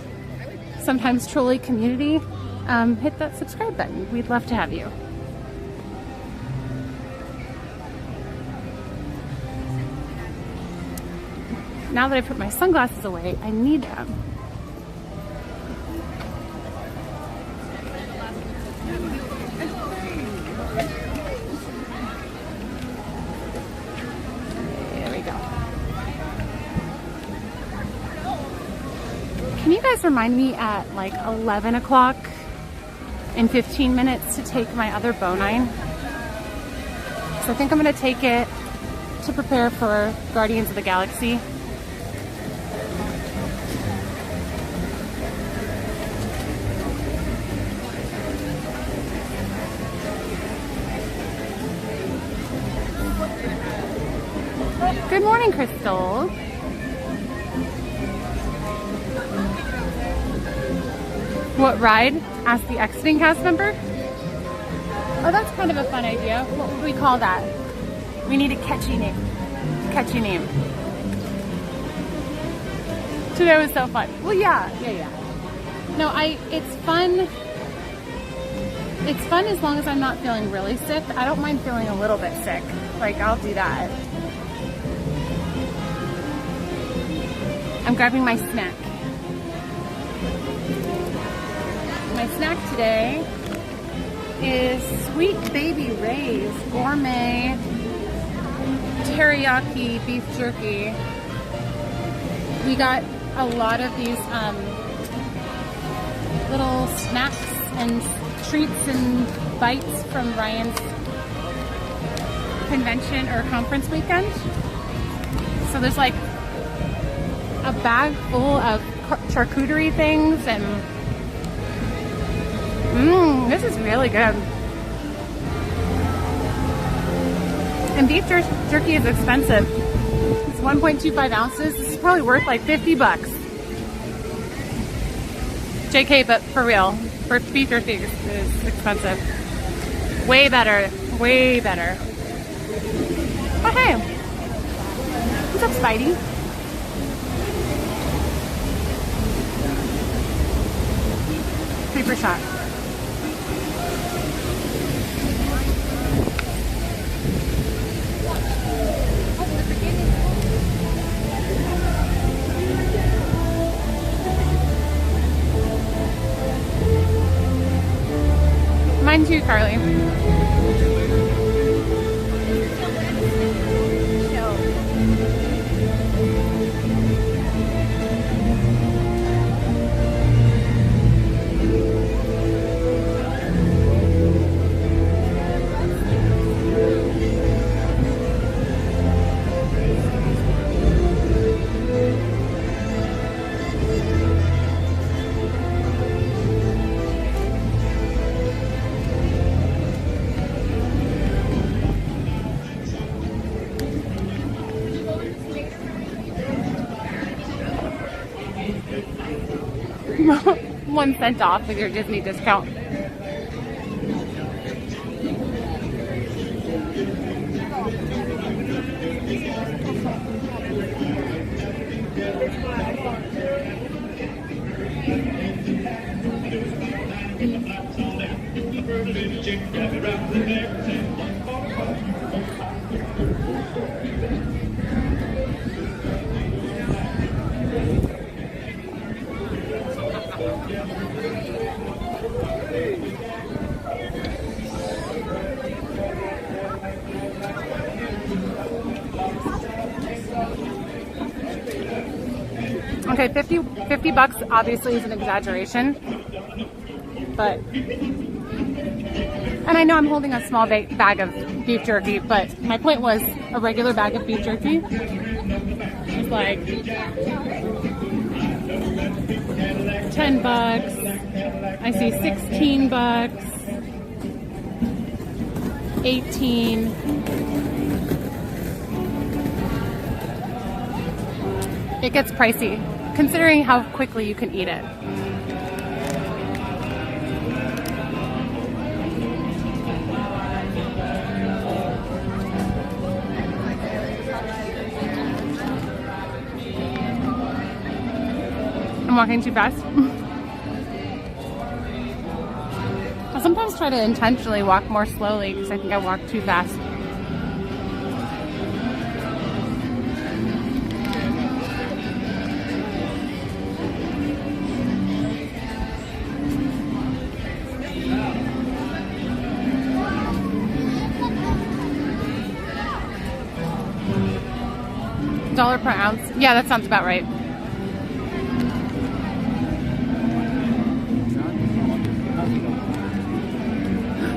sometimes trolly community, hit that subscribe button. We'd love to have you. Now that I put my sunglasses away, I need them. There we go. Can you guys remind me at like 11 o'clock in 15 minutes to take my other bone-ine? So I think I'm going to take it to prepare for Guardians of the Galaxy. Good morning, Crystal. What ride? Ask the exiting cast member? Oh, that's kind of a fun idea. What would we call that? We need a catchy name. Catchy name. Today was so fun. Well, yeah. No, it's fun. It's fun as long as I'm not feeling really sick. I don't mind feeling a little bit sick. Like, I'll do that. I'm grabbing my snack. My snack today is Sweet Baby Ray's Gourmet Teriyaki Beef Jerky. We got a lot of these little snacks and treats and bites from Ryan's convention or conference weekend. So there's like a bag full of charcuterie things, and this is really good. And beef jerky is expensive. It's 1.25 ounces. This is probably worth like 50 bucks. JK, but for real, beef jerky is expensive. Way better, way better. Oh hey, what's up, Spidey? Creeper shot. Mine too, Carly. $0.01 off with your Disney discount. Okay, 50 bucks obviously is an exaggeration, but And I know I'm holding a small bag of beef jerky, but my point was a regular bag of beef jerky is like $10. I see $16, 18. It gets pricey, considering how quickly you can eat it. I'm walking too fast. I sometimes try to intentionally walk more slowly because I think I walk too fast. $1 per ounce. Yeah, that sounds about right.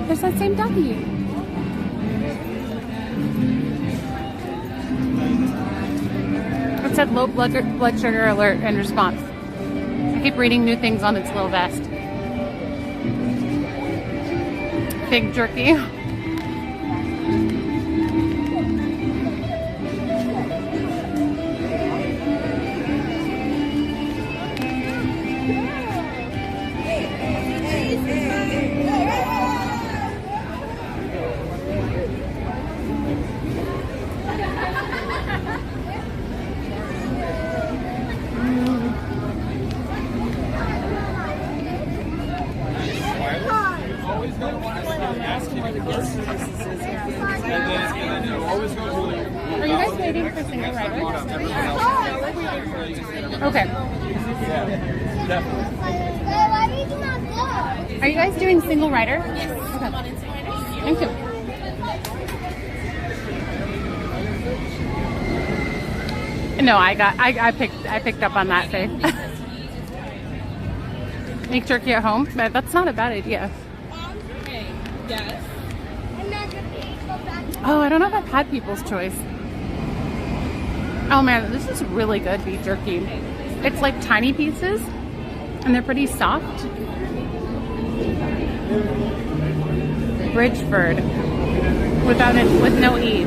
There's that same ducky. It said low blood sugar alert in response. I keep reading new things on its little vest. Pig jerky. Are you guys waiting for single rider? Okay. Are you guys doing single rider? Yes. Okay. Thank you. No, I picked up on that thing. Make jerky at home, but that's not a bad idea. Yes. Oh, I don't know if I've had People's Choice. Oh man, this is really good beef jerky. It's like tiny pieces, and they're pretty soft. Bridgeford, with no E.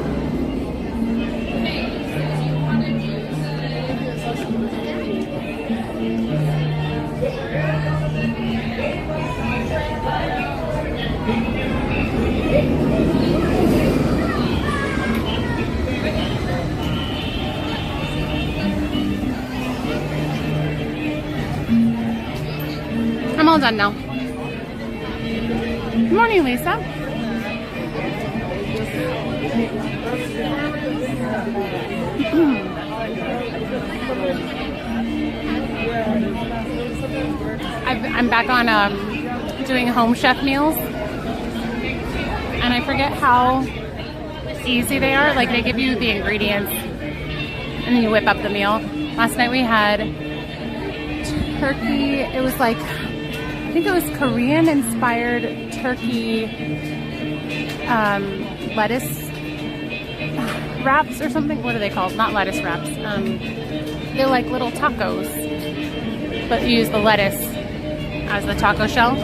I'm all done now. Good morning, Lisa. I'm back on doing home chef meals, and I forget how easy they are. Like, they give you the ingredients and then you whip up the meal. Last night we had turkey. It was like, I think it was Korean inspired turkey lettuce wraps or something. What are they called? Not lettuce wraps. They're like little tacos, but you use the lettuce as the taco shell.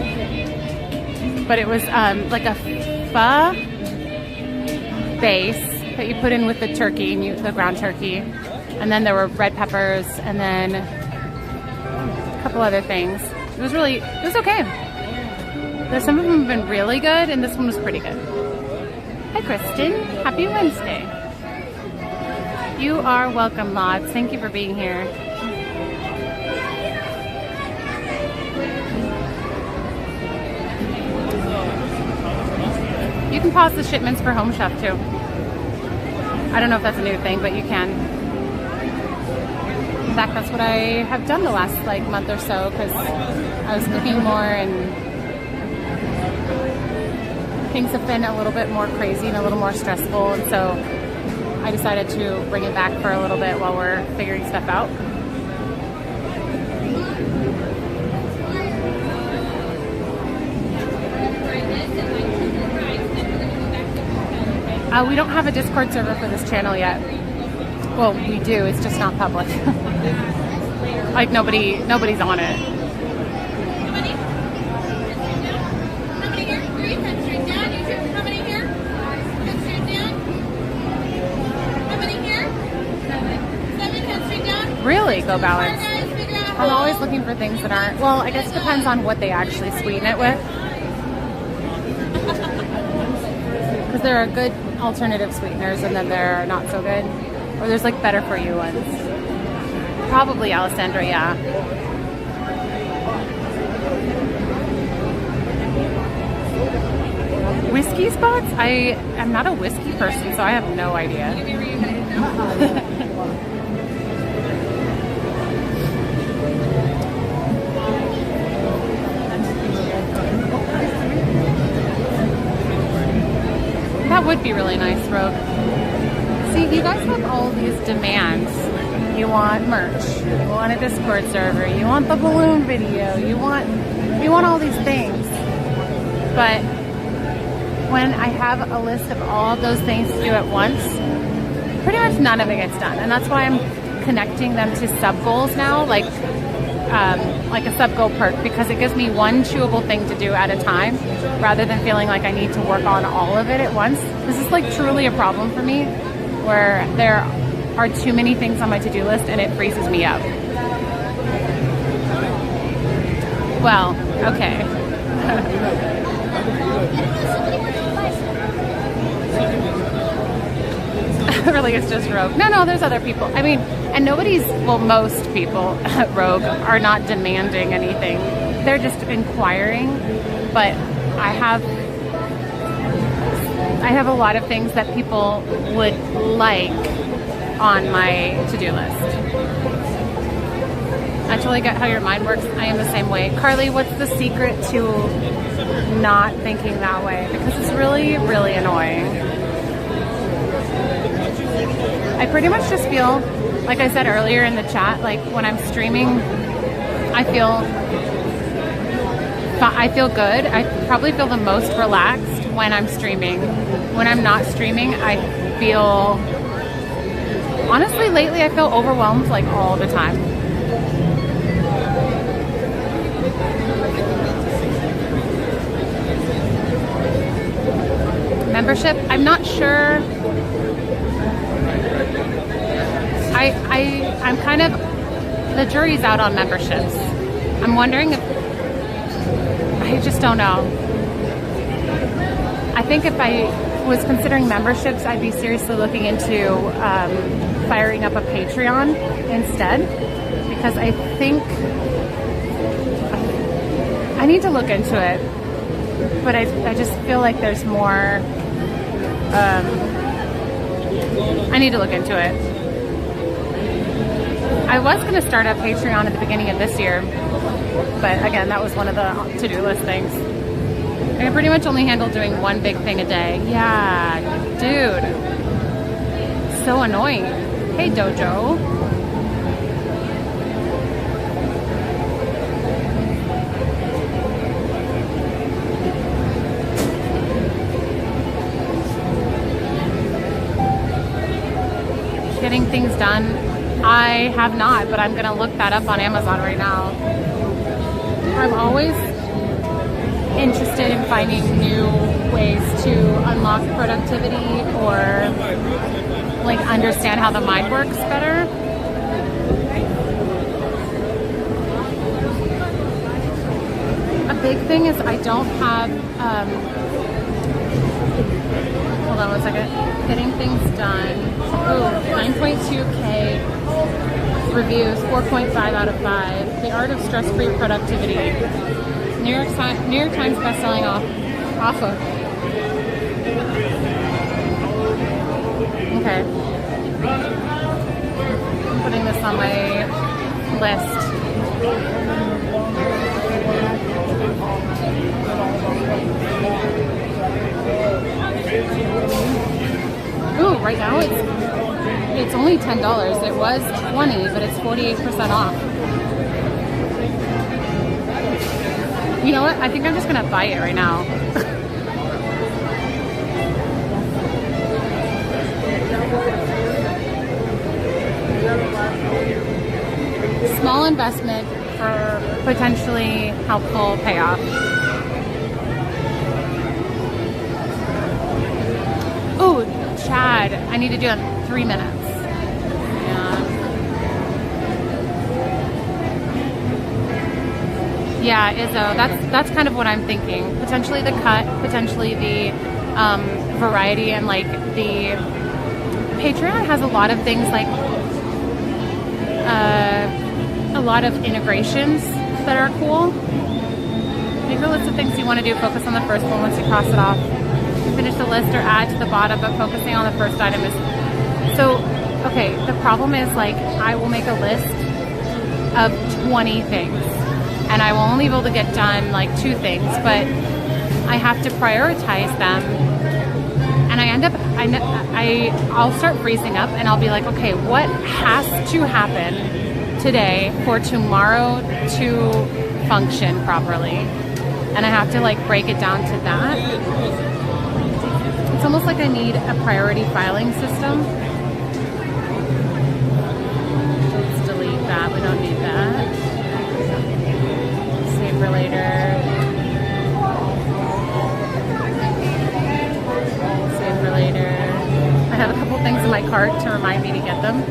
But it was like a pho base that you put in with the turkey, and the ground turkey, and then there were red peppers, and then a couple other things. It was okay. Some of them have been really good, and this one was pretty good. Hi, Kristen. Happy Wednesday. You are welcome, Lods. Thank you for being here. You can pause the shipments for Home Chef too. I don't know if that's a new thing, but you can. In fact, that's what I have done the last month or so, because I was cooking more and things have been a little bit more crazy and a little more stressful, and so I decided to bring it back for a little bit while we're figuring stuff out. We don't have a Discord server for this channel yet. Well, we do, it's just not public. Like nobody's on it. Really, go balance. I'm always looking for things that aren't, well, I guess it depends on what they actually sweeten it with. Because there are good alternative sweeteners and then there are not so good. Or there's like better for you ones. Probably Alessandra, yeah. Whiskey spots? I am not a whiskey person, so I have no idea. That would be really nice, Rogue. See, you guys have all these demands. You want merch, you want a Discord server, you want the balloon video, you want all these things. But when I have a list of all of those things to do at once, pretty much none of it gets done. And that's why I'm connecting them to sub-goals now, like a sub-goal perk, because it gives me one chewable thing to do at a time, rather than feeling like I need to work on all of it at once. This is like truly a problem for me, where there are too many things on my to-do list and it freezes me up. Well, okay. Really, it's just Rogue. No, there's other people. I mean, and most people at Rogue are not demanding anything. They're just inquiring, but I have a lot of things that people would like on my to-do list. I totally get how your mind works. I am the same way. Carly, what's the secret to not thinking that way? Because it's really, really annoying. I pretty much just feel, like I said earlier in the chat, like when I'm streaming, I feel good. I probably feel the most relaxed when I'm streaming. When I'm not streaming, I feel, honestly, lately I feel overwhelmed like all the time. Membership, I'm not sure. I'm kind of, the jury's out on memberships. I'm wondering if, I just don't know. I think if I was considering memberships, I'd be seriously looking into firing up a Patreon instead, because I think I need to look into it, but I just feel like there's more. I need to look into it. I was going to start a Patreon at the beginning of this year, but again, that was one of the to-do list things. I pretty much only handle doing one big thing a day. Yeah, dude. So annoying. Hey, Dojo. Getting things done. I have not, but I'm gonna look that up on Amazon right now. I'm always interested in finding new ways to unlock productivity or like understand how the mind works better. A big thing is I don't have, hold on one second, getting things done. Ooh, 9.2K reviews, 4.5 out of 5. The Art of Stress-Free Productivity. New York Times bestselling author. Okay. I'm putting this on my list. Ooh, right now it's only $10. It was $20, but it's 48% off. You know what? I think I'm just gonna buy it right now. small investment for potentially helpful payoff. Oh, Chad, I need to do it in 3 minutes. Yeah, Izzo, that's kind of what I'm thinking. Potentially the cut, potentially the variety, and like the Patreon has a lot of things like a lot of integrations that are cool. Make a list of things you want to do. Focus on the first one once you cross it off. Finish the list or add to the bottom, but focusing on the first item is... So, okay, the problem is like I will make a list of 20 things and I will only be able to get done like 2 things, but I have to prioritize them. And I end up, I'll start freezing up and I'll be like, okay, what has to happen today for tomorrow to function properly? And I have to like break it down to that. It's almost like I need a priority filing system. Let's delete that, we don't need that. Save for later. Save for later. I have a couple things in my cart to remind me to get them.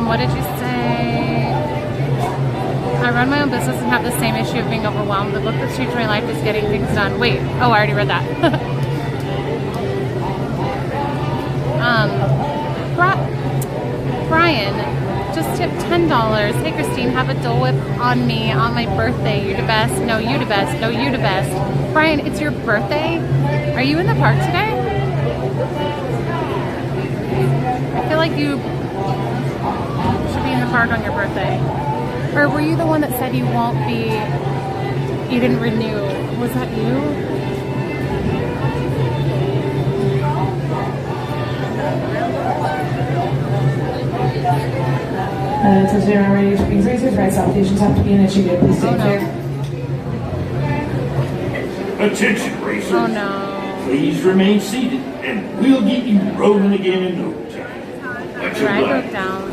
What did you say? I run my own business and have the same issue of being overwhelmed. The book that's changed my life is getting things done. Wait, oh, I already read that. Brian, just tip $10. Hey Christine, have a Dole Whip on me on my birthday. You the best. No, you the best. No, you the best. Brian, it's your birthday? Are you in the park today? I feel like you should be in the park on your birthday. Or were you the one that said you won't be, you didn't renew? Was that you? Attention around radiation being racers, right stop stations have to be initiated. Please stay clear. Attention, racers. Oh no. Please remain seated, and we'll get you rolling again in no time. Much I obliged. broke down.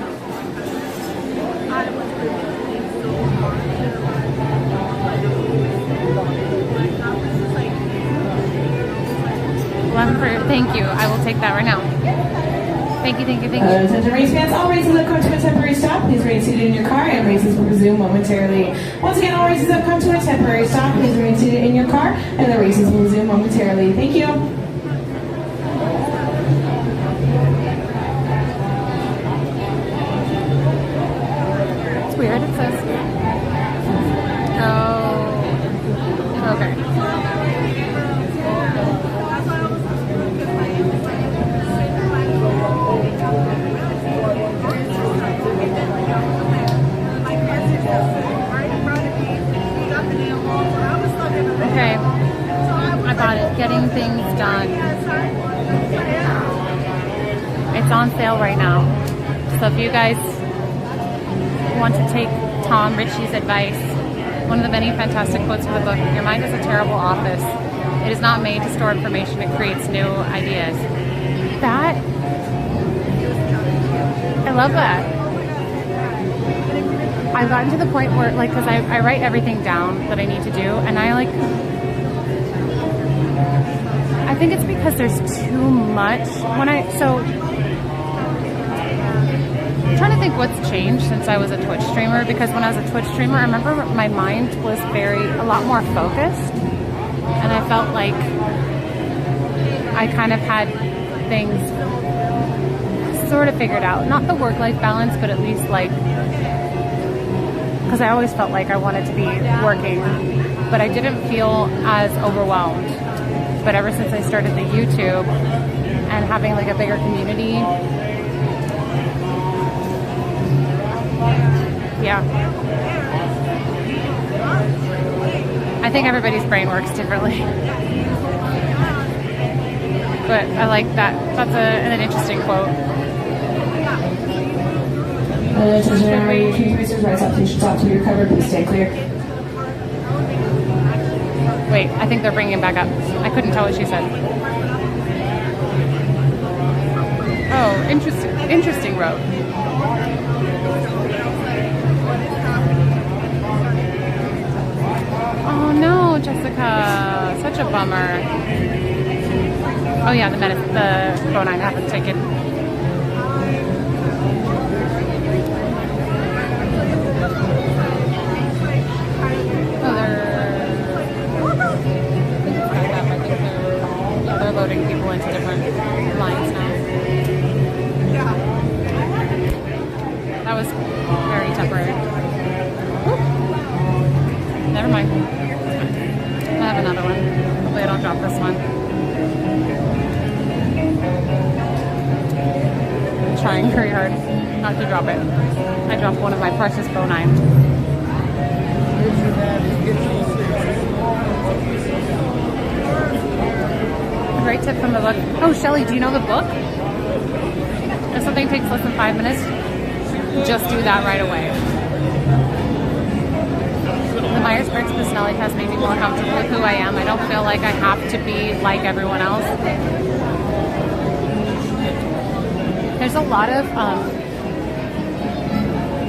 Thank you. I will take that right now. Thank you, thank you, thank you. Attention race fans, all races have come to a temporary stop. Please remain seated in your car and races will resume momentarily. Once again, all races have come to a temporary stop. Please remain seated in your car and the races will resume momentarily. Thank you. It's weird, it says. Oh. Okay. Okay, I got it. Getting things done. It's on sale right now. So if you guys want to take Tom Ritchie's advice, one of the many fantastic quotes from the book, your mind is a terrible office. It is not made to store information, it creates new ideas. That, I love that. I've gotten to the point where, like, because I write everything down that I need to do, and I think it's because there's too much. So, I'm trying to think what's changed since I was a Twitch streamer, because when I was a Twitch streamer, I remember my mind was a lot more focused, and I felt like I kind of had things sort of figured out. Not the work-life balance, but at least like, because I always felt like I wanted to be working, but I didn't feel as overwhelmed. But ever since I started the YouTube and having like a bigger community. Yeah. I think everybody's brain works differently. But I like that. That's an interesting quote. Attention, everybody. Keep racers right up. You should stop till you're covered. Please stay clear. Wait, I think they're bringing it back up. I couldn't tell what she said. Oh, interesting road. Oh no, Jessica, such a bummer. Oh yeah, the phone I haven't taken. They're loading people into different lines now. That was very temporary. Never mind. I have another one. Hopefully I don't drop this one. I'm trying very hard not to drop it. I dropped one of my precious bow knives. Great tip from the book. Oh, Shelly, do you know the book? If something takes less than 5 minutes, just do that right away. The Myers-Briggs personality test made me more comfortable with who I am. I don't feel like I have to be like everyone else. There's a lot of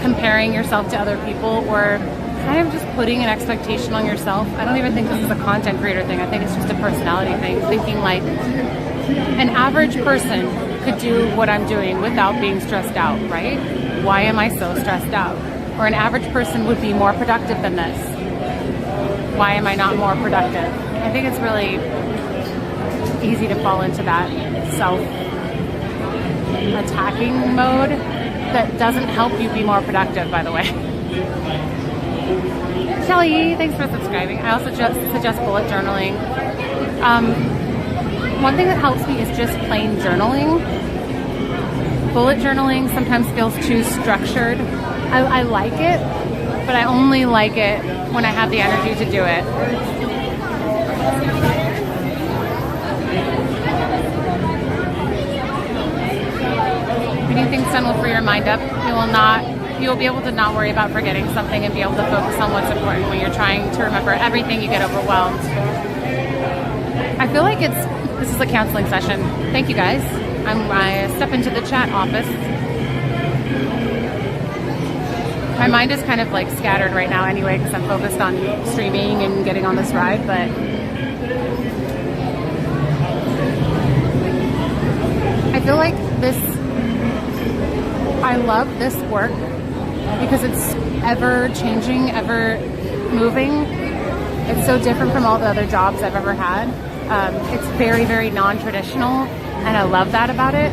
comparing yourself to other people, or kind of just putting an expectation on yourself. I don't even think this is a content creator thing. I think it's just a personality thing. Thinking like an average person could do what I'm doing without being stressed out, right? Why am I so stressed out? Or an average person would be more productive than this. Why am I not more productive? I think it's really easy to fall into that self-attacking mode that doesn't help you be more productive, by the way. Shelly, thanks for subscribing. I also just suggest bullet journaling. One thing that helps me is just plain journaling. Bullet journaling sometimes feels too structured. I like it, but I only like it when I have the energy to do it. Getting things done will free your mind up. You will be able to not worry about forgetting something and be able to focus on what's important. When you're trying to remember everything, you get overwhelmed. I feel like this is a counseling session. Thank you guys. I step into the chat office. My mind is kind of like scattered right now anyway, because I'm focused on streaming and getting on this ride, but I feel like I love this work because it's ever changing, ever moving. It's so different from all the other jobs I've ever had. It's very, very non-traditional, and I love that about it.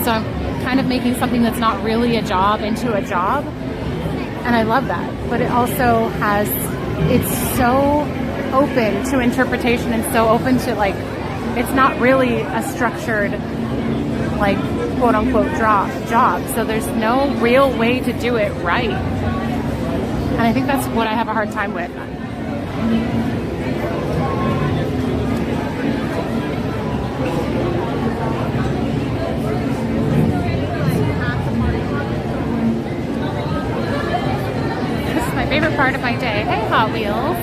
So I'm kind of making something that's not really a job into a job, and I love that. But it also it's so open to interpretation and so open to, like, it's not really a structured, like, quote unquote job. So there's no real way to do it right. And I think that's what I have a hard time with. This is my favorite part of my day. Hey, Hot Wheels.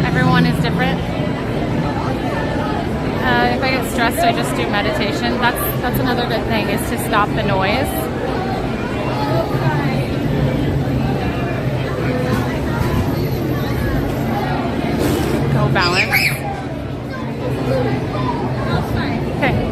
Everyone is different. If I get stressed, I just do meditation. That's another good thing, is to stop the noise. Go balance. Okay.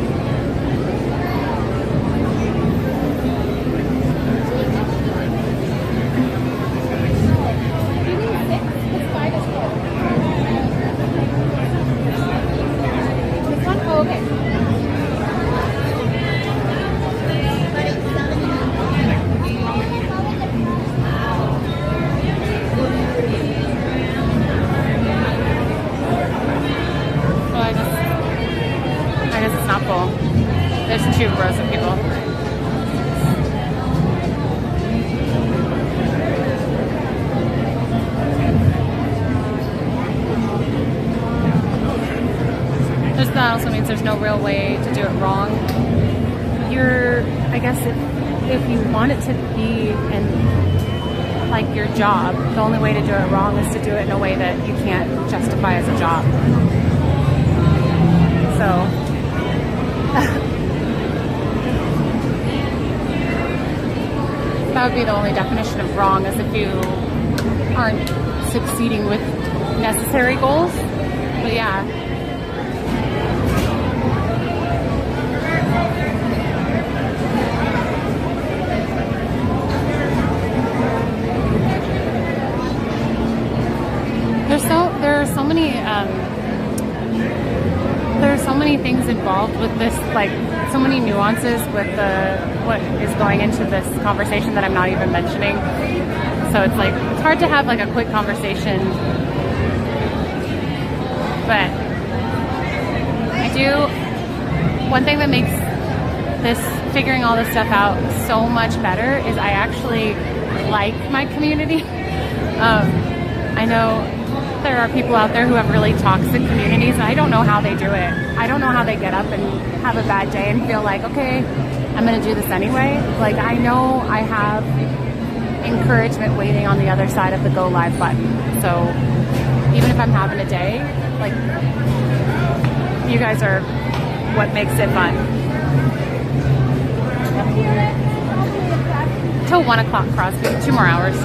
that also means there's no real way to do it wrong. I guess if you want it to be in like your job, the only way to do it wrong is to do it in a way that you can't justify as a job. So that would be the only definition of wrong, is if you aren't succeeding with necessary goals. But yeah. There are so many things involved with this, like so many nuances with what is going into this conversation that I'm not even mentioning. So it's like, it's hard to have like a quick conversation. But one thing that makes figuring all this stuff out so much better is I actually like my community. I know there are people out there who have really toxic communities, and I don't know how they do it. I don't know how they get up and have a bad day and feel like, okay, I'm gonna do this anyway. Like, I know I have encouragement waiting on the other side of the go live button. So even if I'm having a day, like, you guys are what makes it fun. Till 1 o'clock, Crosby, 2 more hours.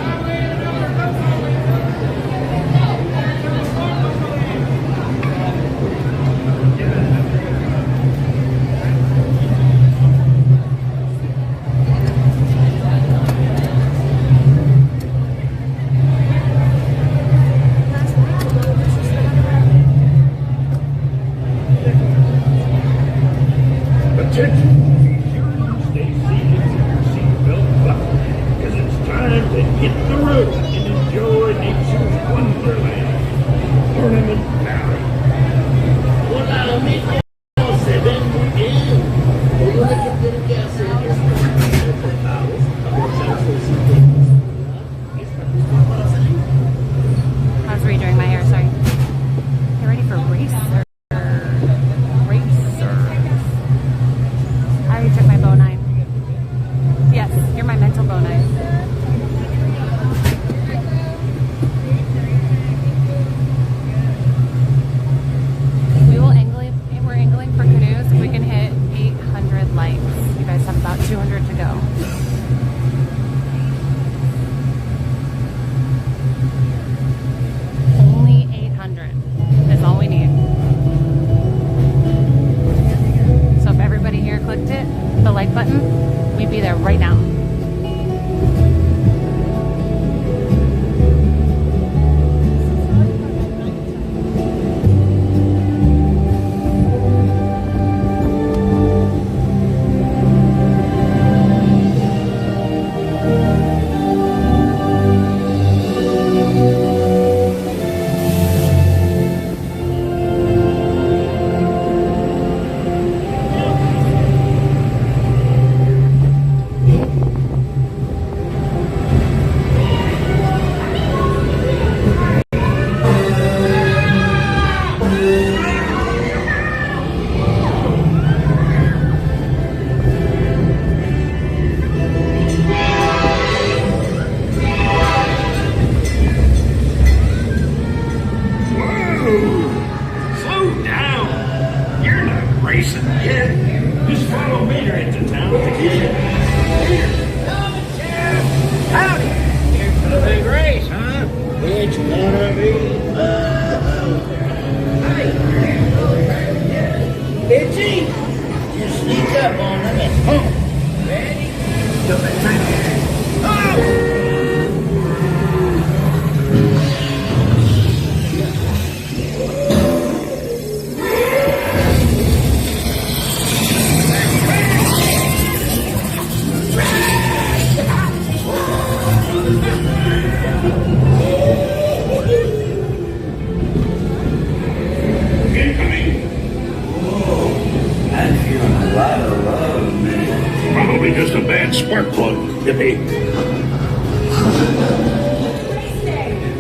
Just a bad spark plug, hippie.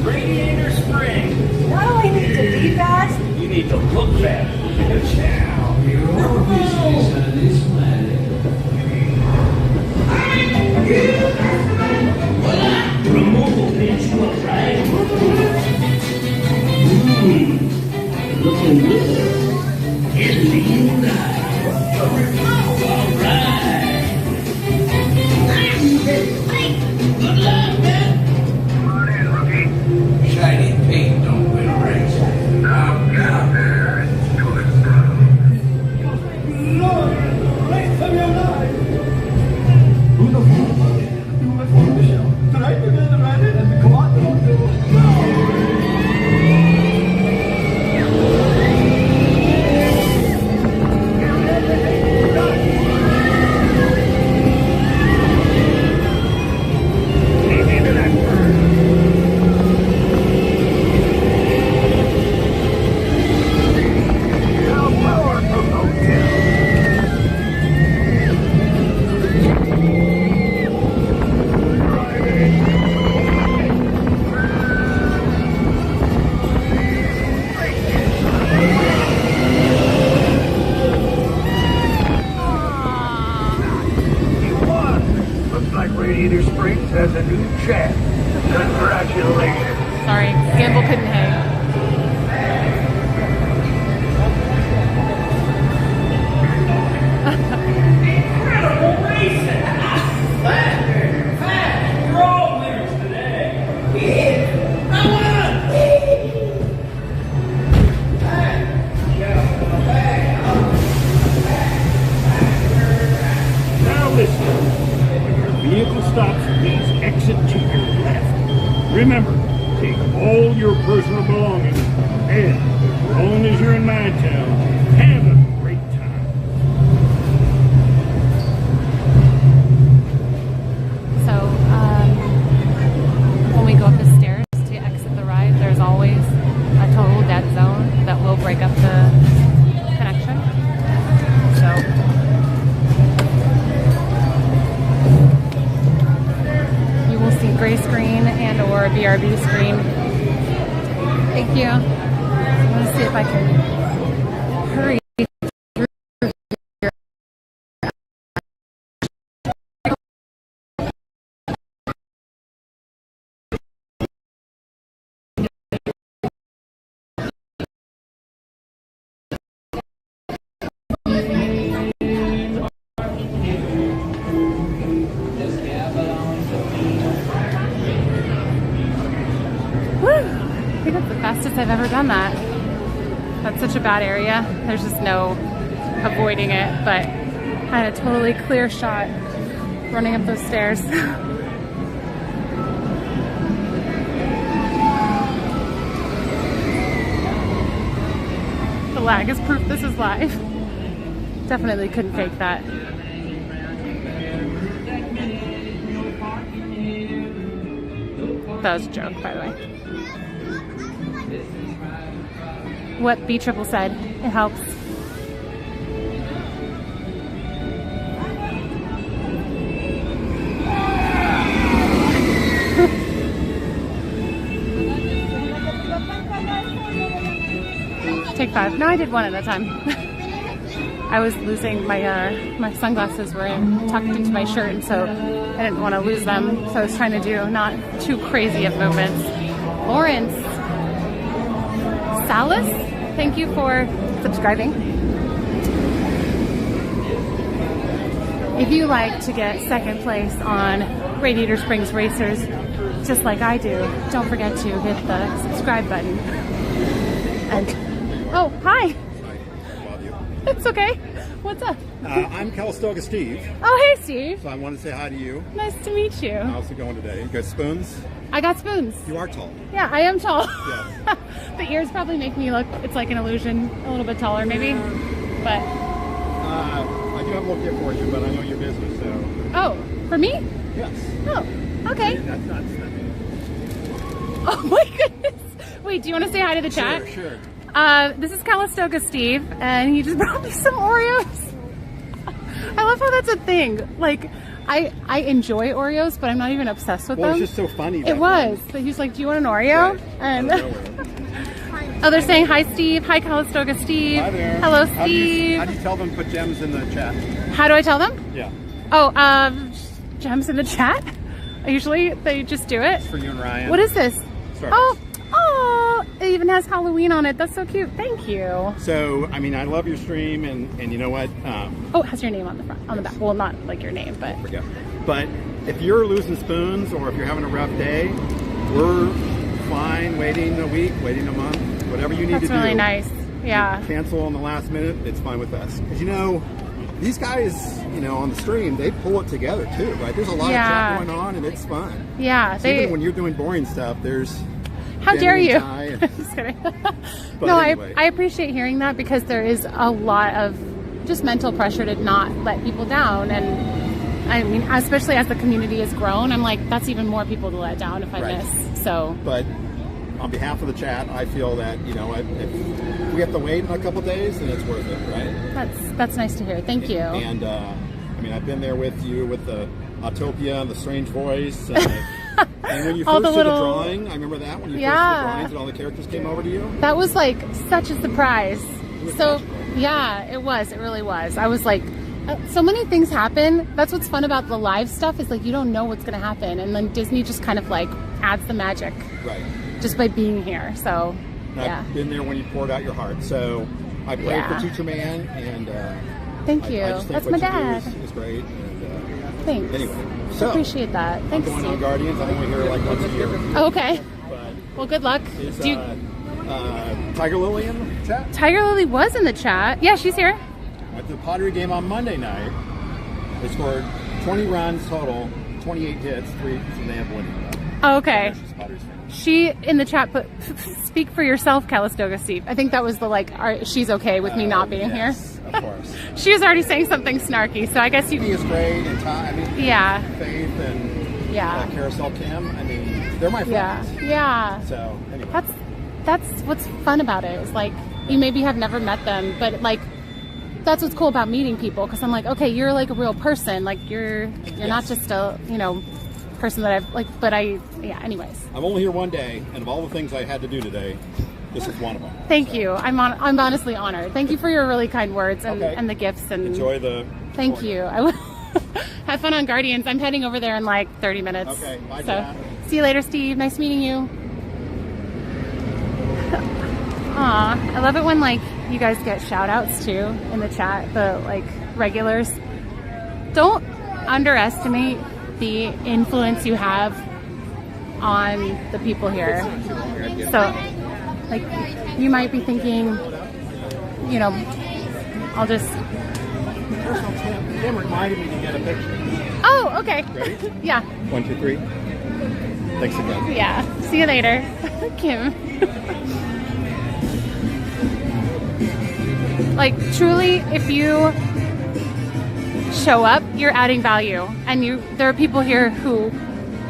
Radiator spring. What do I need to do, guys? You need to look fast. looking good. And lean right. Good luck, man. Come on in, rookie. Shiny paint don't win races. Now get up there and do it, bro. Lord, race of your life. Who the fuck are you? You must want the show. Tonight we're going to ride it and come on. Radiator Springs has a new champ. Congratulations. Sorry, Gamble couldn't hang. Incredible racing! Fast! We're all winners today! Now listen. Vehicle stops, please exit to your left. Remember, take all your personal belongings, and as long as you're in my town, have a great time. So, when we go up the stairs to exit the ride, there's always a total dead zone that will break up the connection. So, see gray screen and or a BRB screen. Thank you. I'm going to see if I can hurry through here. Fastest I've ever done that. That's such a bad area. There's just no avoiding it, but I had a totally clear shot running up those stairs. The lag is proof this is live. Definitely couldn't fake that. That was a joke, by the way. What B Triple said, it helps. Take 5. No, I did 1 at a time. I was losing my my sunglasses were tucked into my shirt, and so I didn't want to lose them. So I was trying to do not too crazy of movements. Lawrence Salas, thank you for subscribing. If you like to get second place on Radiator Springs Racers, just like I do, don't forget to hit the subscribe button. And oh, hi. It's okay. What's up? I'm Calistoga Steve. Oh, hey, Steve. So I wanted to say hi to you. Nice to meet you. How's it going today? You got spoons? I got spoons. You are tall. Yeah, I am tall. Yes. The ears probably make me look, it's like an illusion, a little bit taller maybe. But I do have a little gift for you, but I know you're busy, so. Oh, for me? Yes. Oh, okay. That's not nothing. Oh my goodness. Wait, do you want to say hi to the chat? Sure. This is Calistoga Steve, and he just brought me some Oreos. I love how that's a thing. Like, I enjoy Oreos, but I'm not even obsessed with them. Well, it's just so funny. It was. So he's like, do you want an Oreo? Right. And oh, they're saying hi, Steve. Hi, Calistoga Steve. Hi there. Hello, Steve. How do you tell them to put gems in the chat? How do I tell them? Yeah. Oh, gems in the chat? Usually they just do it. It's for you and Ryan. What is this? Starbucks. Oh, it even has Halloween on it. That's so cute. Thank you. So, I mean, I love your stream, and you know what? Oh, it has your name on the front, on the back. Well, not like your name, but. Forget. But if you're losing spoons or if you're having a rough day, we're fine waiting a week, waiting a month, whatever you need to do. That's really nice. Yeah. You cancel on the last minute, it's fine with us. Because, you know, these guys, you know, on the stream, they pull it together too, right? There's a lot of chat going on, and it's fun. Yeah. So even when you're doing boring stuff, there's... How dare you? And, just kidding. No, anyway. I appreciate hearing that, because there is a lot of just mental pressure to not let people down. And I mean, especially as the community has grown, I'm like, that's even more people to let down if I miss. So. But on behalf of the chat, I feel that, you know, if we have to wait a couple days, then it's worth it, right? That's nice to hear. Thank you. And I mean, I've been there with you with the Autopia and the strange voice. And when you first did the drawing, I remember that when you first did the drawings and all the characters came over to you. That was like such a surprise. So yeah, it was. It really was. I was like, so many things happen. That's what's fun about the live stuff, is like you don't know what's going to happen, and then Disney just kind of like adds the magic, right? Just by being here. So yeah, I've been there when you poured out your heart. So I prayed for Teacher Man, and thank you. I just think that's what my you dad. do is great. And, thanks. Anyway, so appreciate that. Thanks. I'm going on Guardians. I'm only here like once a year. Okay. Well, good luck. Is Tiger Lily in the chat? Tiger Lily was in the chat. Yeah, she's here. At the Pottery game on Monday night, they scored 20 runs total, 28 hits, 3, and they have winning. Oh, okay. She in the chat put, "Speak for yourself, Calistoga Steve." I think that was the like, she's okay with me not being here. Of course. She was already saying something snarky, so I guess you. He is great, and I mean, Faith and Carousel Kim. I mean, they're my friends. Yeah. So anyway, that's what's fun about it. Is like you maybe have never met them, but like that's what's cool about meeting people. Because I'm like, okay, you're like a real person. Like you're not just a person that I've like. But anyways. I'm only here one day, and of all the things I had to do today, this is one of them. Thank you. I'm honestly honored. Thank you for your really kind words and the gifts and enjoy the. Thank you. I will have fun on Guardians. I'm heading over there in like 30 minutes. Okay. Bye. So see you later, Steve. Nice meeting you. Aw, I love it when like you guys get shout outs too in the chat, the like regulars. Don't underestimate the influence you have on the people here. So like you might be thinking, I'll just. Kim reminded me to get a picture. Oh, okay. Ready? Yeah. 1, 2, 3. Thanks again. Yeah. See you later, Kim. Like truly, if you show up, you're adding value, and there are people here who,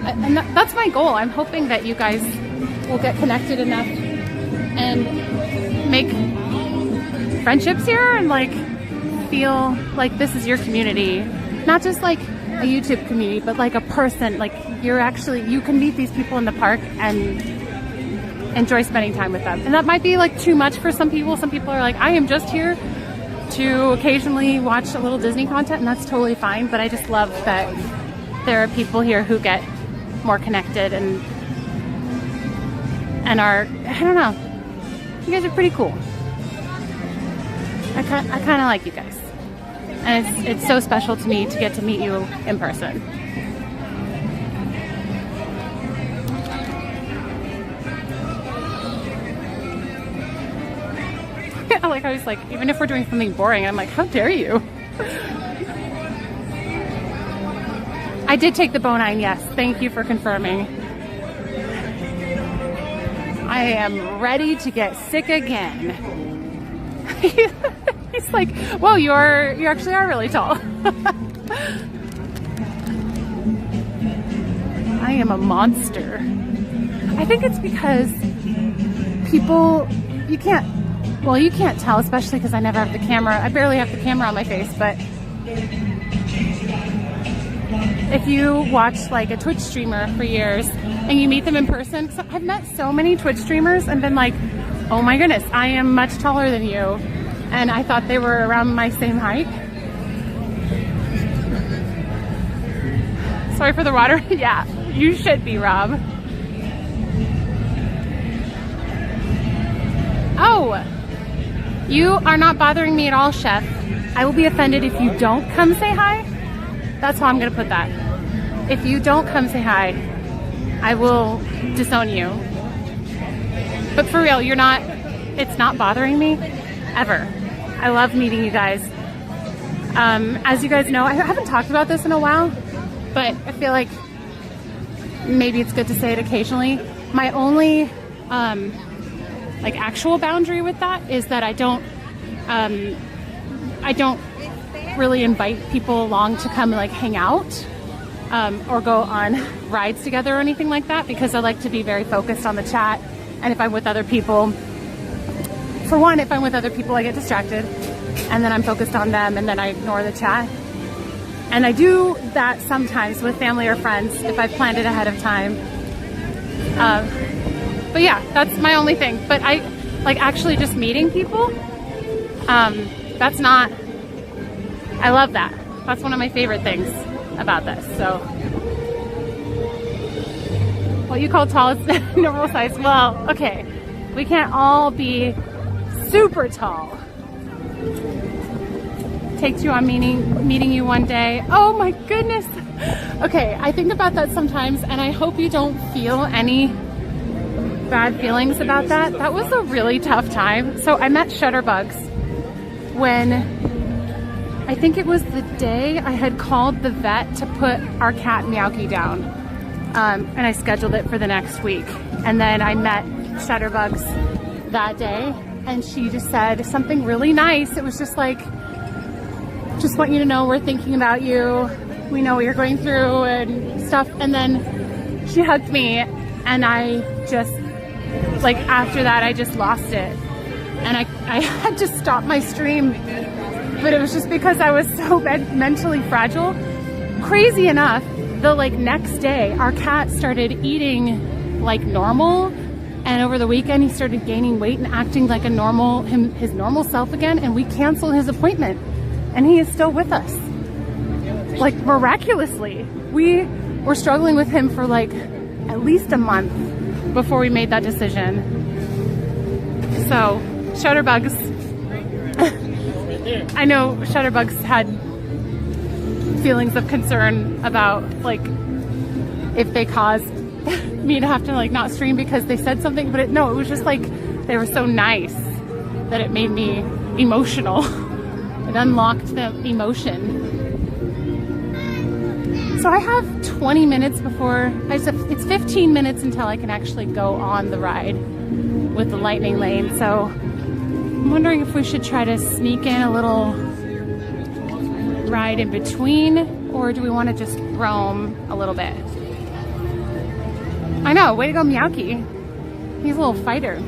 and that's my goal. I'm hoping that you guys will get connected enough and make friendships here and like feel like this is your community, not just like a YouTube community, but like a person. Like you can meet these people in the park and enjoy spending time with them. And that might be like too much for some people. Some people are like, I am just here to occasionally watch a little Disney content, and that's totally fine. But I just love that there are people here who get more connected and are, I don't know, you guys are pretty cool. I kind of like you guys, and it's so special to me to get to meet you in person. Like I was like, even if we're doing something boring, I'm like, how dare you? I did take the Bonine, yes. Thank you for confirming. I am ready to get sick again. He's like, whoa, you actually are really tall. I am a monster. I think it's because people, you can't tell, especially because I never have the camera. I barely have the camera on my face, but if you watch like a Twitch streamer for years and you meet them in person, I've met so many Twitch streamers and been like, oh my goodness, I am much taller than you. And I thought they were around my same height. Sorry for the water. Yeah, you should be, Rob. Oh, you are not bothering me at all, Chef. I will be offended if you don't come say hi. That's how I'm gonna put that. If you don't come say hi, I will disown you. But for real, you're not, it's not bothering me, ever. I love meeting you guys. As you guys know, I haven't talked about this in a while, but I feel like maybe it's good to say it occasionally. My only like actual boundary with that is that I don't really invite people along to come like hang out or go on rides together or anything like that, because I like to be very focused on the chat. And if I'm with other people, for one, if I'm with other people, I get distracted and then I'm focused on them and then I ignore the chat. And I do that sometimes with family or friends if I've planned it ahead of time. But yeah, that's my only thing. But I like actually just meeting people. That's not, I love that. That's one of my favorite things about this. So what you call tall is normal size. Well, okay, we can't all be super tall. Take you on meeting you one day. Oh my goodness. Okay, I think about that sometimes and I hope you don't feel any bad feelings about that. That was a really tough time. So I met Shutterbugs when I think it was the day I had called the vet to put our cat Meowky down. And I scheduled it for the next week. And then I met Shutterbugs that day and she just said something really nice. It was just like, just want you to know we're thinking about you. We know what you're going through and stuff. And then she hugged me and I just, like after that, I just lost it. And I had to stop my stream, but it was just because I was so mentally fragile. Crazy enough, the like next day, our cat started eating like normal. And over the weekend, he started gaining weight and acting like a normal, his normal self again. And we canceled his appointment. And he is still with us, like miraculously. We were struggling with him for like at least a month before we made that decision. So Shutterbugs, I know Shutterbugs had feelings of concern about like if they caused me to have to like not stream because they said something, but no, it was just like they were so nice that it made me emotional. It unlocked the emotion. So I have 20 minutes before, it's 15 minutes until I can actually go on the ride with the lightning lane. So I'm wondering if we should try to sneak in a little ride in between, or do we want to just roam a little bit? I know, way to go Meowky. He's a little fighter.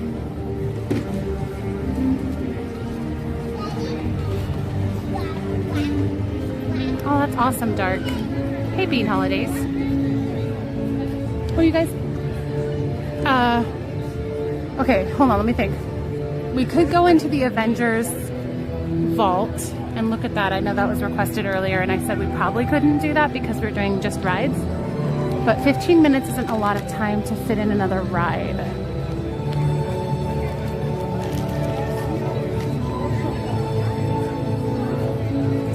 Oh, that's awesome, Dark. Hey, Bean Holidays. What are you guys? Okay, hold on, let me think. We could go into the Avengers vault and look at that. I know that was requested earlier and I said we probably couldn't do that because we're doing just rides. But 15 minutes isn't a lot of time to fit in another ride.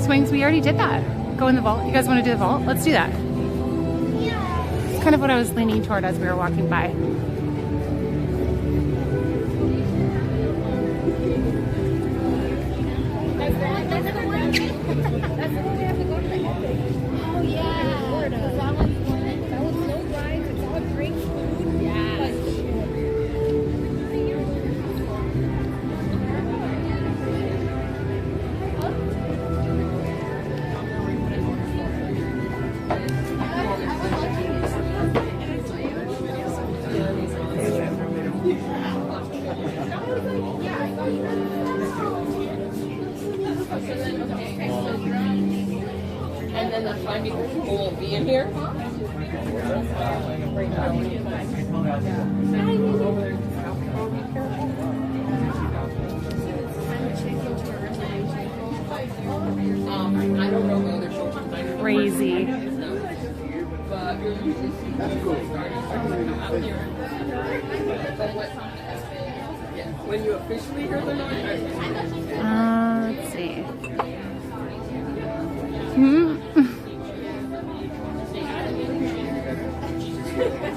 Swings, we already did that. Go in the vault. You guys want to do the vault? Let's do that. It's kind of what I was leaning toward as we were walking by. And then the time people won't be in here. I don't know whether she'll Crazy. When you officially hear the noise. Let's see.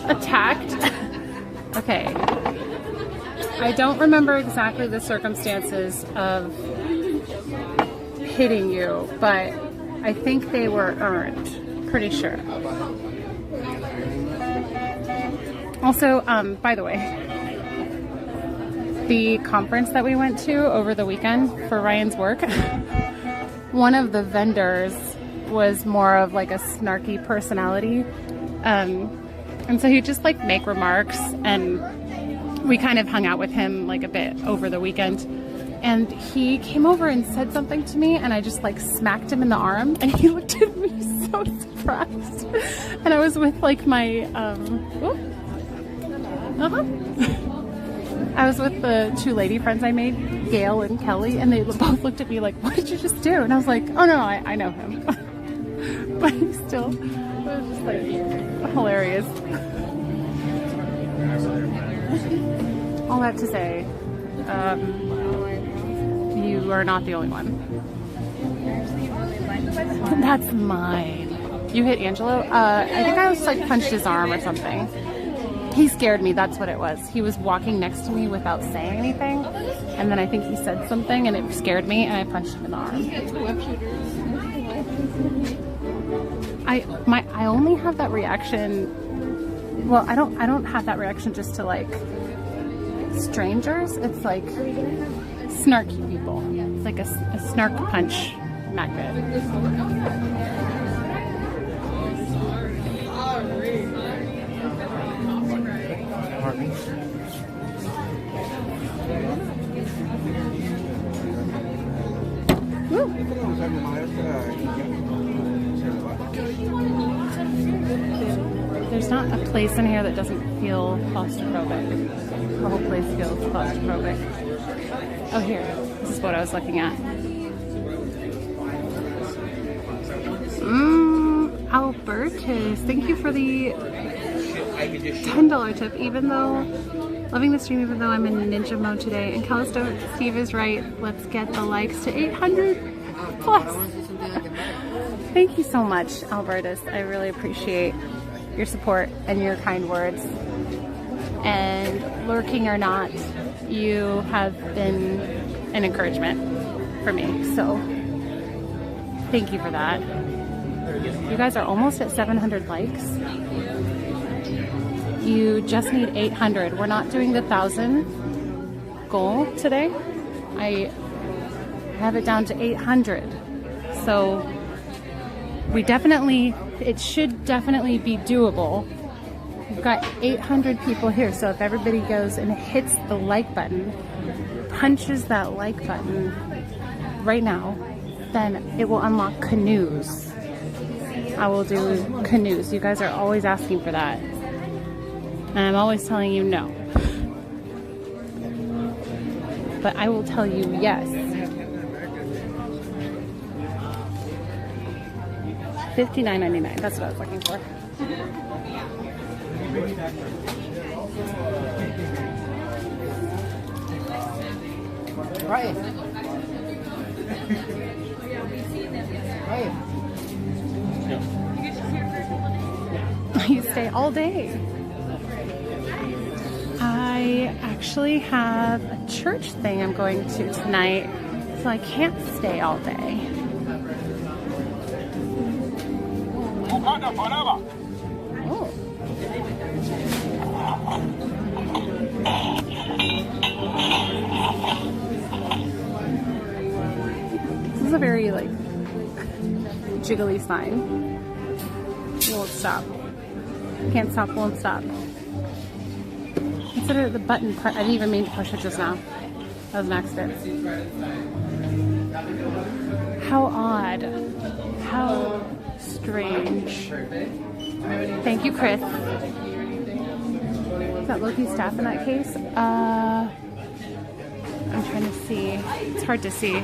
Attacked. Okay. I don't remember exactly the circumstances of hitting you, but I think they were earned. Pretty sure. Also, by the way, the conference that we went to over the weekend for Ryan's work, one of the vendors was more of like a snarky personality. And so he'd just like make remarks, and we kind of hung out with him like a bit over the weekend. And he came over and said something to me, and I just like smacked him in the arm, and he looked at me so surprised. And I was with like my, I was with the two lady friends I made, Gail and Kelly, and they both looked at me like, what did you just do? And I was like, oh no, I know him. But he still, it was just like hilarious. All that to say, you are not the only one. That's mine. You hit Angelo? I think I was like punched his arm or something. He scared me, that's what it was. He was walking next to me without saying anything, and then I think he said something and it scared me, and I punched him in the arm. I only have that reaction. Well, I don't have that reaction just to like strangers. It's like snarky people. It's like a snark punch magnet. There's not a place in here that doesn't feel claustrophobic. The whole place feels claustrophobic. Oh, here. This is what I was looking at. Albertus, thank you for the $10 tip. Even though, loving the stream even though I'm in ninja mode today. And Callisto, Steve is right. Let's get the likes to 800 plus. Thank you so much, Albertus. I really appreciate your support and your kind words. And lurking or not, you have been an encouragement for me. So thank you for that. You guys are almost at 700 likes. You just need 800. We're not doing the 1,000 goal today. I have it down to 800. So it should definitely be doable. We've got 800 people here, so if everybody goes and hits the like button, punches that like button right now, then it will unlock canoes. I will do canoes. You guys are always asking for that. And I'm always telling you no. But I will tell you yes. $59.99. That's what I was looking for. Right. You stay all day. I actually have a church thing I'm going to tonight, so I can't stay all day. Oh. This is a very like jiggly sign. Won't stop. Can't stop, won't stop. Consider the button part. I didn't even mean to push it just now. That was an accident. How odd. How strange. Thank you, Chris. Is that Loki's staff in that case? I'm trying to see. It's hard to see.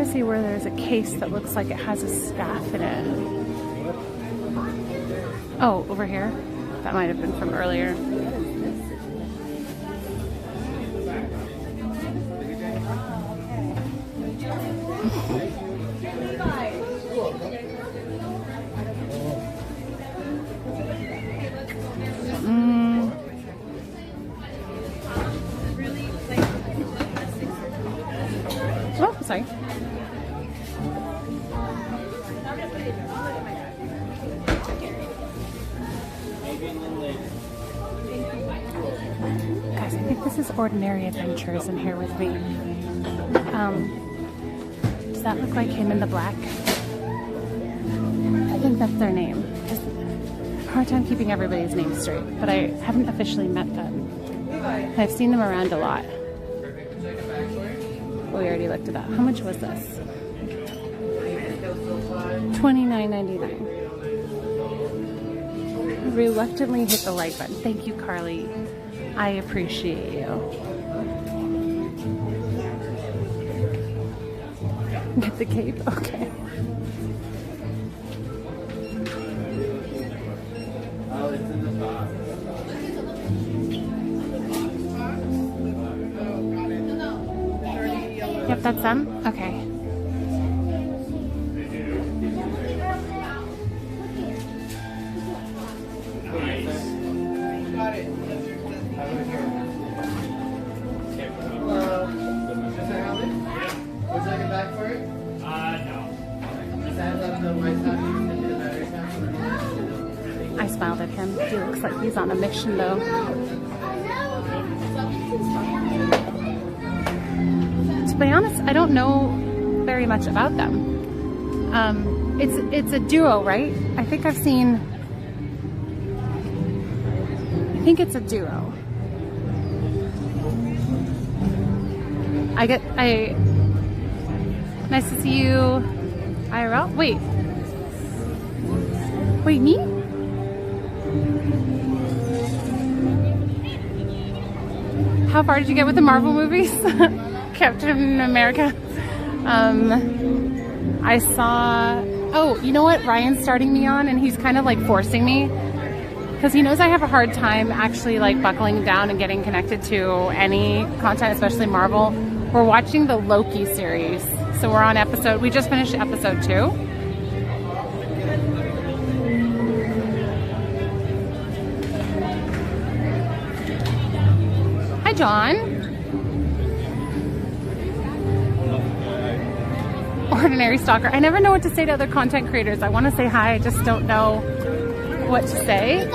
to see where there's a case that looks like it has a staff in it. Oh, over here. That might have been from earlier. Oh, sorry. Guys, I think this is Ordinary Adventures in here with me. Does that look like him in the black? I think that's their name. Just hard time keeping everybody's name straight, but I haven't officially met them. I've seen them around a lot. Oh, we already looked at that. How much was this? $29.99. Reluctantly hit the like button. Thank you, Carly. I appreciate you. Get the cape? Okay. Yep, that's them? Okay. I smiled at him. He looks like he's on a mission though. To be honest, I don't know very much about them. It's a duo, right? I think it's a duo. Nice to see you, IRL. Wait, me? How far did you get with the Marvel movies? Captain America. I saw, oh, you know what Ryan's starting me on, and he's kind of like forcing me because he knows I have a hard time actually like buckling down and getting connected to any content, especially Marvel. We're watching the Loki series. So we're on we just finished episode 2. Hi, John. Ordinary stalker. I never know what to say to other content creators. I want to say hi, I just don't know what to say.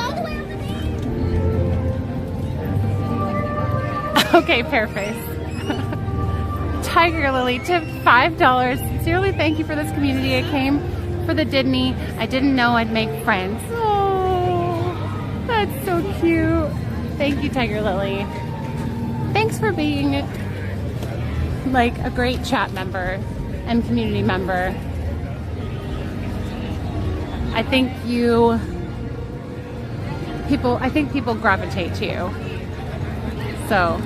Okay, Pearface. Tiger Lily tipped $5. Sincerely thank you for this community. I came for the Disney. I didn't know I'd make friends. Oh, that's so cute. Thank you, Tiger Lily. Thanks for being like a great chat member and community member. I think people gravitate to you. So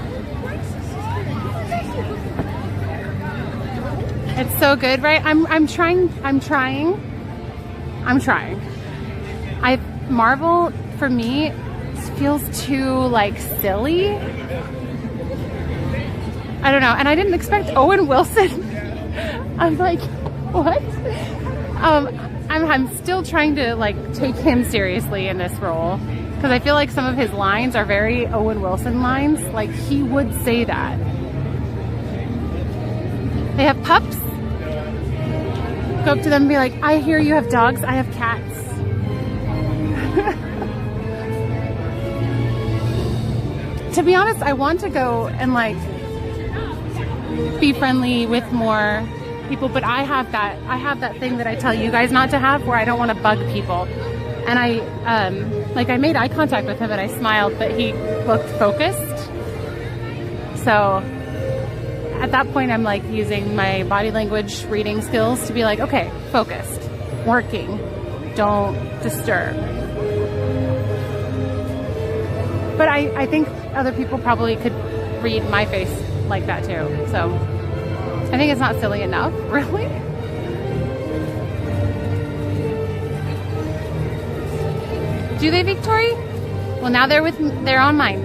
it's so good, right? I'm trying. Marvel for me feels too like silly. I don't know, and I didn't expect Owen Wilson. I'm like, what? I'm still trying to like take him seriously in this role because I feel like some of his lines are very Owen Wilson lines. Like he would say that. They have pups. Go up to them and be like, I hear you have dogs, I have cats. To be honest, I want to go and like be friendly with more people, but I have that thing that I tell you guys not to have where I don't want to bug people. And I made eye contact with him and I smiled, but he looked focused. So at that point, I'm like using my body language reading skills to be like, okay, focused, working, don't disturb. But I think other people probably could read my face like that too. So I think it's not silly enough, really. Do they, Victory? Well, now they're on mine.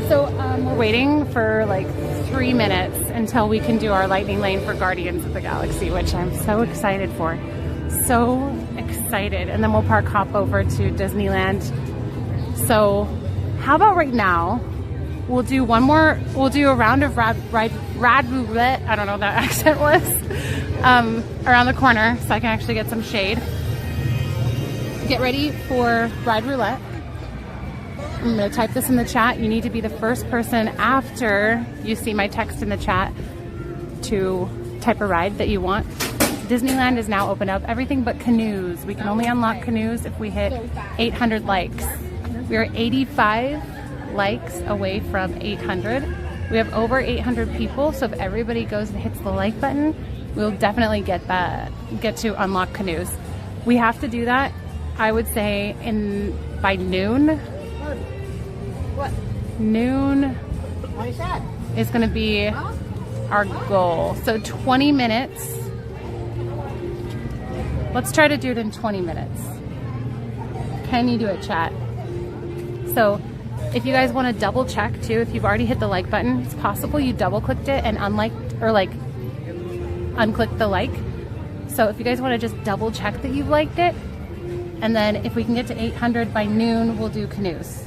So we're waiting for like 3 minutes until we can do our lightning lane for Guardians of the Galaxy, which I'm so excited for. So excited. And then we'll park hop over to Disneyland. So how about right now, we'll do a round of Ride Roulette, I don't know what that accent was, around the corner so I can actually get some shade. Get ready for Ride Roulette. I'm gonna type this in the chat. You need to be the first person after you see my text in the chat to type a ride that you want. Disneyland is now open up everything but canoes. We can only unlock canoes if we hit 800 likes. We are 85 likes away from 800. We have over 800 people, so if everybody goes and hits the like button, we'll definitely get to unlock canoes. We have to do that, I would say, by noon. What? Noon What is that? is going to be our goal. So 20 minutes. Let's try to do it in 20 minutes. Can you do it, chat? So if you guys want to double check too, if you've already hit the like button, it's possible you double clicked it and unclicked the like. So if you guys want to just double check that you've liked it, and then if we can get to 800 by noon, we'll do canoes.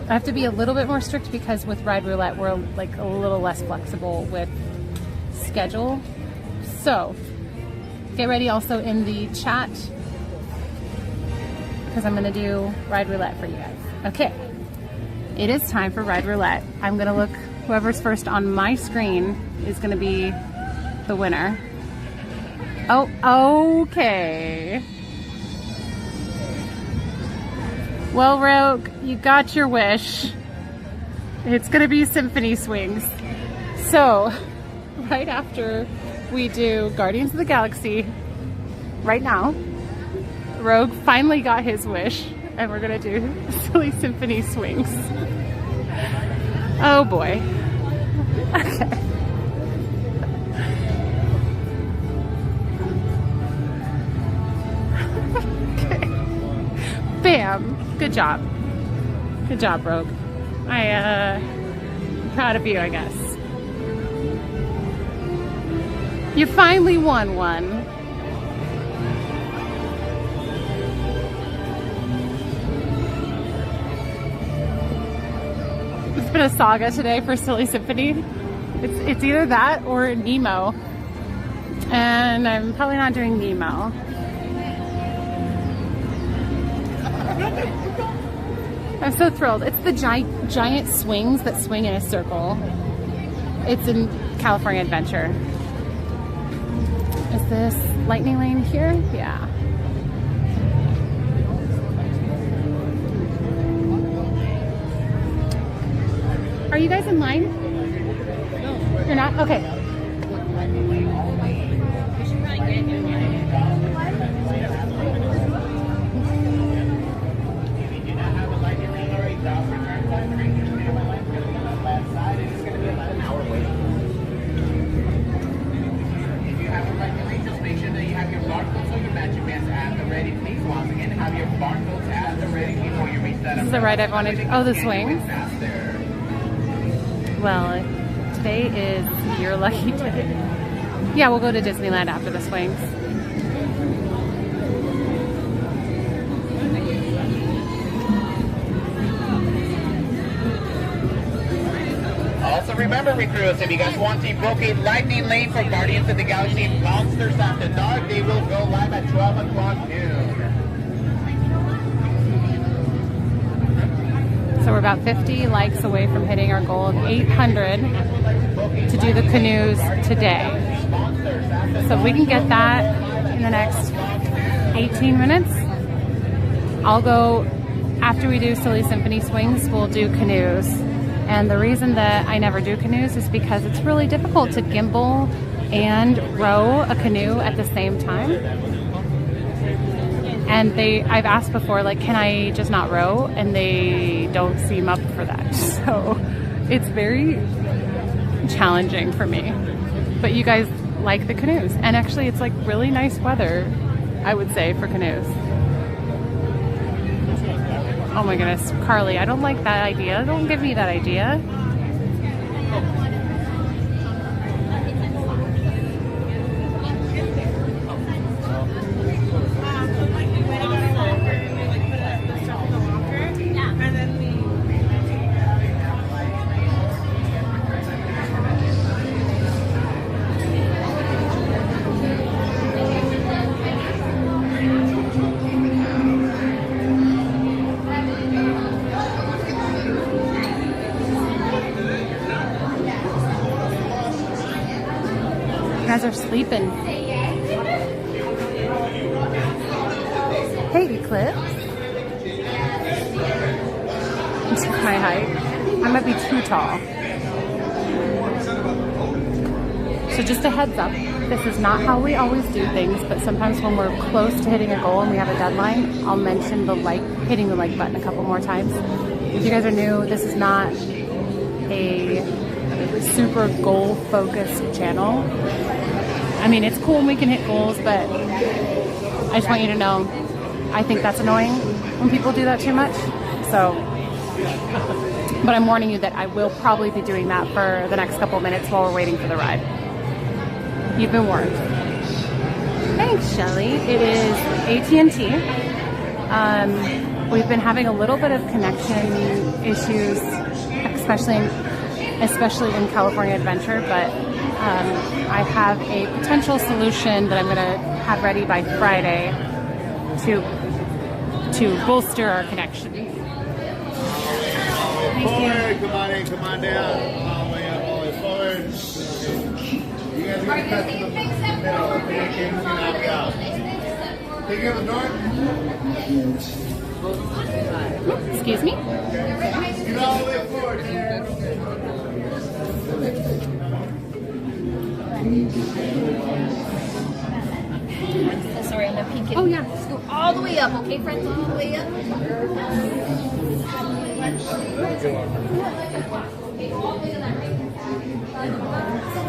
I have to be a little bit more strict because with Ride Roulette, we're like a little less flexible with schedule. So get ready also in the chat because I'm gonna do Ride Roulette for you guys. Okay, it is time for Ride Roulette. I'm gonna look, whoever's first on my screen is gonna be the winner. Oh, okay. Well, Rogue, you got your wish. It's gonna be Symphony swings. So, right after we do Guardians of the Galaxy, right now, Rogue finally got his wish, and we're gonna do silly Symphony swings. Oh boy. Okay. Bam! Good job. Good job, Rogue. I'm proud of you, I guess. You finally won one. It's been a saga today for Silly Symphony. It's either that or Nemo. And I'm probably not doing Nemo. I'm so thrilled. It's the giant swings that swing in a circle. It's in California Adventure. Is this lightning lane here? Yeah. Are you guys in line? No. You're not? Okay. This is the ride I've wanted. Oh, the swings. Well, today is your lucky day. Yeah, we'll go to Disneyland after the swings. Also remember, recruits, if you guys want to book a lightning lane for Guardians of the Galaxy Monsters After Dark, they will go live at 12 o'clock noon. So we're about 50 likes away from hitting our goal of 800 to do the canoes today. So if we can get that in the next 18 minutes, I'll go, after we do Silly Symphony swings, we'll do canoes. And the reason that I never do canoes is because it's really difficult to gimbal and row a canoe at the same time. And I've asked before, like, can I just not row? And they don't seem up for that. So it's very challenging for me. But you guys like the canoes. And actually it's like really nice weather, I would say, for canoes. Oh my goodness, Carly, I don't like that idea. Don't give me that idea. You guys are sleeping. Hey, Eclipse. This is my height. I might be too tall. So just a heads up, this is not how we always do things, but sometimes when we're close to hitting a goal and we have a deadline, I'll mention the hitting the like button a couple more times. If you guys are new, this is not a super goal-focused channel. I mean, it's cool when we can hit goals, but I just want you to know, I think that's annoying when people do that too much. So, but I'm warning you that I will probably be doing that for the next couple minutes while we're waiting for the ride. You've been warned. Thanks, Shelly. It is AT&T. We've been having a little bit of connection issues, especially in California Adventure, but I have a potential solution that I'm going to have ready by Friday to bolster our connection. Forward, come on in, come on down. All the way up, all the way forward. You guys are going to cut to the middle. Okay, we can help you out. Take care of the door. Excuse me? Get all the way forward. Sorry, I'm gonna peek it. Oh yeah. Just go all the way up, okay, friends? All the way up.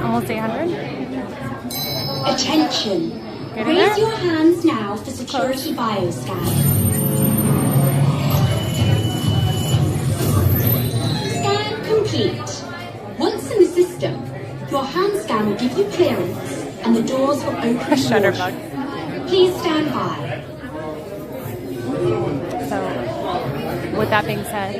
Almost 800. Attention. Get in Raise there. your hands now for security bioscan. Scan complete. Once in the system, your hand scan will give you clearance and the doors will open. Shutterbug. Please stand by. So, with that being said,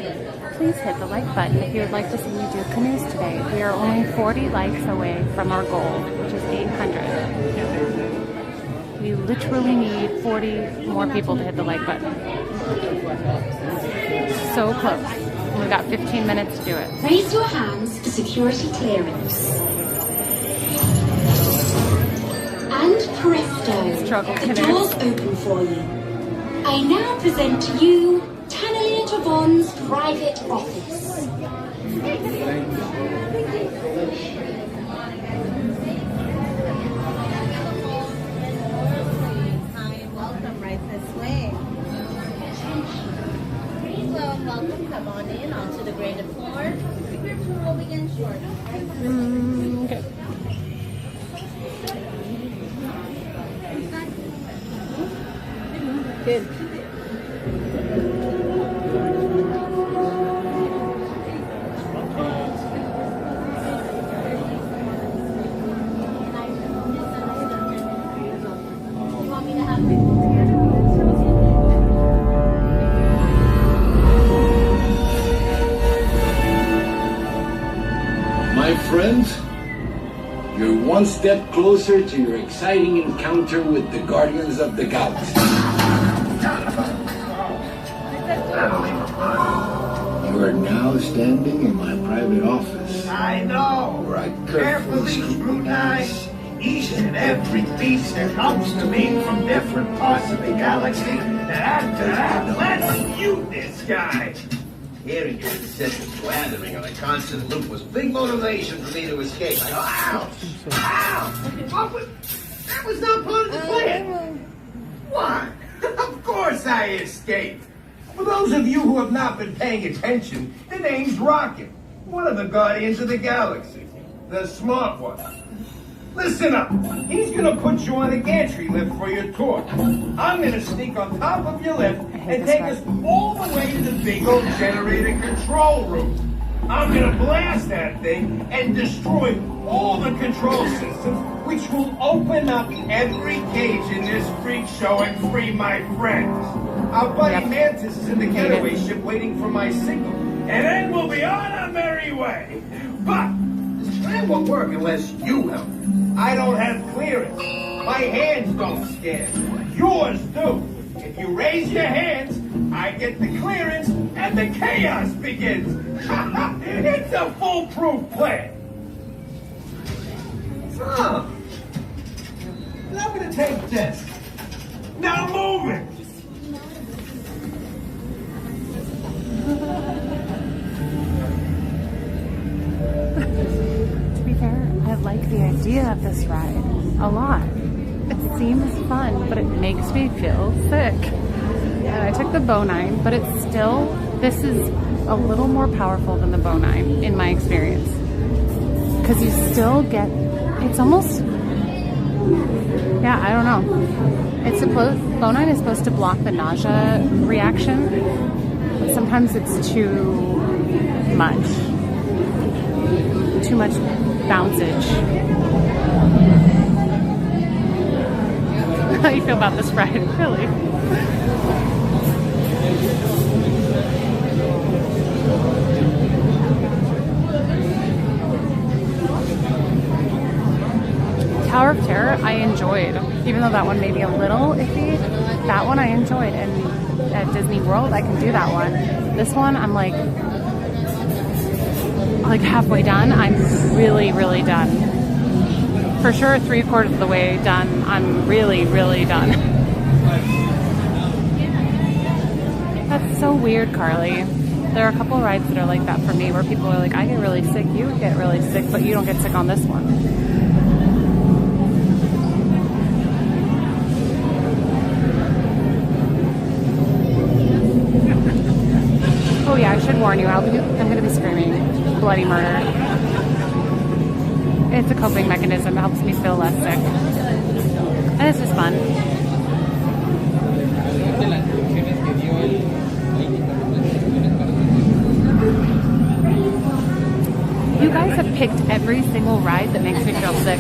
please hit the like button if you would like to see me do canoes today. We are only 40 likes away from our goal, which is 800. We literally need 40 more people to hit the like button. So close. We've got 15 minutes to do it. Raise your hands for security clearance. And presto, the doors open for you. I now present to you Tannelia Tavon's private office. Welcome right this way. Welcome. Come on in onto the graded floor. Your tour will begin shortly. Okay. Good. My friends, you're one step closer to your exciting encounter with the Guardians of the Galaxy. You are now standing in my private office. I know. Where I Carefully scrutinize each and every piece that comes to me from different parts of the galaxy. And let's you this guy. Hearing your incessant blathering on a constant loop was big motivation for me to escape. I go, ow! Ow! That was not part of the plan. Why? Of course I escaped. For those of you who have not been paying attention, the name's Rocket, one of the Guardians of the Galaxy, the smart one. Listen up. He's gonna put you on a gantry lift for your tour. I'm gonna sneak on top of your lift and take us all the way to the big old generator control room. I'm gonna blast that thing and destroy all the control systems, which will open up every cage in this freak show and free my friends. Our buddy Mantis is in the getaway ship waiting for my signal, and then we'll be on our merry way. But this plan won't work unless you help. I don't have clearance. My hands don't scan. Yours do. If you raise your hands, I get the clearance and the chaos begins. It's a foolproof plan. So, I'm gonna take this. Now move it. To be fair, I like the idea of this ride a lot. It seems fun, but it makes me feel sick. And I took the Bonine, but it's still, this is a little more powerful than the Bonine in my experience. Because you still get, it's almost, yeah, I don't know. It's supposed, Bonine is supposed to block the nausea reaction, but sometimes it's too much. Too much bouncage. How do you feel about this ride? Really? Tower of Terror I enjoyed, even though that one may be a little iffy. That one I enjoyed, and at Disney World I can do that one. This one I'm like halfway done. I'm really, really done. For sure 3/4 of the way done. I'm really, really done. That's so weird, Carly. There are a couple of rides that are like that for me, where people are like, I get really sick, you get really sick, but you don't get sick on this one. Oh yeah, I should warn you, I'm going to be screaming bloody murder. It's a coping mechanism. It helps me feel less sick. And it's just fun. You guys have picked every single ride that makes me feel sick.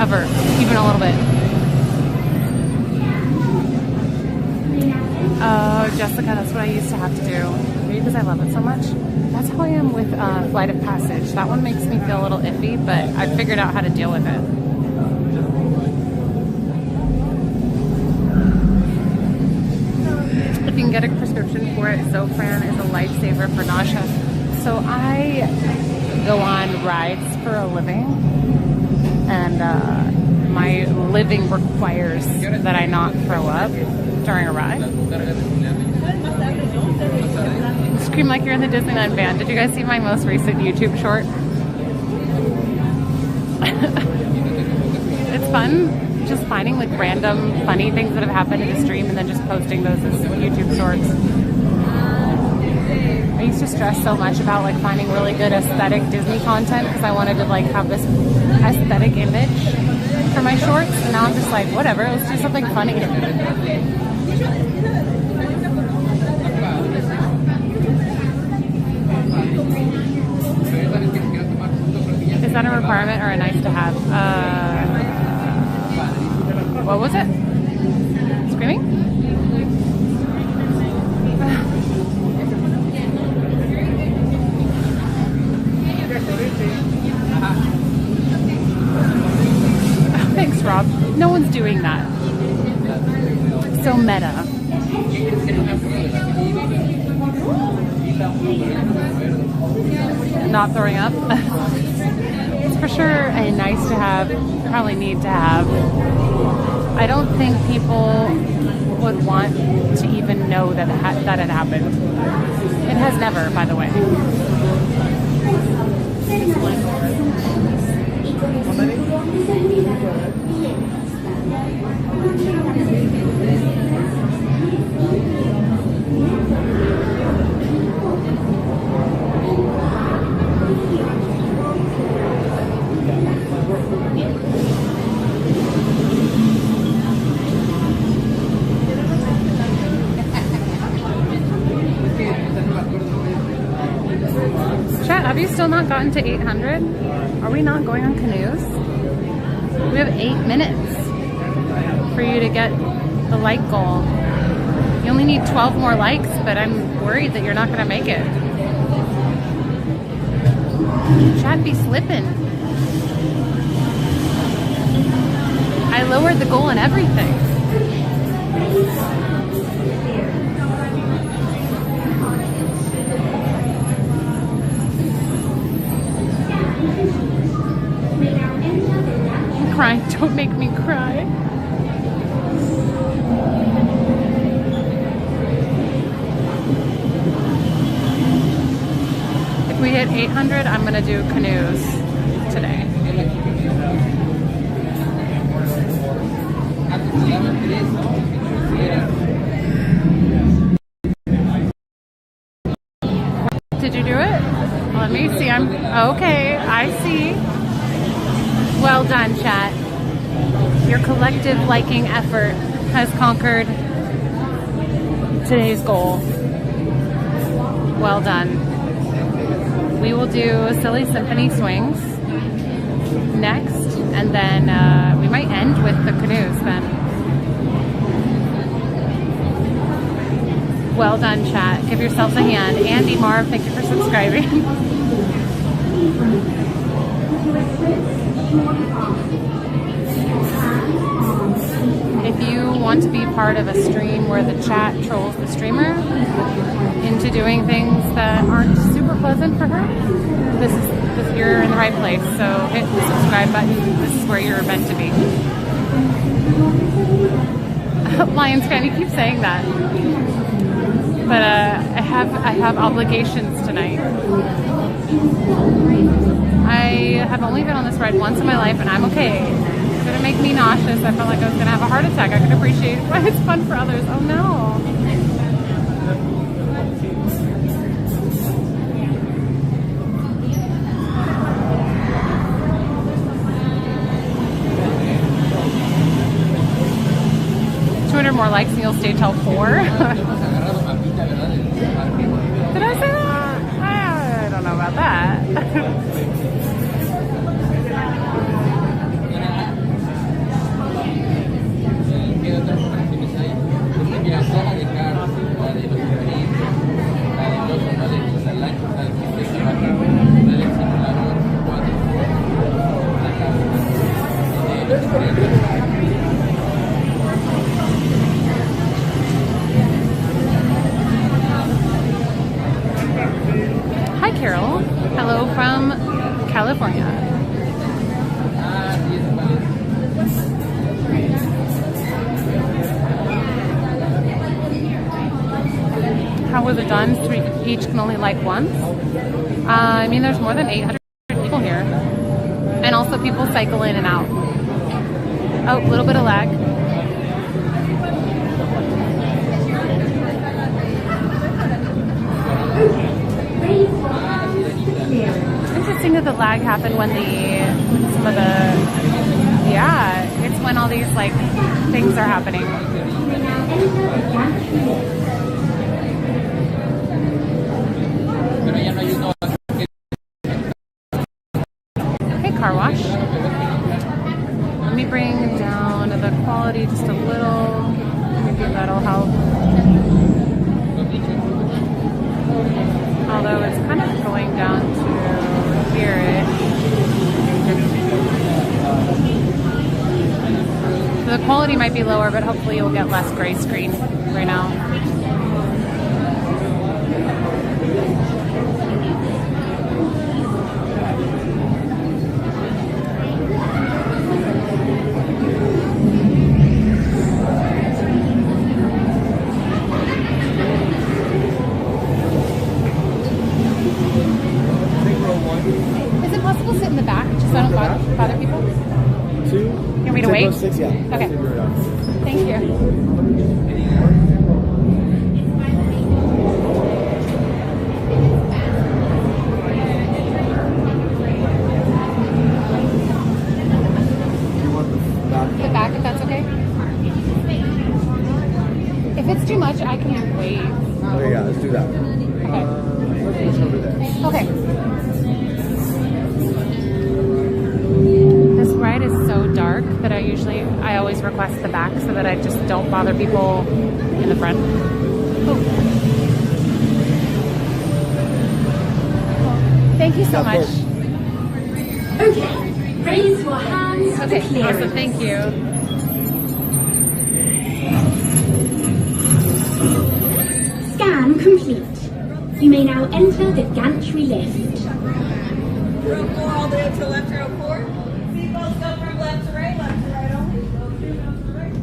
Ever. Even a little bit. Oh, Jessica, that's what I used to have to do. Maybe because I love it so much. That's how I am with Flight of Passage. That one makes me feel a little iffy, but I figured out how to deal with it. If you can get a prescription for it, Zofran is a lifesaver for nausea. So I go on rides for a living, and my living requires that I not throw up during a ride. Scream like you're in the Disneyland van. Did you guys see my most recent YouTube short? It's fun just finding like random funny things that have happened in the stream and then just posting those as YouTube shorts. I used to stress so much about like finding really good aesthetic Disney content because I wanted to like have this aesthetic image for my shorts, and now I'm just like, whatever, let's do something funny. Is that a requirement or a nice to have? What was it? Screaming? Thanks, Rob. No one's doing that. So meta. Not throwing up. It's for sure a nice to have, probably need to have. I don't think people would want to even know that that had happened. It has never, by the way. Chat, have you still not gotten to 800? Are we not going on canoes? We have 8 minutes for you to get the like goal. You only need 12 more likes, but I'm worried that you're not going to make it. Chat be slipping. I lowered the goal and everything. I'm crying. Don't make me cry. If we hit 800, I'm gonna do canoes today. Did you do it? Let me see. I'm okay. I see. Well done, chat. Your collective liking effort has conquered today's goal. Well done. We will do silly symphony swings next, and then we might end with the canoes then. Well done, chat. Give yourselves a hand. Andy Marv, thank you for subscribing. If you want to be part of a stream where the chat trolls the streamer into doing things that aren't super pleasant for her, you're in the right place. So hit the subscribe button. This is where you're meant to be. Lions fan, you keep saying that. But I have obligations tonight. I have only been on this ride once in my life, and I'm okay. It's gonna make me nauseous. I felt like I was gonna have a heart attack. I could appreciate it, but it's fun for others. Oh no. More likes and you'll stay till 4. Did I say that? I don't know about that. Carol. Hello from California. How was it done? 3 each can only like once? I mean, there's more than 800 people here. And also people cycle in and out. Oh, a little bit of lag. Interesting that the lag happened when it's when all these like things are happening. Hey, car wash. Let me bring down the quality just a little. Maybe that'll help. Although it's kind of going down to here-ish. So the quality might be lower, but hopefully you'll get less gray screen right now. Is it possible to sit in the back just so I don't bother people? 2. You want me to wait? 6, yeah. Okay. Thank you. other people in the front. Oh. Thank you so much. Okay, raise your hands for the Okay, clearance. awesome, thank you. Scan complete. You may now enter the gantry lift. Row 4 all the way up to left, row 4. Seatbelts go from left to right only. Row 2 goes to right.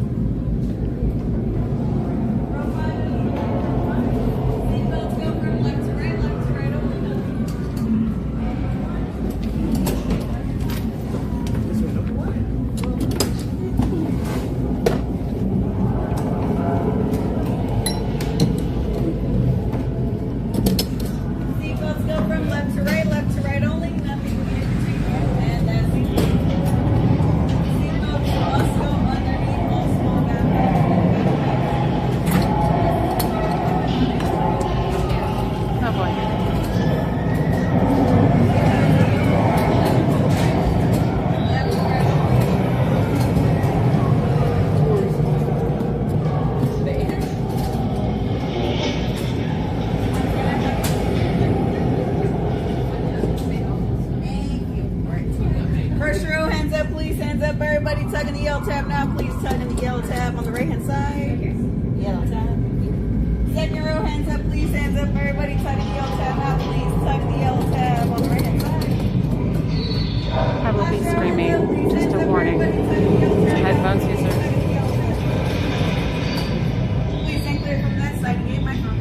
Row 5 is seatbelts go from left to right only. Seatbelts go from left to right only. Nothing in between. And that's seatbelts must go underneath all small Oh boy. First row, hands up, please. Hands up, everybody. Tugging the yellow tab now, please. Tugging the yellow tab on the right hand side. Yellow tab. Second row, hands up, please. Hands up, everybody. Tugging the yellow tab now, please. Tugging the yellow tab on the right hand side. I will be screaming. Just a warning. Headphones user. Please stay clear from that side. Get my phone.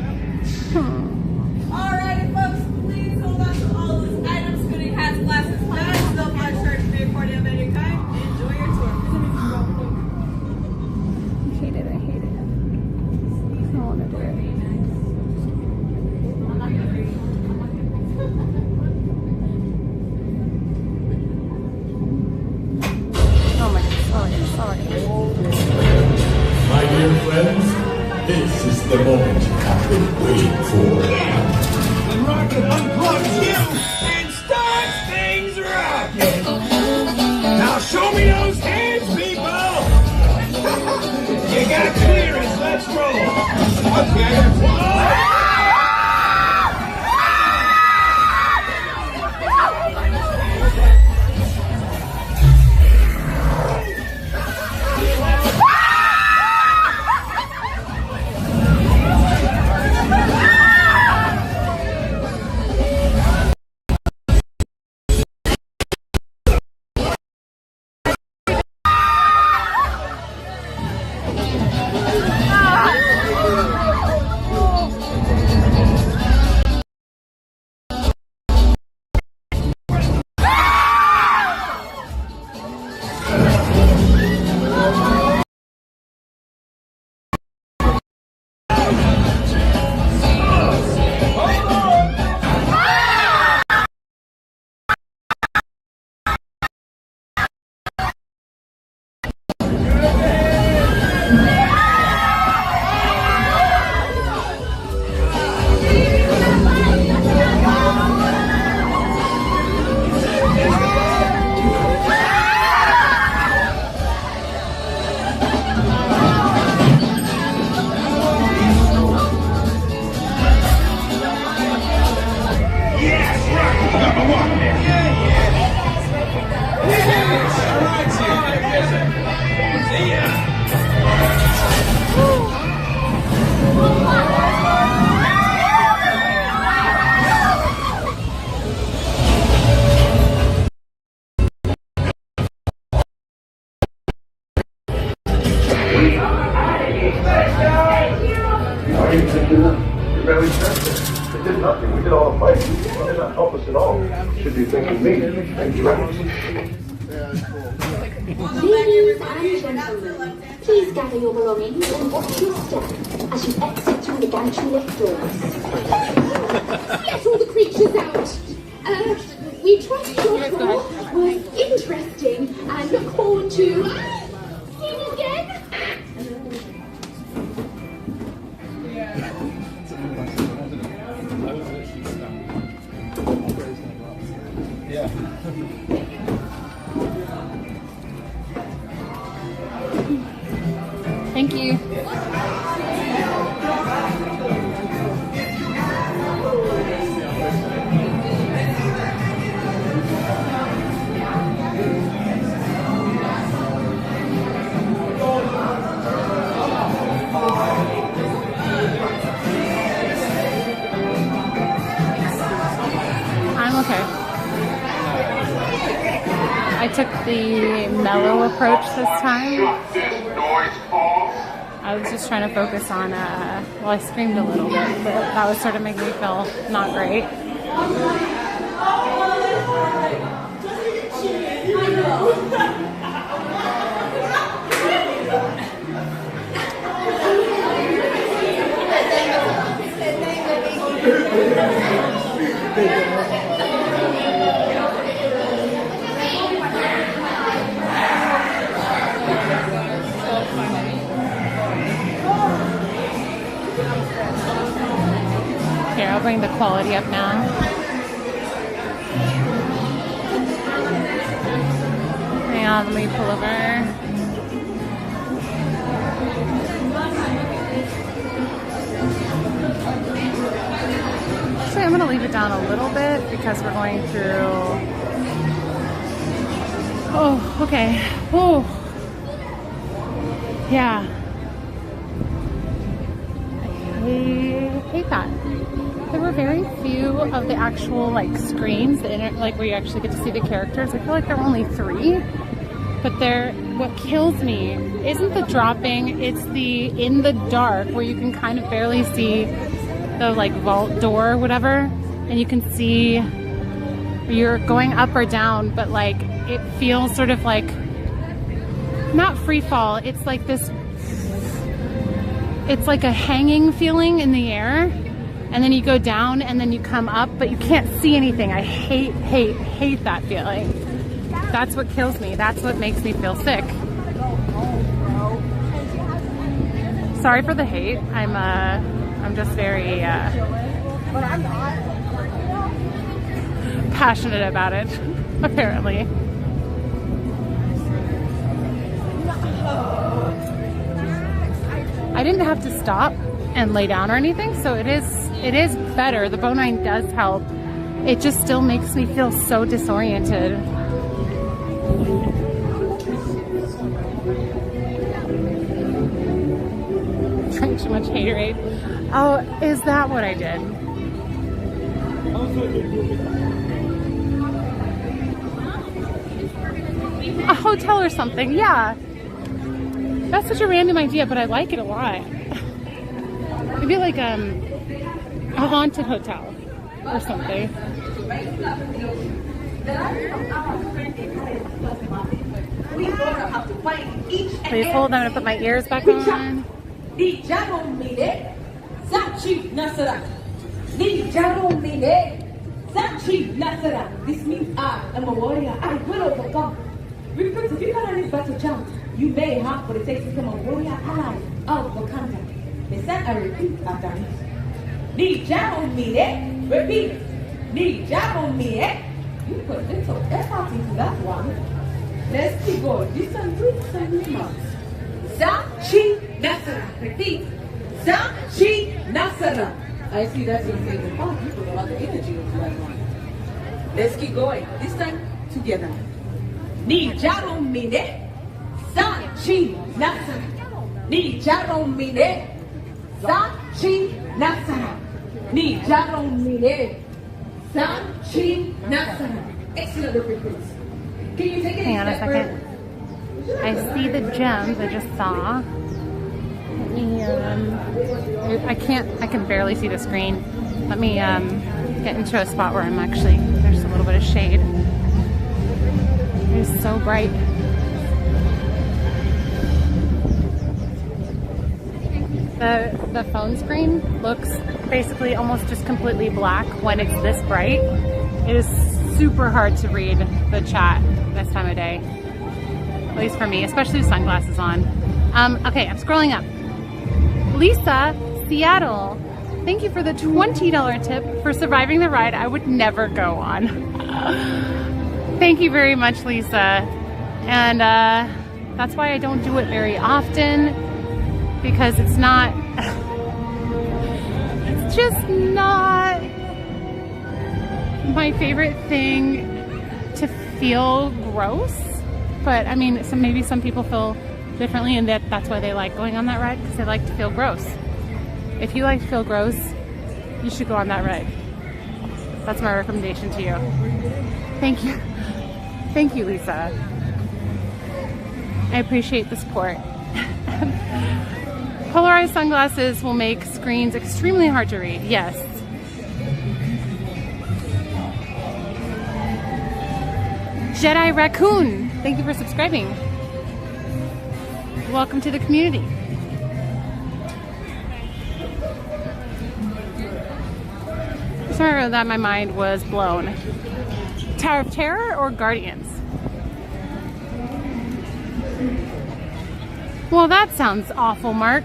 Alrighty, folks. Please hold on to all those items, including hats, glasses, plans, no flash shirts, may party of any kind. Enjoy your tour. I hate it. I hate it. I don't want to do it. Oh my goodness. My dear friends, this is the moment you have been waiting for. The rocket unplugs you and starts things rocking. Now show me those hands, people. You got clearance. Let's roll. Okay, that's one. You're barely tested. They did nothing. We did all the fighting. They did not help us at all. Should be thanking me. Thank you, Alex. Ladies and gentlemen, please gather your belongings and watch your step as you exit through the gantry lift doors. Get all the creatures out. We trust your tour was interesting and look forward to seeing you again. Thank you. Okay. I took the mellow approach this time. I was just trying to focus on, well, I screamed a little bit, but that was sort of making me feel not great. Here, I'll bring the quality up now. Hang on, let me pull over. Actually, I'm going to leave it down a little bit because we're going through... Oh, okay. Oh. Yeah. I hate that. There were very few of the actual like screens, like where you actually get to see the characters. I feel like there were only 3, but what kills me isn't the dropping, it's the in the dark where you can kind of barely see the like vault door or whatever, and you can see you're going up or down, but like it feels sort of like not free fall. It's like this. It's like a hanging feeling in the air. And then you go down and then you come up, but you can't see anything. I hate that feeling. That's what kills me. That's what makes me feel sick. Sorry for the hate. I'm just very passionate about it, apparently. I didn't have to stop and lay down or anything, so it is better. The bone does help. It just still makes me feel so disoriented. Drank too much haterade. Oh, is that what I did? A hotel or something, yeah. That's such a random idea, but I like it a lot. Maybe like a haunted hotel or something. Please hold, I'm gonna put my ears back on. This means I am a warrior. I will overcome. Because if you got on this battle jump, you may have what it takes to become a warrior ally of Wakanda. They said I repeat after me. Repeat. You put little effort into that one. Let's keep going. This one, do some remarks. Sachi Nasara. Repeat. Sachi Nasara. I see that's your favorite part. You put a lot of energy into that one. Let's keep going. This time, together. Nijaromine. Sachi Nasara. Nijaromine. Sachi Nasara. Nijaromine. Sachi Nasara. Excellent recruits. Can you take it? Hang on a second. I see the gems I just saw. I can barely see the screen. Let me get into a spot where I'm actually, there's a little bit of shade. It is so bright. The phone screen looks basically almost just completely black when it's this bright. It is super hard to read the chat this time of day. At least for me, especially with sunglasses on. Okay, I'm scrolling up. Lisa, Seattle. Thank you for the $20 tip for surviving the ride I would never go on. Thank you very much, Lisa. And that's why I don't do it very often, because it's not, it's just not my favorite thing to feel gross. But I mean, maybe some people feel differently, and that's why they like going on that ride, because they like to feel gross. If you like to feel gross, you should go on that ride. That's my recommendation to you. Thank you. Thank you, Lisa. I appreciate the support. Polarized sunglasses will make screens extremely hard to read. Yes. Jedi Raccoon, thank you for subscribing. Welcome to the community. Sorry that my mind was blown. Tower of Terror or Guardians? Well, that sounds awful, Mark.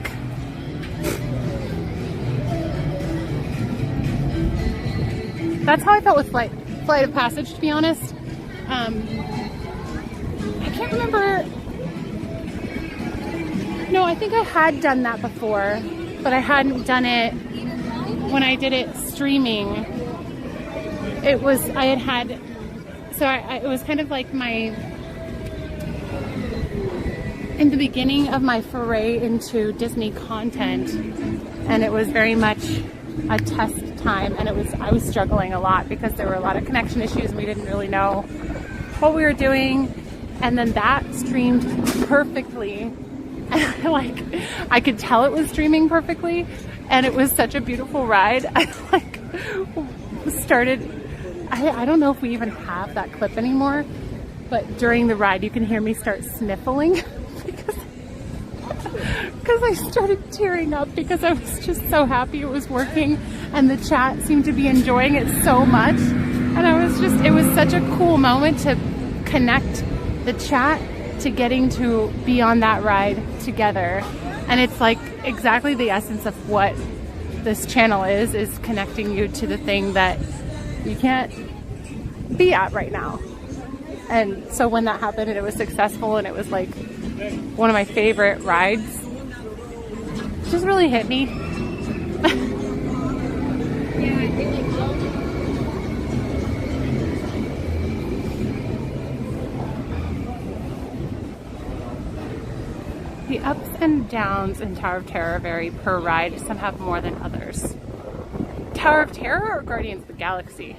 That's how I felt with Flight of Passage, to be honest. I can't remember. No, I think I had done that before, but I hadn't done it when I did it streaming. It was, it was kind of like in the beginning of my foray into Disney content, and it was very much a test time, and I was struggling a lot because there were a lot of connection issues and we didn't really know what we were doing. And then that streamed perfectly. Like, I could tell it was streaming perfectly, and it was such a beautiful ride. I don't know if we even have that clip anymore, but during the ride you can hear me start sniffling because I started tearing up because I was just so happy it was working, and the chat seemed to be enjoying it so much. And it was such a cool moment to connect the chat to getting to be on that ride together. And it's like exactly the essence of what this channel is connecting you to the thing that you can't be at right now. And so when that happened and it was successful and it was like one of my favorite rides, it just really hit me. The ups and downs in Tower of Terror vary per ride. Some have more than others. Tower of Terror or Guardians of the Galaxy?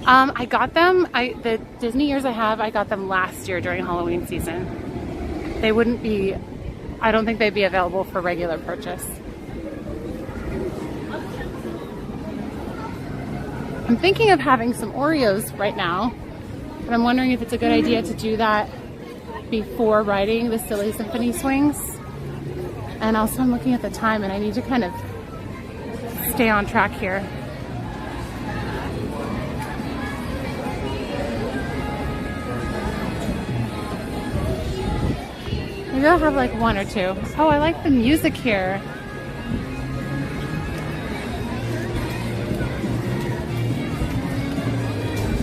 I got them, the Disney years I got them last year during Halloween season. They wouldn't be, I don't think they'd be available for regular purchase. I'm thinking of having some Oreos right now, and I'm wondering if it's a good idea to do that before riding the silly Symphony swings. And also I'm looking at the time and I need to kind of stay on track here. Maybe I'll have like one or two. Oh, I like the music here.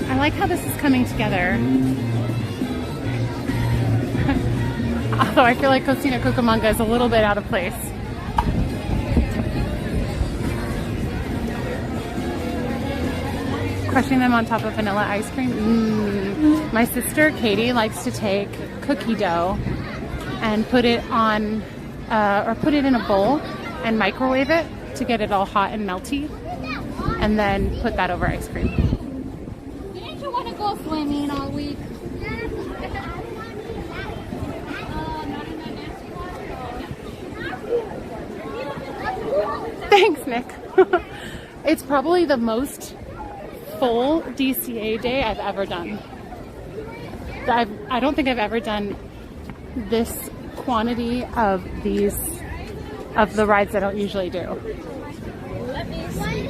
I like how this is coming together. Although I feel like Cocina Cucamonga is a little bit out of place. Crushing them on top of vanilla ice cream. My sister Katie likes to take cookie dough and put it on, or put it in a bowl and microwave it to get it all hot and melty, and then put that over ice cream. Didn't you want to go swimming all week? Thanks, Nick. It's probably the most full DCA day I've ever done. I don't think I've ever done this quantity of the rides I don't usually do. Let me see.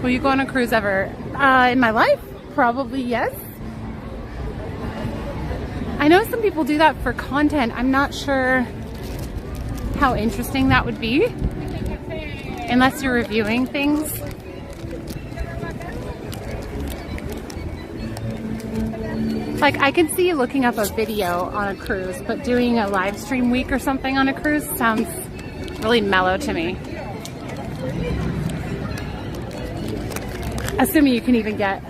Will you go on a cruise ever? In my life? Probably yes. I know some people do that for content. I'm not sure how interesting that would be, unless you're reviewing things. Like, I can see looking up a video on a cruise, but doing a live stream week or something on a cruise sounds really mellow to me. Assuming you can even get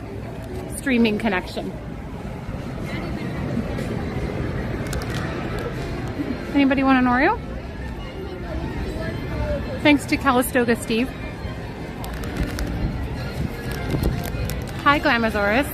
streaming connection. Anybody want an Oreo? Thanks to Calistoga Steve. Hi, Glamasaurus.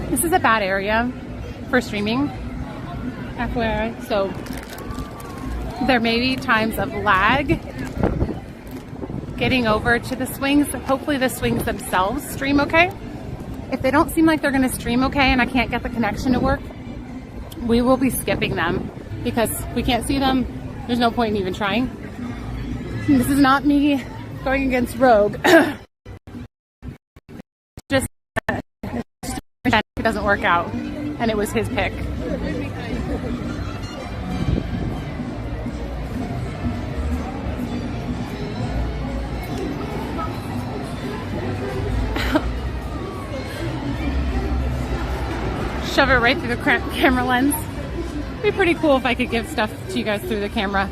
This is a bad area for streaming, FYI, so there may be times of lag getting over to the swings. Hopefully the swings themselves stream okay. If they don't seem like they're gonna stream okay and I can't get the connection to work, we will be skipping them because we can't see them. There's no point in even trying. This is not me going against Rogue. It doesn't work out, and it was his pick. Shove it right through the camera lens. It'd be pretty cool if I could give stuff to you guys through the camera.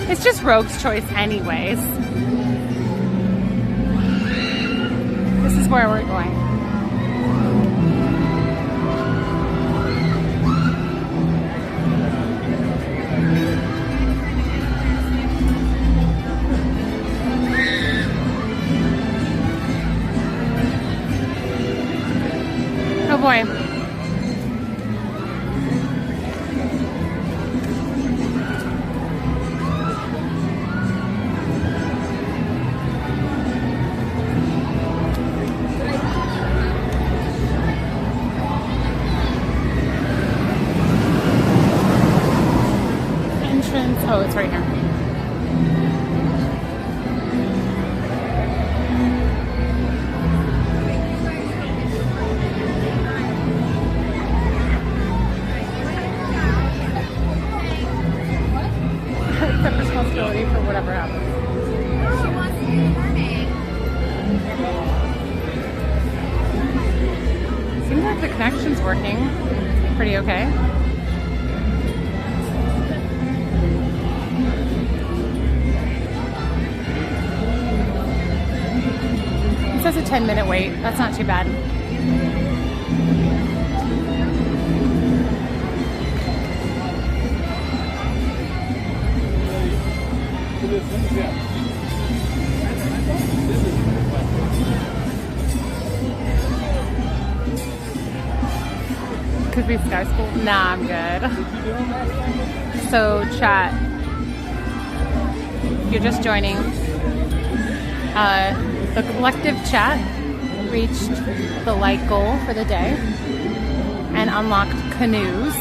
It's just Rogue's choice anyways. This is where we're going. Oh boy. Oh, it's right here. Accept responsibility for whatever happens. She wants to be a mermaid. Seems like the connection's working pretty okay. It says a 10-minute wait. That's not too bad. Could be Sky School. Nah, I'm good. So, chat. You're just joining. The collective chat reached the light goal for the day and unlocked canoes.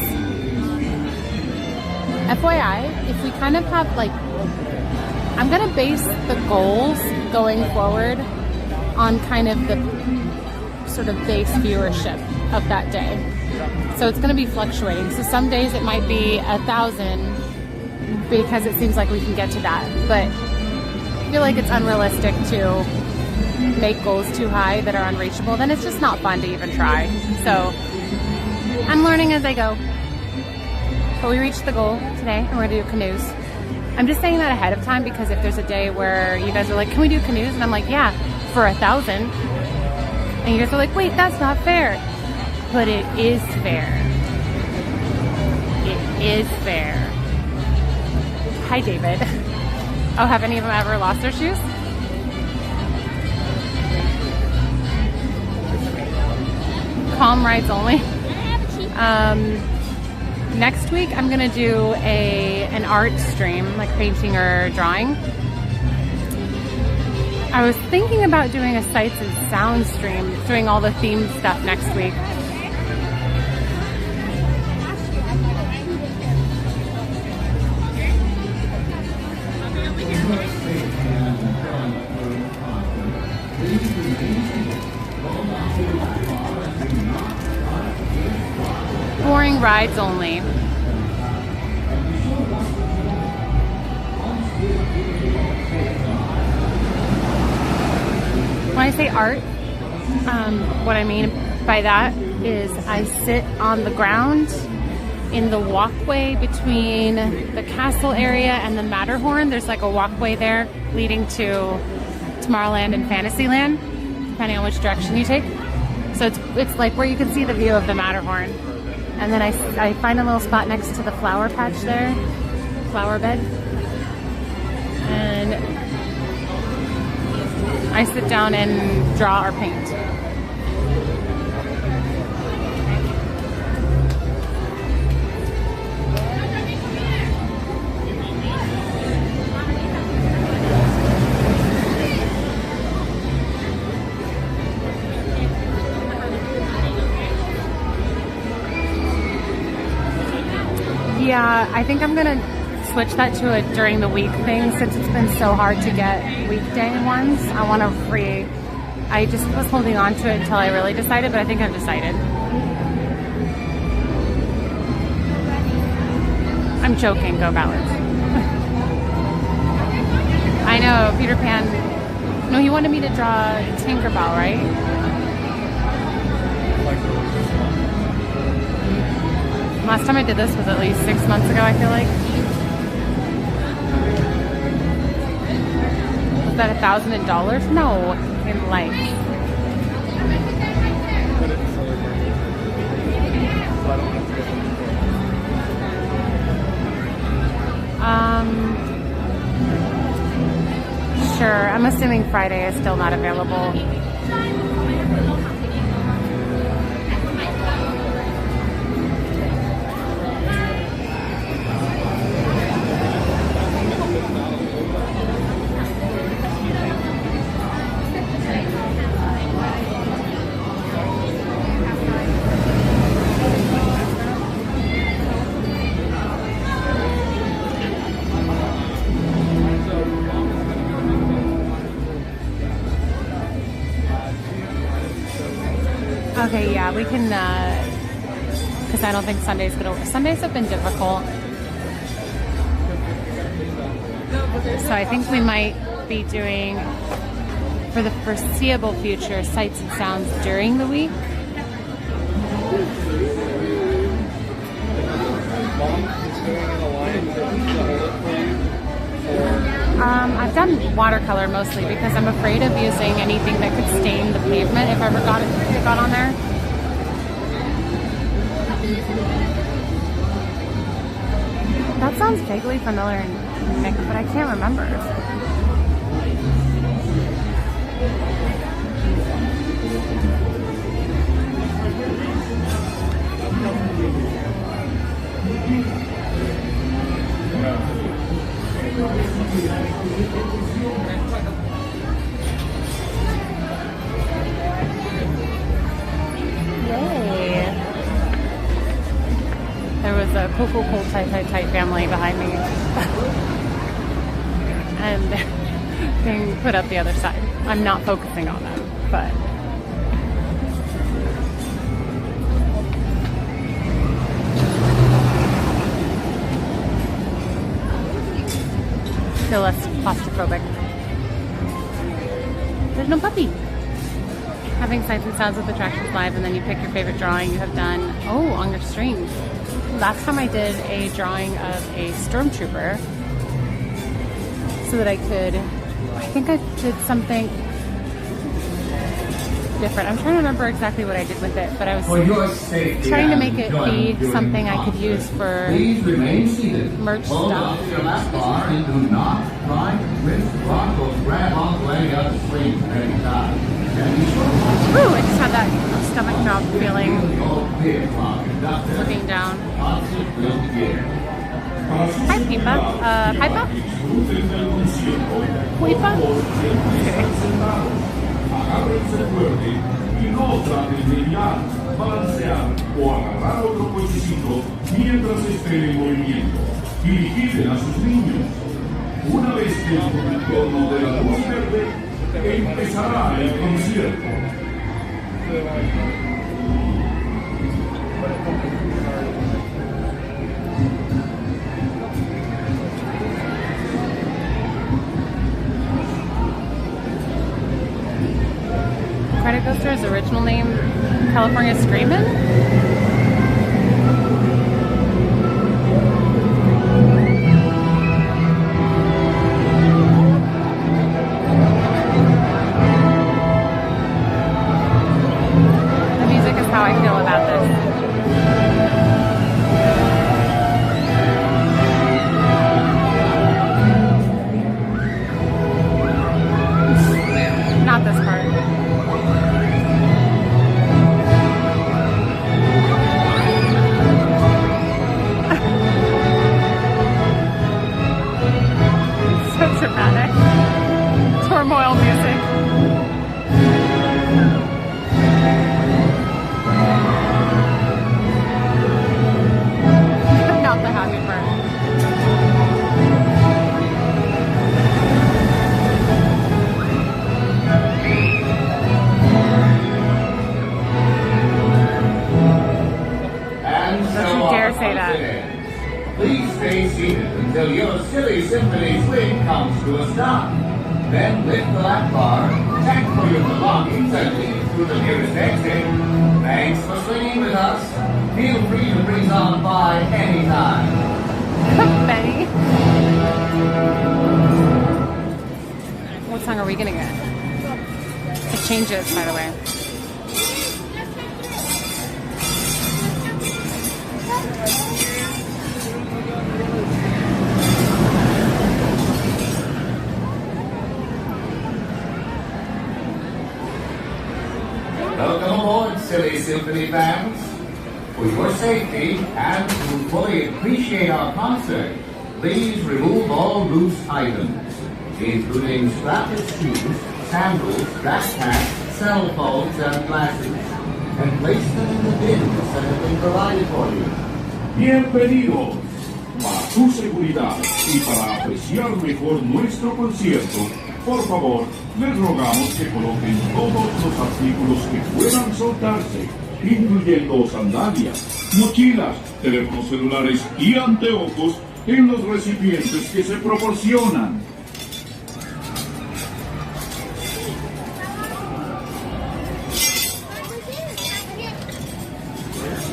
FYI, if we kind of have like, I'm gonna base the goals going forward on kind of the sort of base viewership of that day. So it's gonna be fluctuating. So some days it might be 1,000 because it seems like we can get to that, but I feel like it's unrealistic to make goals too high that are unreachable. Then it's just not fun to even try. So I'm learning as I go. But we reached the goal today and we're gonna do canoes. I'm just saying that ahead of time because if there's a day where you guys are like, can we do canoes? And I'm like, yeah, for 1,000. And you guys are like, wait, that's not fair. But it is fair. It is fair. Hi, David. Oh, have any of them ever lost their shoes? Calm rides only. Next week I'm gonna do an art stream, like painting or drawing. I was thinking about doing a sights and sound stream, doing all the themed stuff next week. rides only. When I say art, what I mean by that is I sit on the ground in the walkway between the castle area and the Matterhorn. There's like a walkway there leading to Tomorrowland and Fantasyland, depending on which direction you take. So it's like where you can see the view of the Matterhorn. And then I find a little spot next to the flower patch there, flower bed. And I sit down and draw or paint. Yeah, I think I'm gonna switch that to a during the week thing since it's been so hard to get weekday ones. I want to I just was holding on to it until I really decided, but I think I've decided. I'm joking, go balance. I know, Peter Pan. No, he wanted me to draw Tinkerbell, right? Last time I did this was at least 6 months ago, I feel like. Was that $1,000? No, in life. Sure, I'm assuming Friday is still not available. Okay, yeah, we can, because I don't think Sunday's gonna work. Sundays have been difficult. So I think we might be doing, for the foreseeable future, sights and sounds during the week. I've done watercolor mostly because I'm afraid of using anything that could stain the pavement if I ever got on there. That sounds vaguely familiar, Nick, but I can't remember. Yay! There was a cool tight family behind me and being put up the other side. I'm not focusing on them, but feel less claustrophobic. There's no puppy. Having sights and sounds with attractions live, and then you pick your favorite drawing you have done. Oh, on your streams. Last time I did a drawing of a stormtrooper so that I could, I think I did something different. I'm trying to remember exactly what I did with it, but I was trying to make it be something I could use for merch stuff. Ooh, I just had that stomach drop feeling looking down. Hi, Pipa. Pipa? Pipa? Una vez que el retorno de la luz verde, empezará el concierto. original name California Screamin'? How I feel about this. Not this part. So dramatic. Turmoil music. Please stay seated until your silly symphony swing comes to a stop. Then lift the lap bar, check for your belongings, and leave through the nearest exit. Thanks for swinging with us. Feel free to breeze on by anytime. Benny. What song are we gonna get? It changes, by the way. Welcome aboard, silly symphony fans. For your safety and to fully appreciate our concert, please remove all loose items, including strapless shoes, sandals, backpacks, cell phones, and glasses, and place them in the bins that have been provided for you. Bienvenidos. Para su seguridad y para apreciar mejor nuestro concierto, por favor, les rogamos que coloquen todos los artículos que puedan soltarse, incluyendo sandalias, mochilas, teléfonos celulares y anteojos en los recipientes que se proporcionan.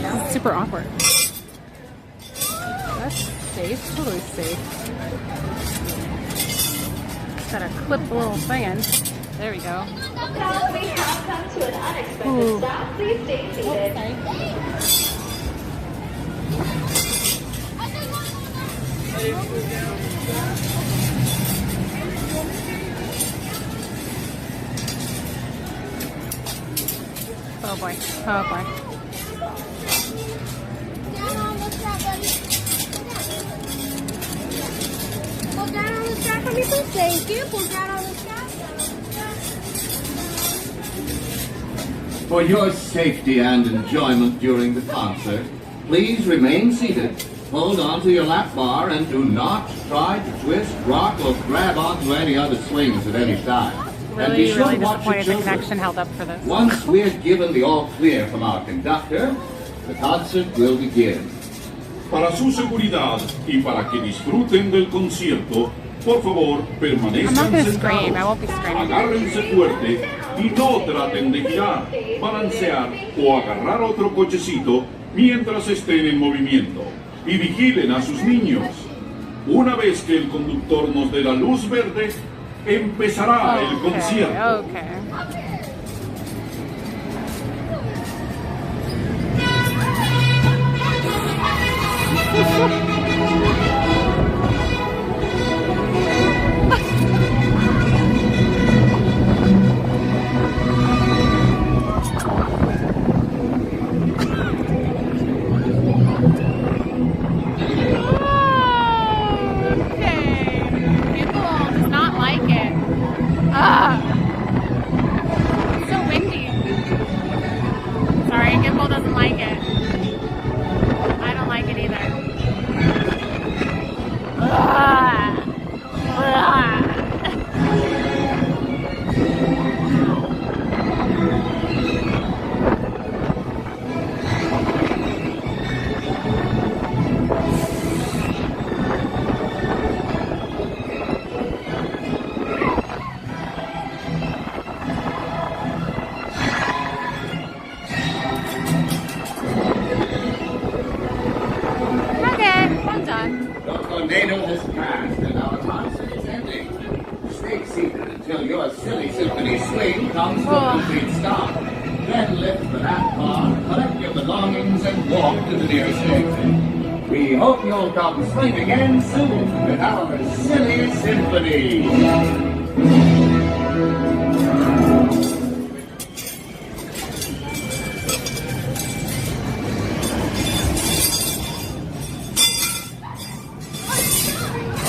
That's super awkward. That's safe, totally safe. Gotta clip the little thing in. There we go. We have come to an unexpected stop. Please stay seated. Oh boy. Oh boy. Pull down on the track for me, please. Thank you. Pull down on the track. For your safety and enjoyment during the concert, please remain seated, hold on to your lap bar, and do not try to twist, rock, or grab onto any other swings at any time. And be sure Really to watch your disappointed the children. connection held up for this. Once we're given the all clear from our conductor, the concert will begin. Para su seguridad y para que disfruten del concierto, por favor, permanezcan sentados, agárrense fuerte y no traten de girar, balancear o agarrar otro cochecito mientras estén en movimiento. Y vigilen a sus niños. Una vez que el conductor nos dé la luz verde, empezará el concierto. belongings and walk to the nearest station. We hope you'll come swing again soon with our silly symphony.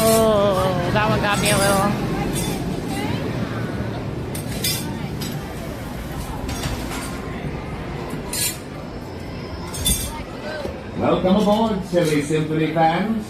Oh, that one got me a little. Welcome aboard, silly symphony fans.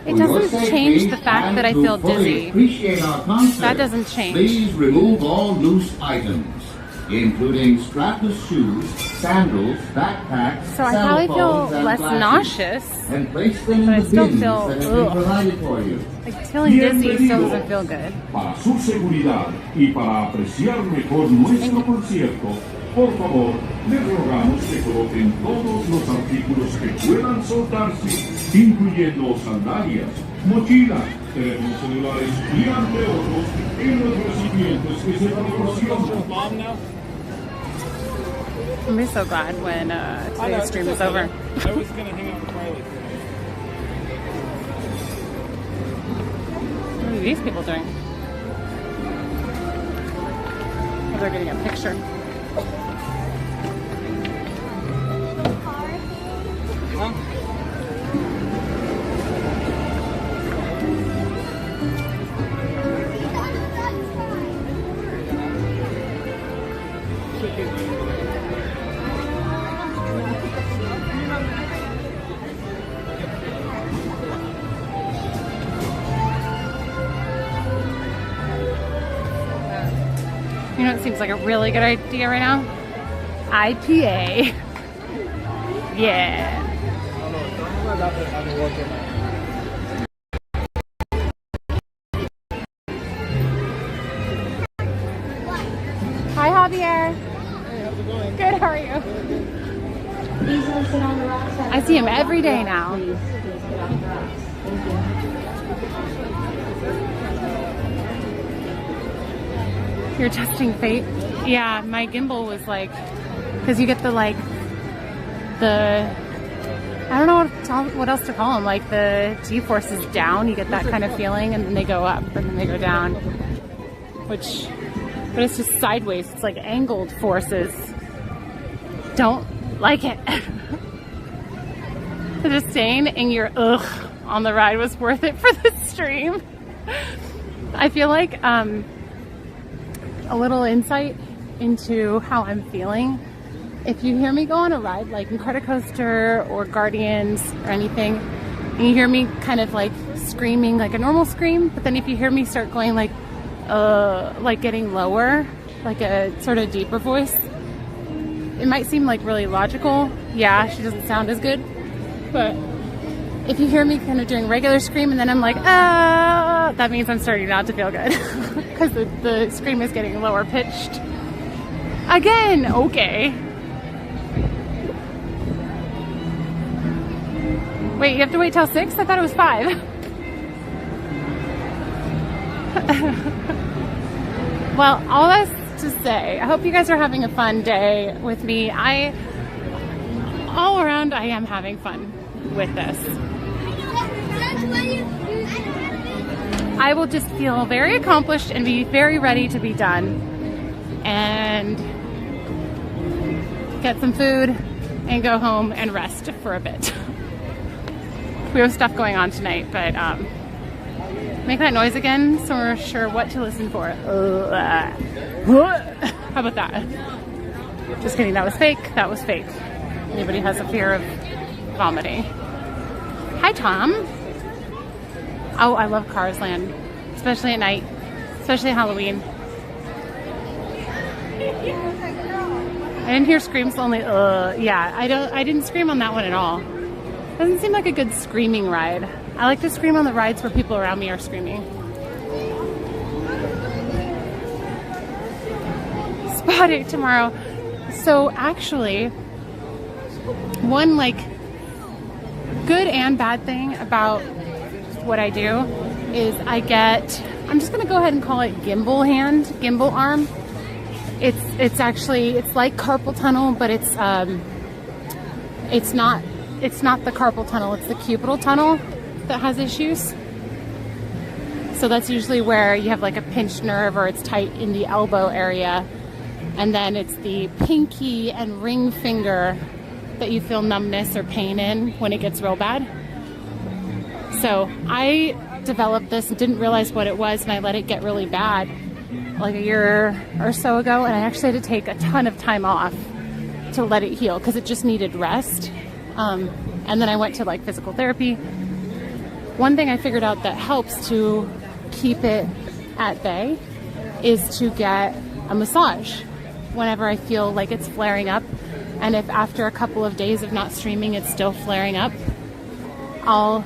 It doesn't change the fact that I feel dizzy. That doesn't change. Please remove all loose items, including strapless shoes, sandals, backpacks, So I probably feel less nauseous, and place them in but I the still bins feel that have been provided for you. like feeling dizzy still doesn't feel good. Para su seguridad y para apreciar mejor nuestro concierto, por favor, les rogamos que coloquen todos los artículos que puedan soltarse, incluyendo sandalias, mochilas, teléfonos celulares y entre otros en los recipientes que se proporcionan. I'm be so glad when today's stream is over. I was gonna hang out with Riley. What are these people doing? Oh, they're getting a picture. You know what seems like a really good idea right now? IPA. Yeah. Hi, Javier. Hey, how's it going? Good, how are you? I see him every day now. You're testing fate? Yeah, my gimbal was like, because you get the I don't know what else to call them, like the G-force is down, you get that kind of feeling, and then they go up, and then they go down, but it's just sideways, it's like angled forces. Don't like it. So just staying in your ugh on the ride was worth it for the stream. I feel like a little insight into how I'm feeling. If you hear me go on a ride like Incredicoaster or Guardians or anything, and you hear me kind of like screaming like a normal scream, but then if you hear me start going like getting lower, like a sort of deeper voice, it might seem like really logical. Yeah, she doesn't sound as good, but if you hear me kind of doing regular scream and then I'm like, that means I'm starting not to feel good because the scream is getting lower pitched. Again, okay. Wait, you have to wait till 6? I thought it was 5. Well, all that's to say, I hope you guys are having a fun day with me. All around, I am having fun with this. I will just feel very accomplished and be very ready to be done and get some food and go home and rest for a bit. We have stuff going on tonight, but make that noise again so we're sure what to listen for. How about that? Just kidding, that was fake. That was fake. Anybody has a fear of vomiting. Hi, Tom. Oh, I love Cars Land, especially at night, especially Halloween. I didn't hear screams, only yeah, I didn't scream on that one at all. Doesn't seem like a good screaming ride. I like to scream on the rides where people around me are screaming. Spa day tomorrow. So actually, one like good and bad thing about what I do is I'm just gonna go ahead and call it gimbal arm. It's like carpal tunnel, but it's it's not the carpal tunnel, it's the cubital tunnel that has issues. So that's usually where you have like a pinched nerve or it's tight in the elbow area. And then it's the pinky and ring finger that you feel numbness or pain in when it gets real bad. So I developed this and didn't realize what it was, and I let it get really bad like a year or so ago, and I actually had to take a ton of time off to let it heal because it just needed rest. And then I went to like physical therapy. One thing I figured out that helps to keep it at bay is to get a massage whenever I feel like it's flaring up. And if after a couple of days of not streaming it's still flaring up, I'll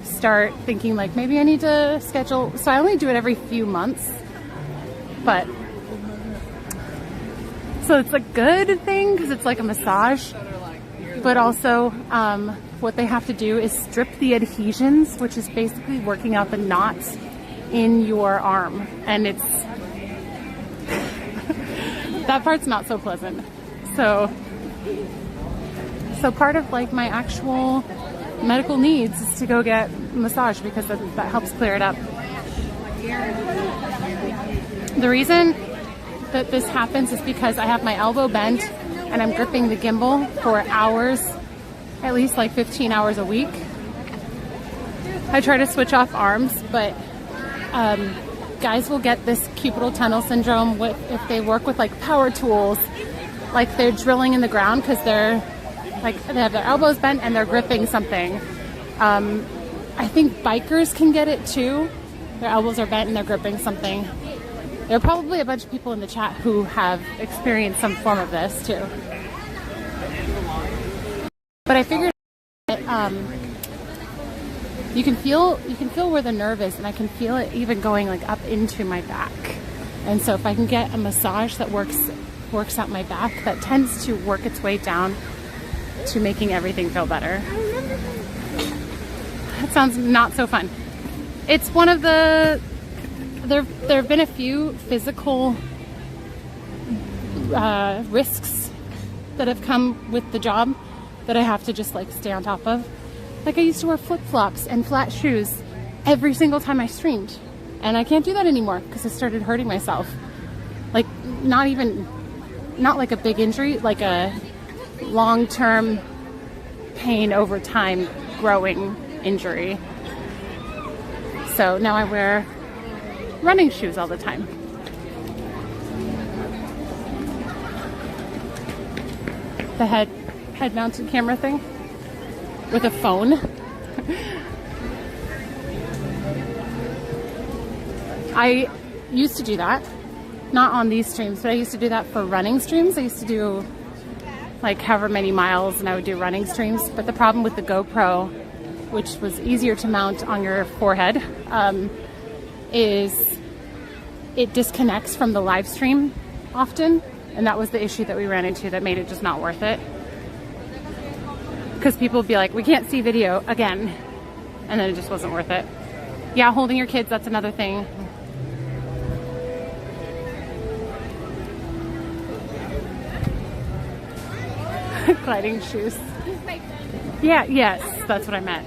start thinking like maybe I need to schedule. So I only do it every few months, but so it's a good thing because it's like a massage. But also what they have to do is strip the adhesions, which is basically working out the knots in your arm, and it's that part's not so pleasant. So part of like my actual medical needs is to go get a massage because that helps clear it up. The reason that this happens is because I have my elbow bent and I'm gripping the gimbal for hours, at least like 15 hours a week. I try to switch off arms, but guys will get this cubital tunnel syndrome if they work with like power tools, like they're drilling in the ground because they have their elbows bent and they're gripping something. I think bikers can get it too. Their elbows are bent and they're gripping something. There are probably a bunch of people in the chat who have experienced some form of this too. But I figured you can feel where the nerve is, and I can feel it even going like up into my back. And so if I can get a massage that works out my back, that tends to work its way down to making everything feel better. That sounds not so fun. It's one of the there have been a few physical risks that have come with the job that I have to just like stay on top of. Like I used to wear flip-flops and flat shoes every single time I streamed, and I can't do that anymore because I started hurting myself. Like not like a big injury, like a long-term pain over time growing injury. So now I wear running shoes all the time. The head-mounted camera thing with a phone. I used to do that, not on these streams, but I used to do that for running streams. I used to do like however many miles, and I would do running streams. But the problem with the GoPro, which was easier to mount on your forehead, is it disconnects from the live stream often, and that was the issue that we ran into that made it just not worth it. Because people would be like, we can't see video again, and then it just wasn't worth it. Yeah, holding your kids, that's another thing. Gliding shoes. Yeah, yes, that's what I meant.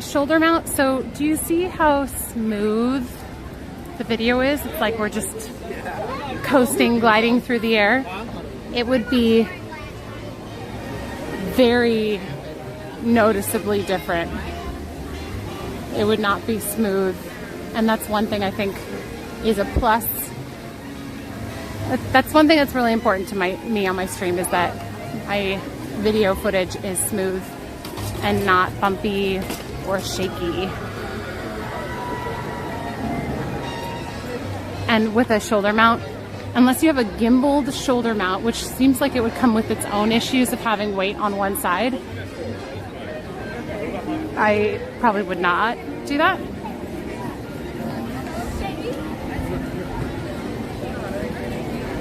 Shoulder mount. So do you see how smooth the video is? It's like we're just coasting, gliding through the air. It would be very noticeably different. It would not be smooth. And that's one thing I think is a plus. That's one thing that's really important to me on my stream, is that my video footage is smooth and not bumpy or shaky. And with a shoulder mount, unless you have a gimbaled shoulder mount, which seems like it would come with its own issues of having weight on one side, I probably would not do that.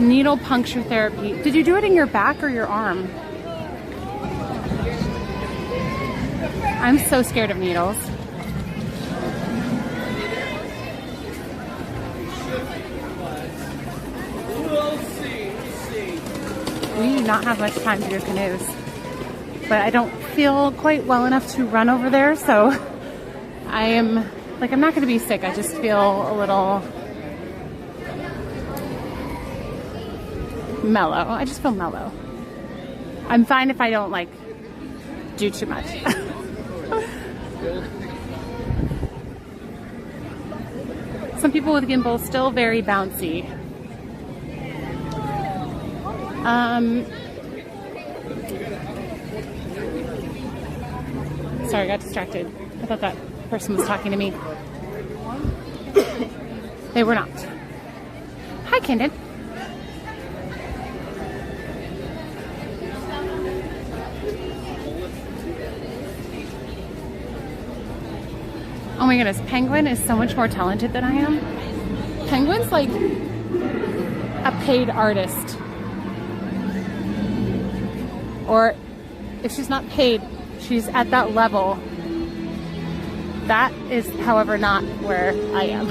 Needle puncture therapy. Did you do it in your back or your arm? I'm so scared of needles. We'll see. we do not have much time to do canoes. But I don't feel quite well enough to run over there, so I am, like, I'm not going to be sick. I just feel a little mellow. I just feel mellow. I'm fine if I don't, like, do too much. Some people with gimbals still very bouncy. Sorry, I got distracted. I thought that person was talking to me. They were not. Hi, Candid. Oh my goodness, Penguin is so much more talented than I am. Penguin's like a paid artist. Or if she's not paid, she's at that level. That is, however, not where I am.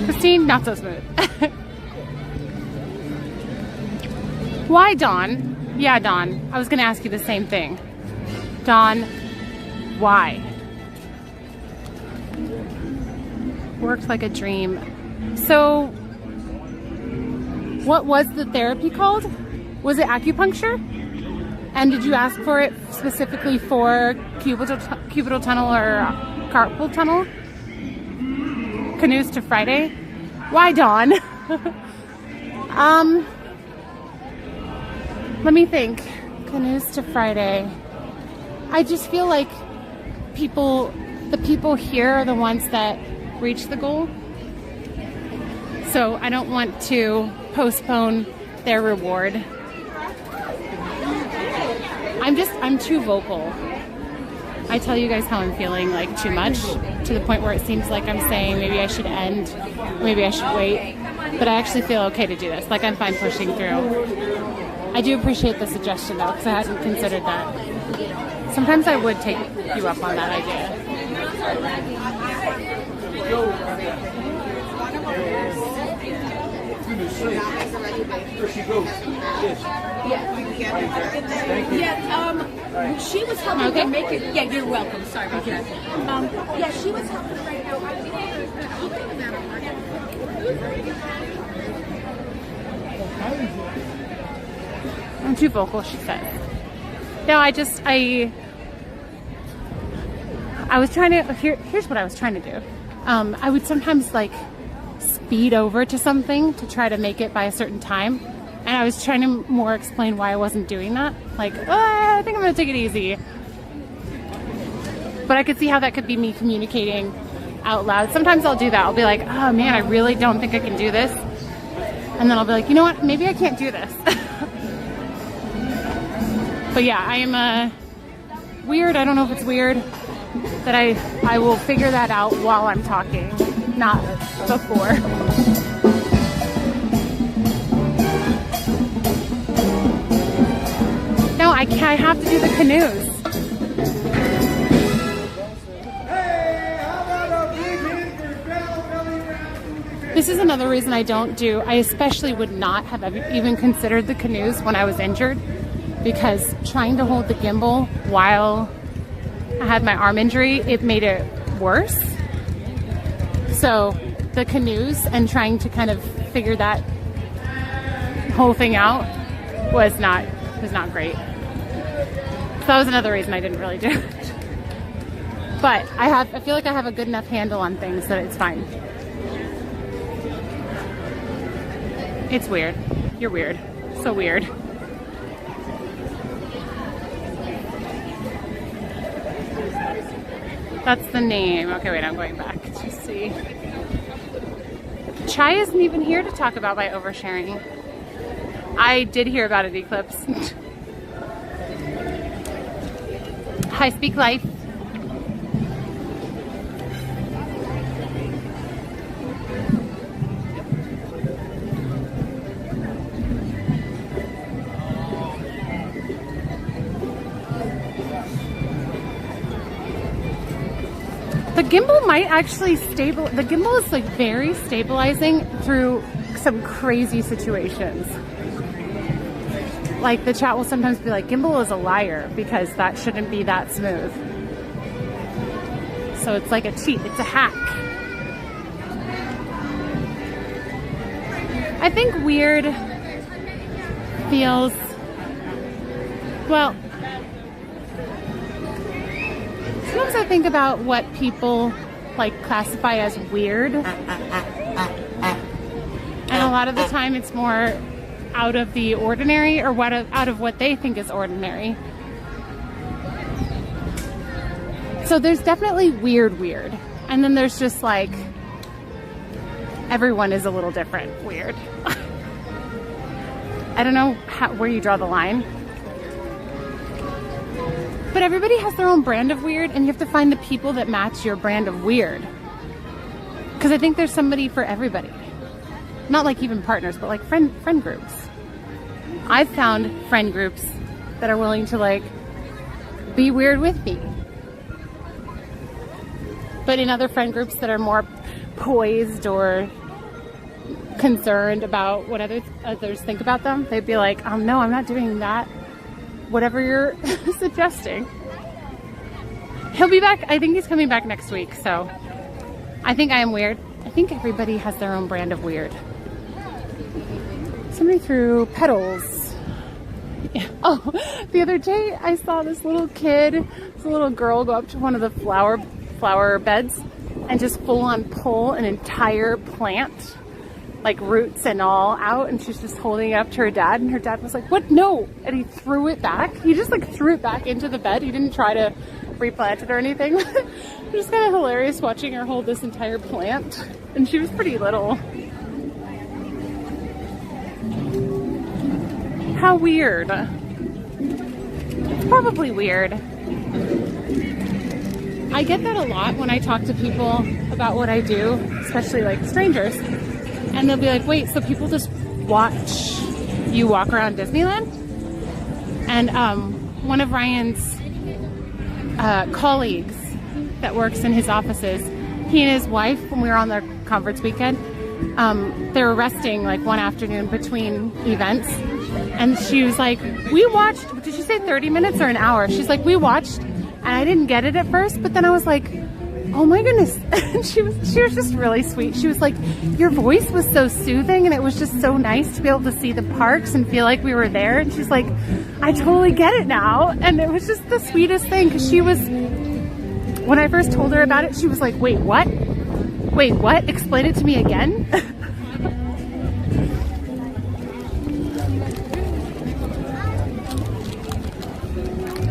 Christine, not so smooth. Why, Dawn? Yeah, Dawn. I was going to ask you the same thing. Dawn, why? Worked like a dream. So, what was the therapy called? Was it acupuncture? And did you ask for it specifically for cubital tunnel or carpal tunnel? Canoes to Friday? Why, Dawn? Let me think. Canoes to Friday. I just feel like the people here are the ones that reach the goal. So I don't want to postpone their reward. I'm too vocal. I tell you guys how I'm feeling, like, too much, to the point where it seems like I'm saying maybe I should end, maybe I should wait. But I actually feel okay to do this. Like, I'm fine pushing through. I do appreciate the suggestion, though, because I hadn't considered that. Sometimes I would take you up on that idea. Here she goes. Yeah, she was helping to make it. Yeah, you're welcome. Sorry about that. Yeah, she was helping right now. I'm too vocal, she said. No, I was trying to, here's what I was trying to do. I would sometimes, like, speed over to something to try to make it by a certain time. And I was trying to more explain why I wasn't doing that. Like, I think I'm gonna take it easy. But I could see how that could be me communicating out loud. Sometimes I'll do that. I'll be like, oh man, I really don't think I can do this. And then I'll be like, you know what? Maybe I can't do this. But yeah, I am weird. I don't know if it's weird that I will figure that out while I'm talking, not before. No, I have to do the canoes. This is another reason I especially would not have even considered the canoes when I was injured, because trying to hold the gimbal while I had my arm injury, it made it worse. So the canoes and trying to kind of figure that whole thing out was not great. So that was another reason I didn't really do it. But I feel like I have a good enough handle on things that it's fine. It's weird. You're weird. So weird. That's the name. Okay, wait, I'm going back to see. Chai isn't even here to talk about my oversharing. I did hear about an eclipse. Hi, Speak Life. The gimbal might actually the gimbal is like very stabilizing through some crazy situations. Like the chat will sometimes be like, gimbal is a liar because that shouldn't be that smooth. So it's like a cheat, it's a hack. I think weird feels, well, sometimes I think about what people like classify as weird. And a lot of the time it's more out of the ordinary or out of what they think is ordinary. So there's definitely weird. And then there's just like, everyone is a little different weird. I don't know where you draw the line. But everybody has their own brand of weird, and you have to find the people that match your brand of weird. Because I think there's somebody for everybody. Not like even partners, but like friend groups. I've found friend groups that are willing to like be weird with me. But in other friend groups that are more poised or concerned about what others think about them, they'd be like, no, I'm not doing that. Whatever you're suggesting. He'll be back. I think he's coming back next week. So I think I am weird. I think everybody has their own brand of weird. Somebody threw petals. Yeah. Oh, the other day I saw this little girl go up to one of the flower beds and just full on pull an entire plant, like roots and all out, and she's just holding it up to her dad, and her dad was like, what? No. And he threw it back. He just like threw it back into the bed. He didn't try to replant it or anything. It was kind of hilarious watching her hold this entire plant, and she was pretty little. How weird. It's probably weird. I get that a lot when I talk to people about what I do, especially like strangers. And they'll be like, wait, so people just watch you walk around Disneyland? And one of Ryan's colleagues that works in his offices, he and his wife, when we were on their conference weekend, they were resting like one afternoon between events. And she was like, we watched, did she say 30 minutes or an hour? She's like, we watched, and I didn't get it at first, but then I was like, oh my goodness. And she was just really sweet. She was like, your voice was so soothing, and it was just so nice to be able to see the parks and feel like we were there. And she's like, I totally get it now. And it was just the sweetest thing, because she was, when I first told her about it, she was like, wait, what? Wait, what? Explain it to me again?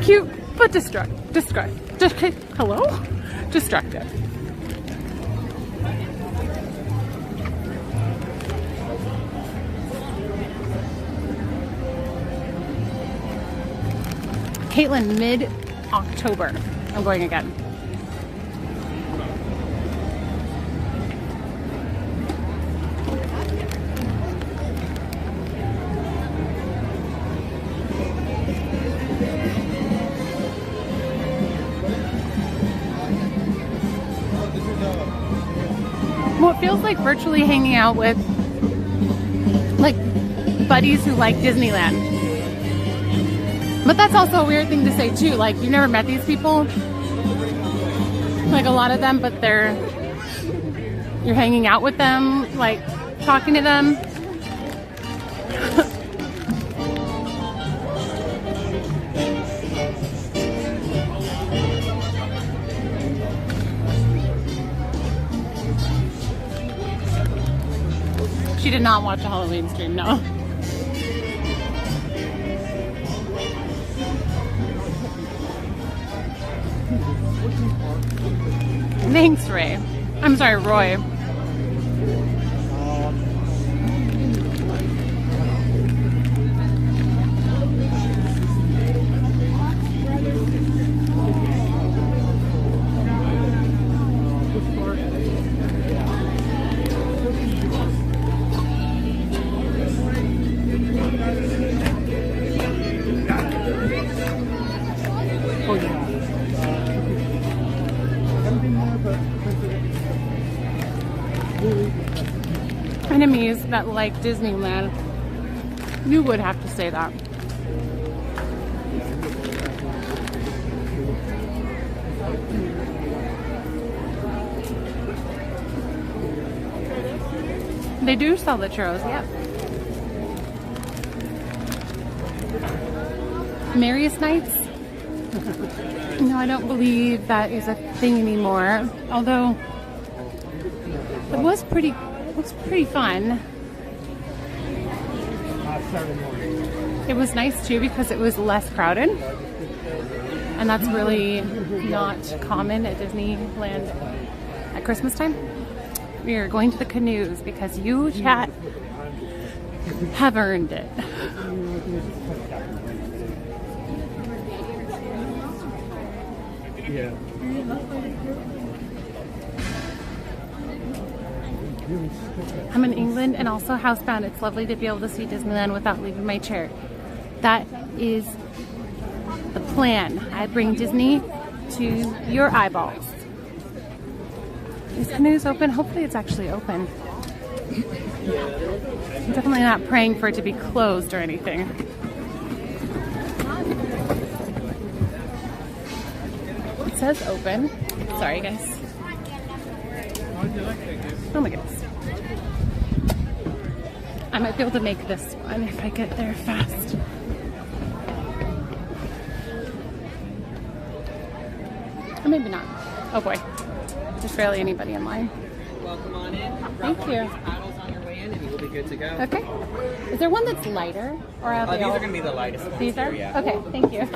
Cute, but destructive. Hello? Destructive. Caitlin, mid-October. I'm going again. Well, it feels like virtually hanging out with like buddies who like Disneyland. But that's also a weird thing to say too. Like, you've never met these people, like a lot of them, but you're hanging out with them, like talking to them. She did not watch a Halloween stream, no. Thanks, Ray. I'm sorry, Roy. Oh yeah. enemies that like Disneyland, you would have to say that. They do sell the churros, yep. Merriest Nights? No, I don't believe that is a thing anymore. Although it was pretty fun. It was nice too because it was less crowded. And that's really not common at Disneyland at Christmas time. We are going to the canoes because you, chat, have earned it. Yeah. I'm in England and also housebound. It's lovely to be able to see Disneyland without leaving my chair. That is the plan. I bring Disney to your eyeballs. Is canoes open? Hopefully it's actually open. I'm definitely not praying for it to be closed or anything. It says open. Sorry guys. Oh my goodness. I might be able to make this one if I get there fast. Or maybe not. Oh boy. There's barely anybody in line. Welcome on in. Thank you. Paddles on your way in and you will be good to go. Okay. Is there one that's lighter? Or are they These all... are going to be the lightest ones. These are? Here, yeah. Okay, thank you.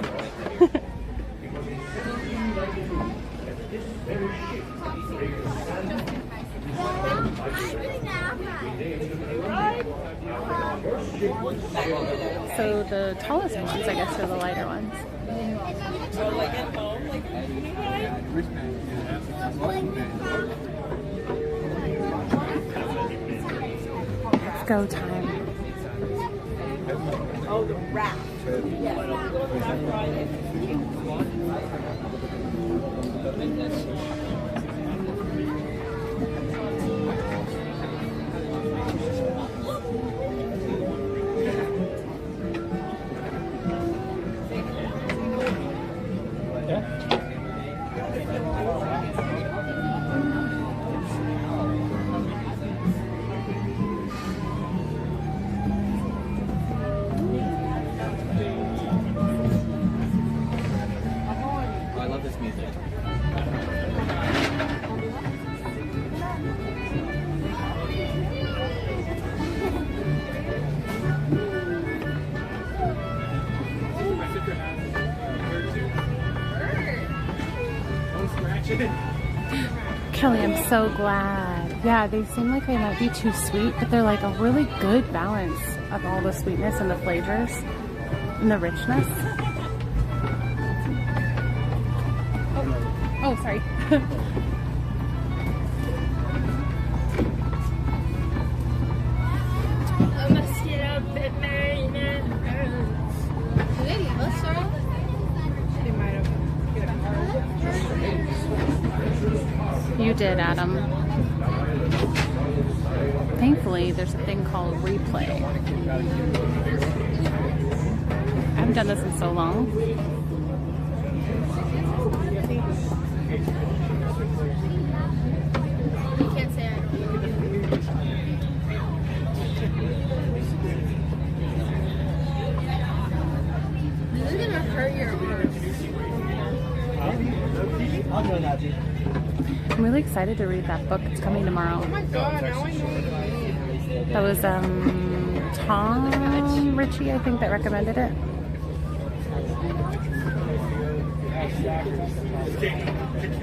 So the tallest ones, I guess, are the lighter ones. It's go time. Oh, the raft. Kelly, I'm so glad. Yeah, they seem like they might be too sweet, but they're like a really good balance of all the sweetness and the flavors and the richness. Oh, sorry. You did, Adam. Thankfully, there's a thing called replay. I haven't done this in so long. You can't say I This is gonna hurt your arms. I'll join that. I'm really excited to read that book. It's coming tomorrow. Oh my god, now I know. That was Tom Ritchie, I think, that recommended it.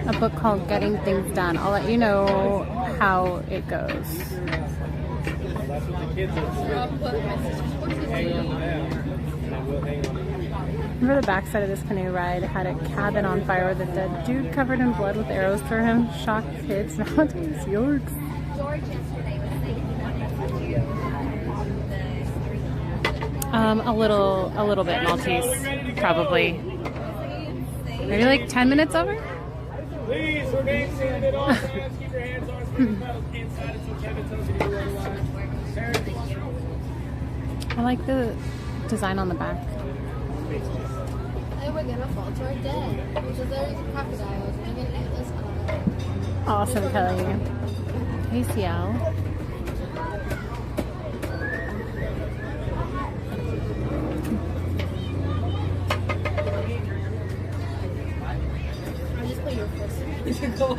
A book called Getting Things Done. I'll let you know how it goes. Remember the backside of this canoe ride had a cabin on fire with a dead dude covered in blood with arrows through him. Shocked kids. Nowadays, yorks. George yesterday was saying he wanted to do a little bit Maltese, probably. Maybe like 10 minutes over? Please remain seated at all times. Keep your hands, arms, feet, pedals inside. It's okay I like the design on the back. And we're gonna fall to our death. Because there's crocodiles. We're gonna get this one. Awesome, Kelly. Hey, CL. I'll just put your first. You should go on.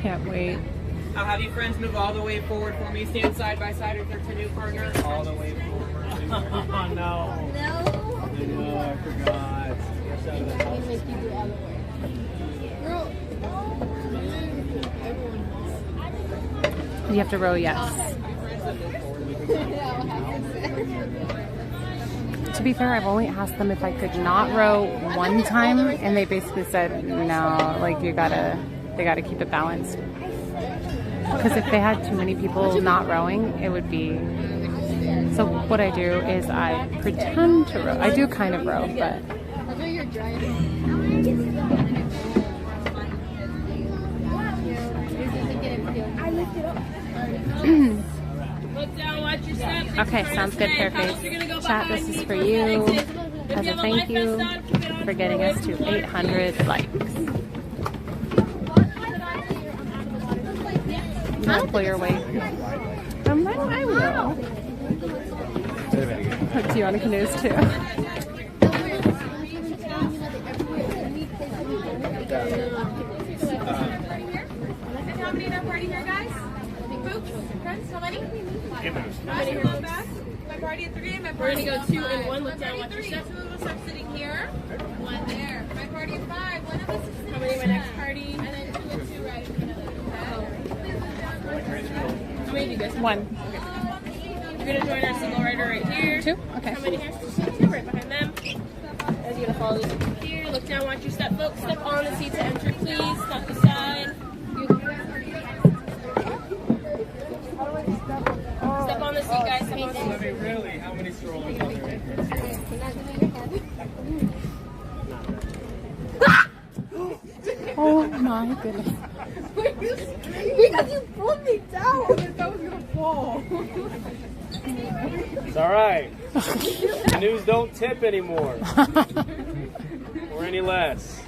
Can't wait. I'll have you friends move all the way forward for me. Stand side by side with your canoe partner. All the way forward. Oh, no. No. No, I forgot. I can make you do all the way. Girl. You have to row, yes. To be fair, I've only asked them if I could not row one time, and they basically said, no, like they gotta keep it balanced. Because if they had too many people not rowing, it would be... So what I do is I pretend to row. I do kind of row, but... Okay, sounds good, Fairface. Chat, this is for you as a thank you for getting us to 800 likes. Don't pull your weight. I will. Put you on the canoes too. How many in our party here, guys? Friends, how many? My party at 3, my party We're gonna go 2 and 1. Look down, watch your step. 2 of us are sitting here. 1 there. My party at 5. 1 of us is sitting. How many in my next party? And then 2 and 2 right in another. How many do you guys have? 1. You're gonna join our single rider right here. 2? Okay. How many here? 2 right behind them. As you're gonna follow these here. Look down, watch your step, folks. Step on the seat to enter, please. Step aside. Step on the seat, guys. Step on the seat. Really? How many strollers are there? Oh my goodness. Because you pulled me down. I thought I was gonna fall. It's alright. Canoes don't tip anymore. Or any less.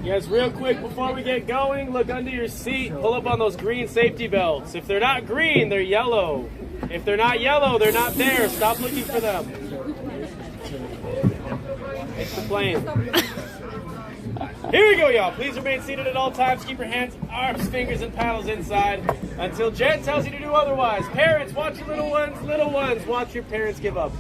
Yes, real quick before we get going, look under your seat. Pull up on those green safety belts. If they're not green, they're yellow. If they're not yellow, they're not there. Stop looking for them. It's the plane. Here we go, y'all. Please remain seated at all times. Keep your hands, arms, fingers, and paddles inside until Jen tells you to do otherwise. Parents, watch your little ones. Little ones, watch your parents give up.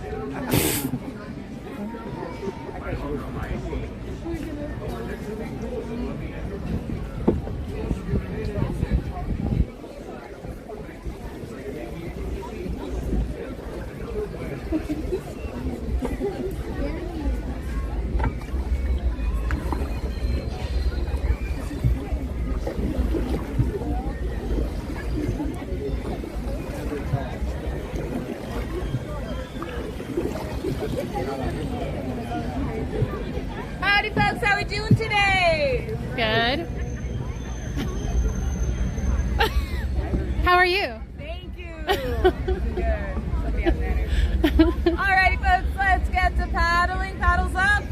Howdy, folks. How we doing today? Good. How are you? Thank you. Good. Alrighty, folks. Let's get to paddling. Paddles up.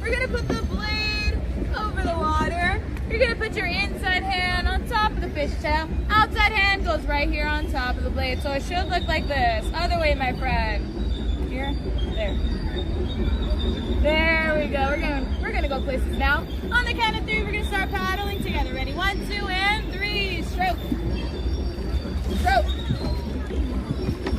We're gonna put the blade over the water. You're gonna put your inside hand on top of the fishtail. Outside hand goes right here on top of the blade. So it should look like this. Other way, my friend. Here. There. There we go. We're gonna go places now. On the count of 3, we're gonna start paddling together. Ready? 1, 2, and 3. Stroke. Stroke.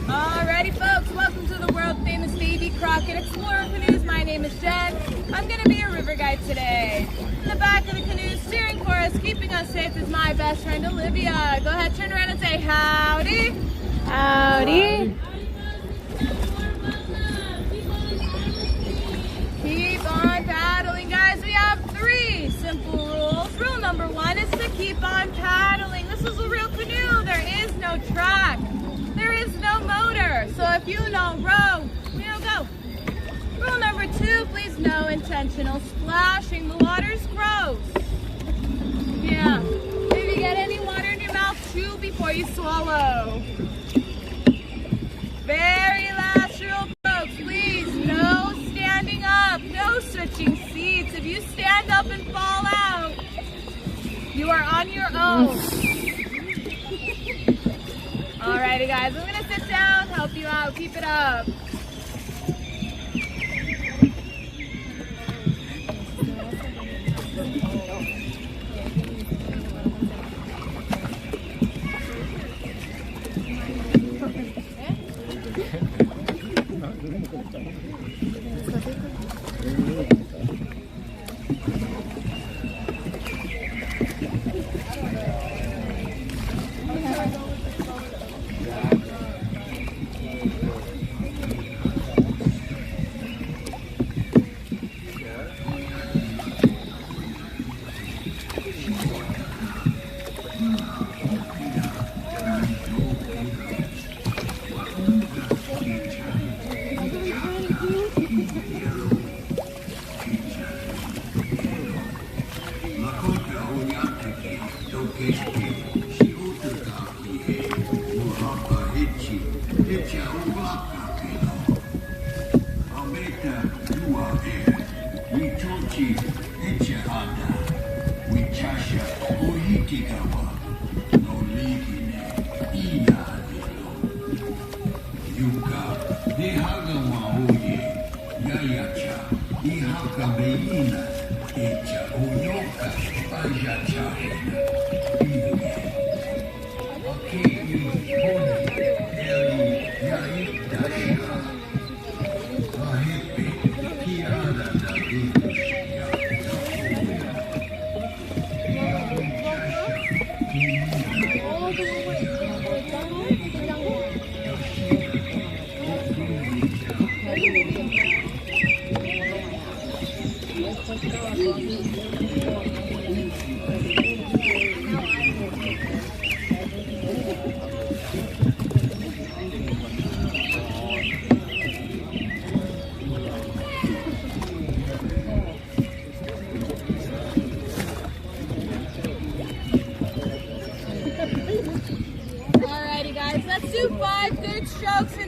Alrighty, folks. Welcome to the world famous Davy Crockett Explorer Canoes. My name is Jen. I'm gonna be your river guide today. In the back of the canoe, steering for us, keeping us safe, is my best friend Olivia. Go ahead, turn around and say howdy. Howdy. Keep on paddling, guys. We have 3 simple rules. Rule number 1 is to keep on paddling. This is a real canoe. There is no track. There is no motor. So if you don't row, we don't got no intentional splashing. The water's gross. Yeah. If you get any water in your mouth, chew before you swallow. Very last rule, folks. Please, no standing up, no switching seats. If you stand up and fall out, you are on your own. Alrighty, guys. I'm gonna sit down, help you out. Keep it up.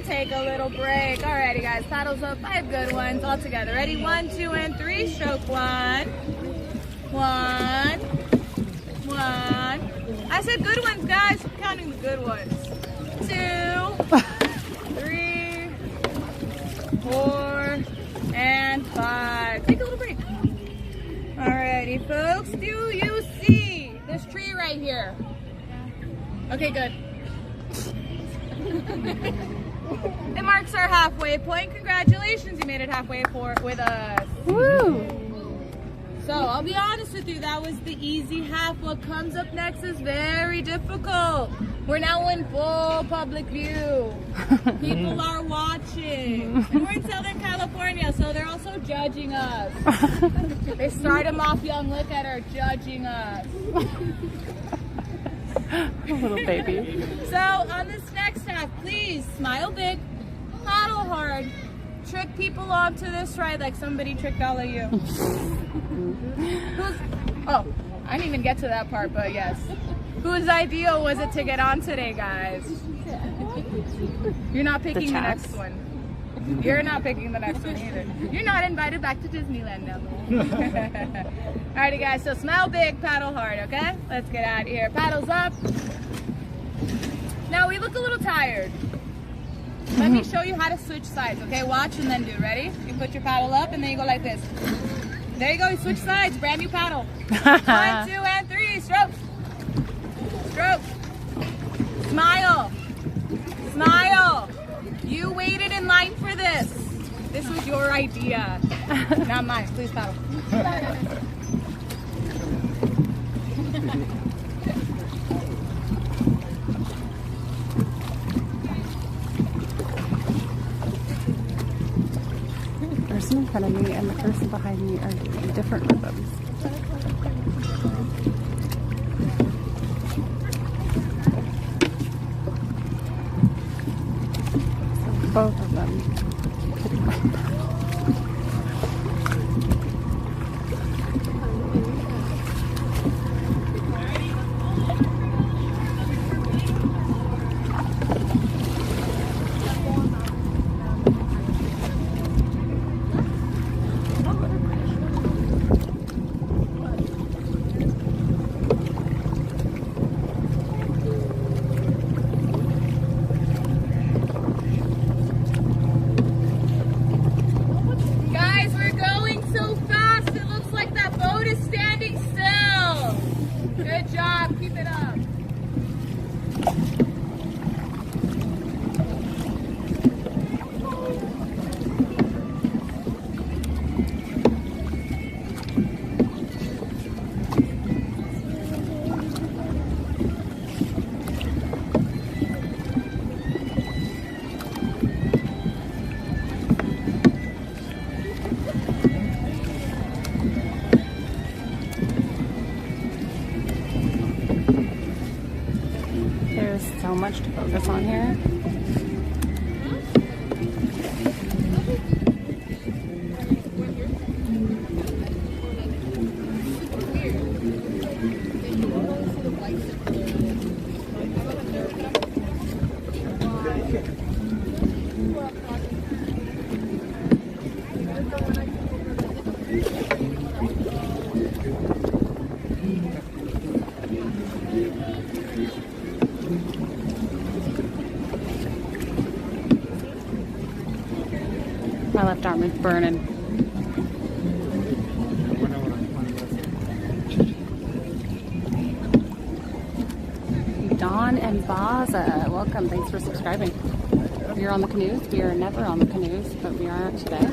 Take a little break. Alrighty, guys, paddles up. 5 good ones all together. Ready? 1, 2, and 3. Stroke 1. 1. 1. I said good ones, guys. I'm counting the good ones. 2, 3, 4, and 5. Take a little break. Alrighty, folks. Do you see this tree right here? Okay, good. It marks our halfway point. Congratulations, you made it halfway with us. Woo! So, I'll be honest with you, that was the easy half. What comes up next is very difficult. We're now in full public view. People are watching. And we're in Southern California, so they're also judging us. They start them off young. Look at her, judging us. Little baby. So on this next half, please smile big, paddle hard, trick people onto this ride like somebody tricked all of you. Oh, I didn't even get to that part, but yes. Whose idea was it to get on today, guys? You're not picking the next one. You're not picking the next one either. You're not invited back to Disneyland now. Alrighty, guys, so smile big, paddle hard, okay? Let's get out of here. Paddles up. Now, we look a little tired. Let me show you how to switch sides, okay? Watch and then do. Ready? You put your paddle up and then you go like this. There you go, you switch sides, brand new paddle. 1, 2, and 3, strokes. Stroke. Smile. Smile. You waited in line for this. This was your idea, not mine. Please paddle. The person in front of me and the person behind me are doing different rhythms. Both of them. so much to focus on here. My left arm is burning. Dawn and Baza, welcome. Thanks for subscribing. You're on the canoes. We are never on the canoes, but we are today.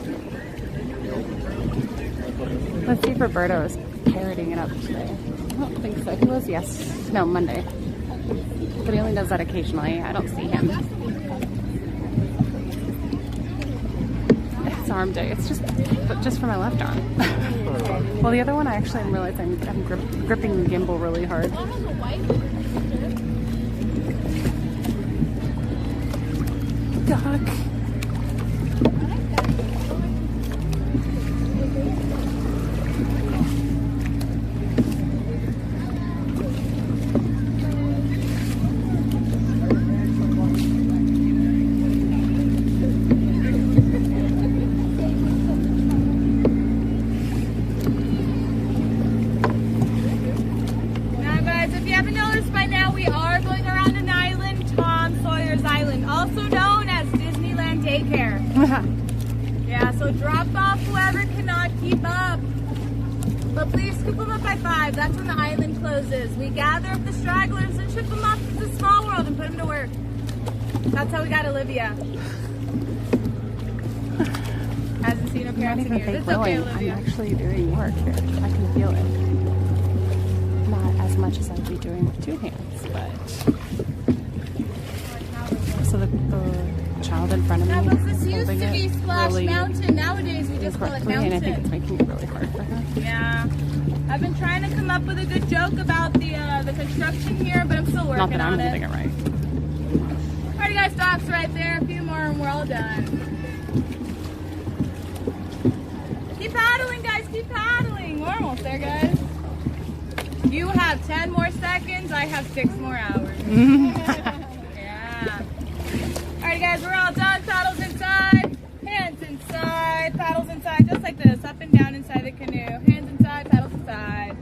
Let's see if Roberto is parroting it up today. I don't think so. He was no, Monday. But he only does that occasionally. I don't see him. It's arm day. It's just for my left arm. Well, the other one I actually am realizing I'm gripping the gimbal really hard. Duck. Yeah, so drop off whoever cannot keep up. But please scoop them up by 5. That's when the island closes. We gather up the stragglers and ship them off to the small world and put them to work. That's how we got Olivia. Hasn't seen her parents in years. It's okay, Olivia. I'm actually doing work here. I can feel it. Not as much as I'd be doing with 2 hands, but... So the child in front of me this used to be Splash Mountain. Nowadays we just call it Mountain. And I think it's making it really hard for her. Yeah. I've been trying to come up with a good joke about the construction here, but I'm still working on it. Not that I'm holding it right. Alright guys, docks right there. A few more and we're all done. Keep paddling guys, keep paddling. We're almost there guys. You have 10 more seconds, I have 6 more hours. Yeah. Alright guys, we're all done. Paddles inside, hands inside, paddles inside, just like this, up and down inside the canoe. Hands inside, paddles inside.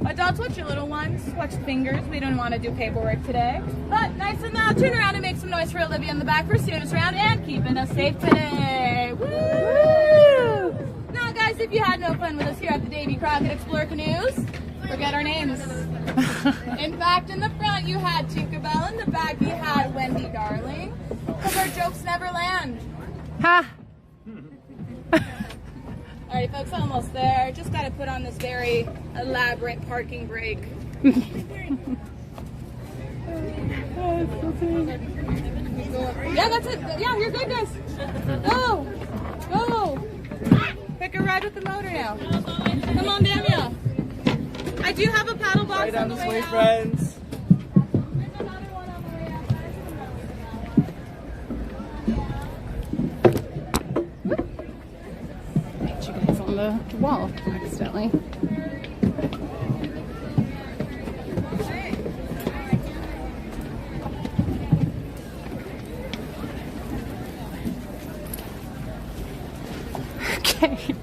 Adults, watch your little ones, watch the fingers. We don't want to do paperwork today. But nice and loud, turn around and make some noise for Olivia in the back for steering us around and keeping us safe today. Woo! Now guys, if you had no fun with us here at the Davy Crockett Explorer Canoes, forget our names. In fact, in the front you had Tinkerbell, in the back you had Wendy Darling. Because our jokes never land. Ha! Alright folks, almost there. Just got to put on this very elaborate parking brake. Yeah, that's it. Yeah, you're good guys. Go! Go! Pick a ride with the motor now. Come on, Daniel. I do have a paddle box right on the this way way, out. friends. Hit you guys on the wall accidentally. Okay.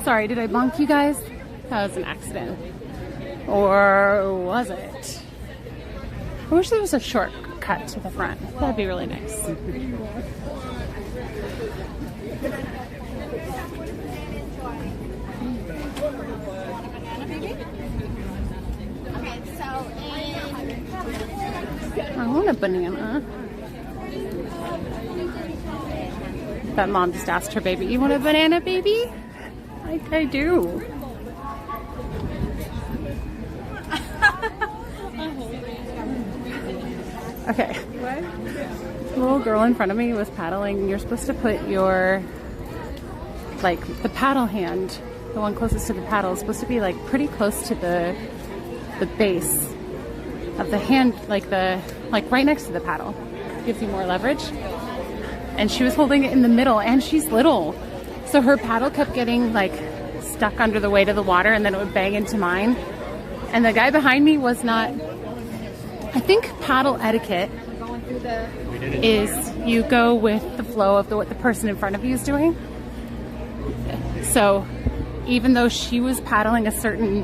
Sorry, did I bonk you guys? That was an accident. Or was it? I wish there was a shortcut to the front. That'd be really nice. I want a banana. That mom just asked her baby, "You want a banana, baby?" I do. Okay. What? The little girl in front of me was paddling. You're supposed to put your, like, the paddle hand, the one closest to the paddle, is supposed to be like pretty close to the base the hand, like right next to the paddle. Gives you more leverage. And she was holding it in the middle, and she's little. So her paddle kept getting like stuck under the weight of the water, and then it would bang into mine. And the guy behind me was not, I think paddle etiquette is you go with the flow of what the person in front of you is doing. So even though she was paddling a certain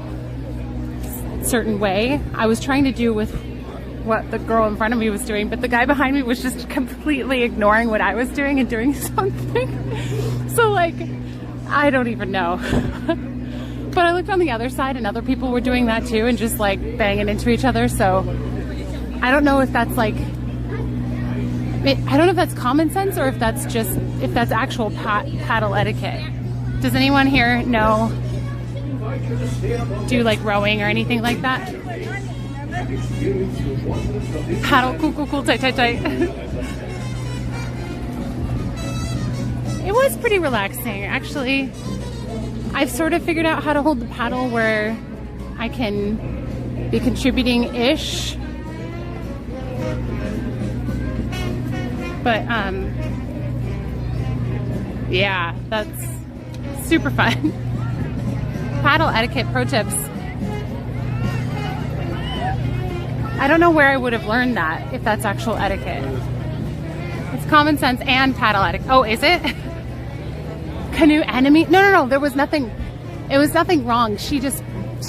way, I was trying to do with what the girl in front of me was doing, but the guy behind me was just completely ignoring what I was doing and doing something. So like, I don't even know. But I looked on the other side and other people were doing that too and just like banging into each other. So I don't know if that's like, I don't know if that's common sense or if that's just, if that's actual paddle etiquette. Does anyone here know, do like rowing or anything like that? Paddle, cool, tight. It was pretty relaxing, actually. I've sort of figured out how to hold the paddle where I can be contributing-ish. But, yeah, that's super fun. Paddle etiquette pro tips. I don't know where I would have learned that, if that's actual etiquette. It's common sense and paddle etiquette. Oh, is it? Canoe enemy? No, there was nothing. It was nothing wrong. She was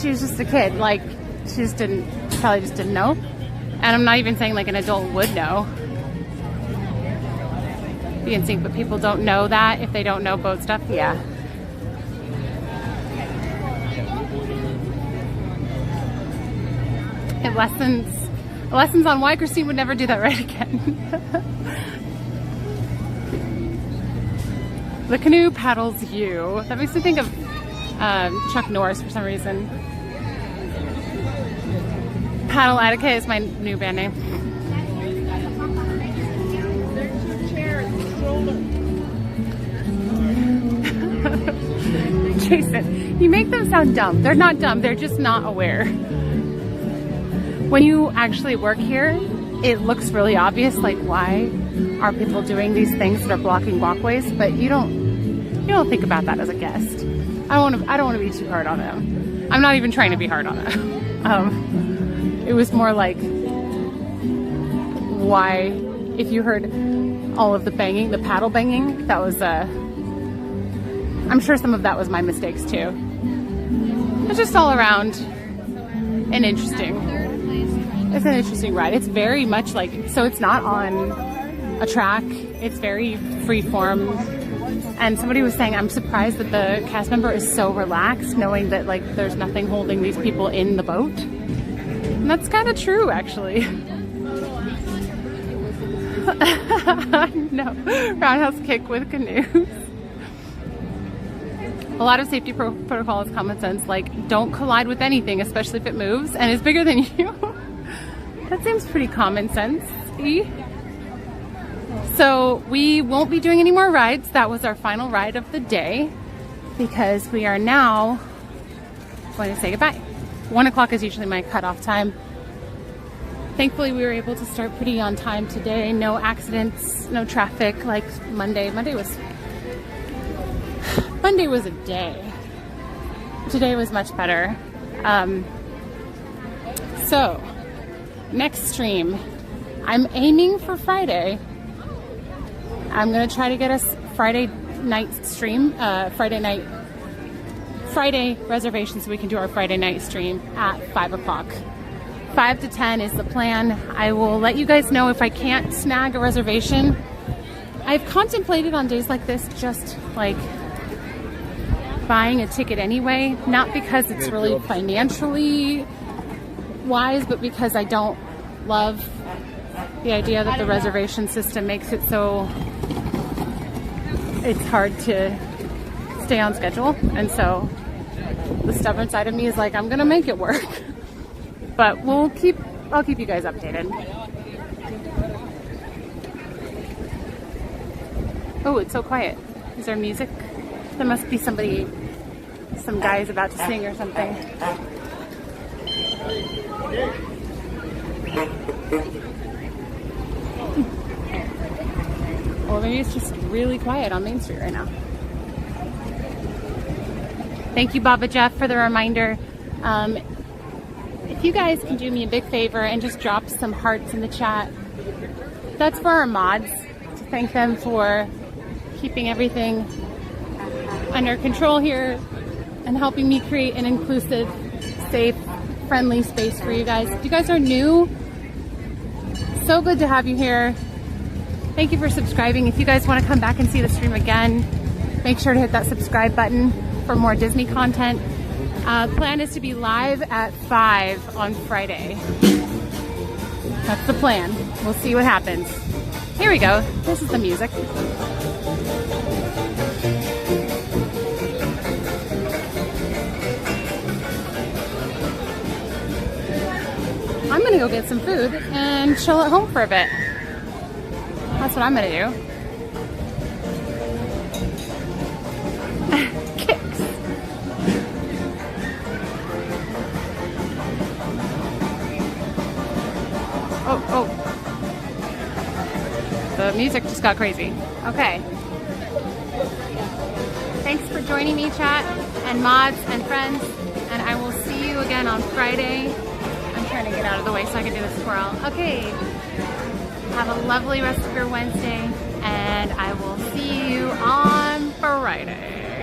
just a kid. Like, she probably just didn't know. And I'm not even saying like an adult would know. Be in sync, but people don't know that if they don't know boat stuff. Yeah. It lessons on why Christine would never do that right again. The canoe paddles you. That makes me think of Chuck Norris for some reason. Paddle etiquette is my new band name. Jason, you make them sound dumb. They're not dumb, they're just not aware. When you actually work here, it looks really obvious, like why are people doing these things that are blocking walkways, but you don't think about that as a guest. I don't want to be too hard on them. I'm not even trying to be hard on them. It was more like why, if you heard all of the banging, the paddle banging, that was I'm sure some of that was my mistakes too. It's just all around an interesting ride. It's very much like, so it's not on a track, it's very free form. And somebody was saying, I'm surprised that the cast member is so relaxed knowing that like there's nothing holding these people in the boat. And that's kind of true, actually. No, roundhouse kick with canoes. A lot of safety protocol is common sense, like don't collide with anything, especially if it moves and is bigger than you. That seems pretty common sense-y. So we won't be doing any more rides. That was our final ride of the day because we are now going to say goodbye. 1 o'clock is usually my cutoff time. Thankfully, we were able to start pretty on time today. No accidents, no traffic like Monday. Monday was a day. Today was much better. So, next stream. I'm aiming for Friday. I'm gonna try to get us Friday night stream, Friday reservation so we can do our Friday night stream at 5 o'clock. 5 to 10 is the plan. I will let you guys know if I can't snag a reservation. I've contemplated on days like this just like buying a ticket anyway, not because it's really financially wise, but because I don't love the idea that the reservation system makes it so it's hard to stay on schedule. And so the stubborn side of me is like, I'm gonna make it work. But I'll keep you guys updated. Oh, it's so quiet. Is there music? There must be some guys about to sing or something. Or maybe it's just really quiet on Main Street right now. Thank you, Baba Jeff, for the reminder. If you guys can do me a big favor and just drop some hearts in the chat, that's for our mods, to thank them for keeping everything under control here and helping me create an inclusive, safe, friendly space for you guys. If you guys are new, so good to have you here. Thank you for subscribing. If you guys want to come back and see the stream again, make sure to hit that subscribe button for more Disney content. Plan is to be live at 5 on Friday. That's the plan. We'll see what happens. Here we go. This is the music. I'm gonna go get some food and chill at home for a bit. That's what I'm gonna do. Kicks. Oh. The music just got crazy. Okay. Thanks for joining me, chat, and mods and friends, and I will see you again on Friday. I'm trying to get out of the way so I can do this twirl. Okay. Have a lovely rest of your Wednesday, and I will see you on Friday.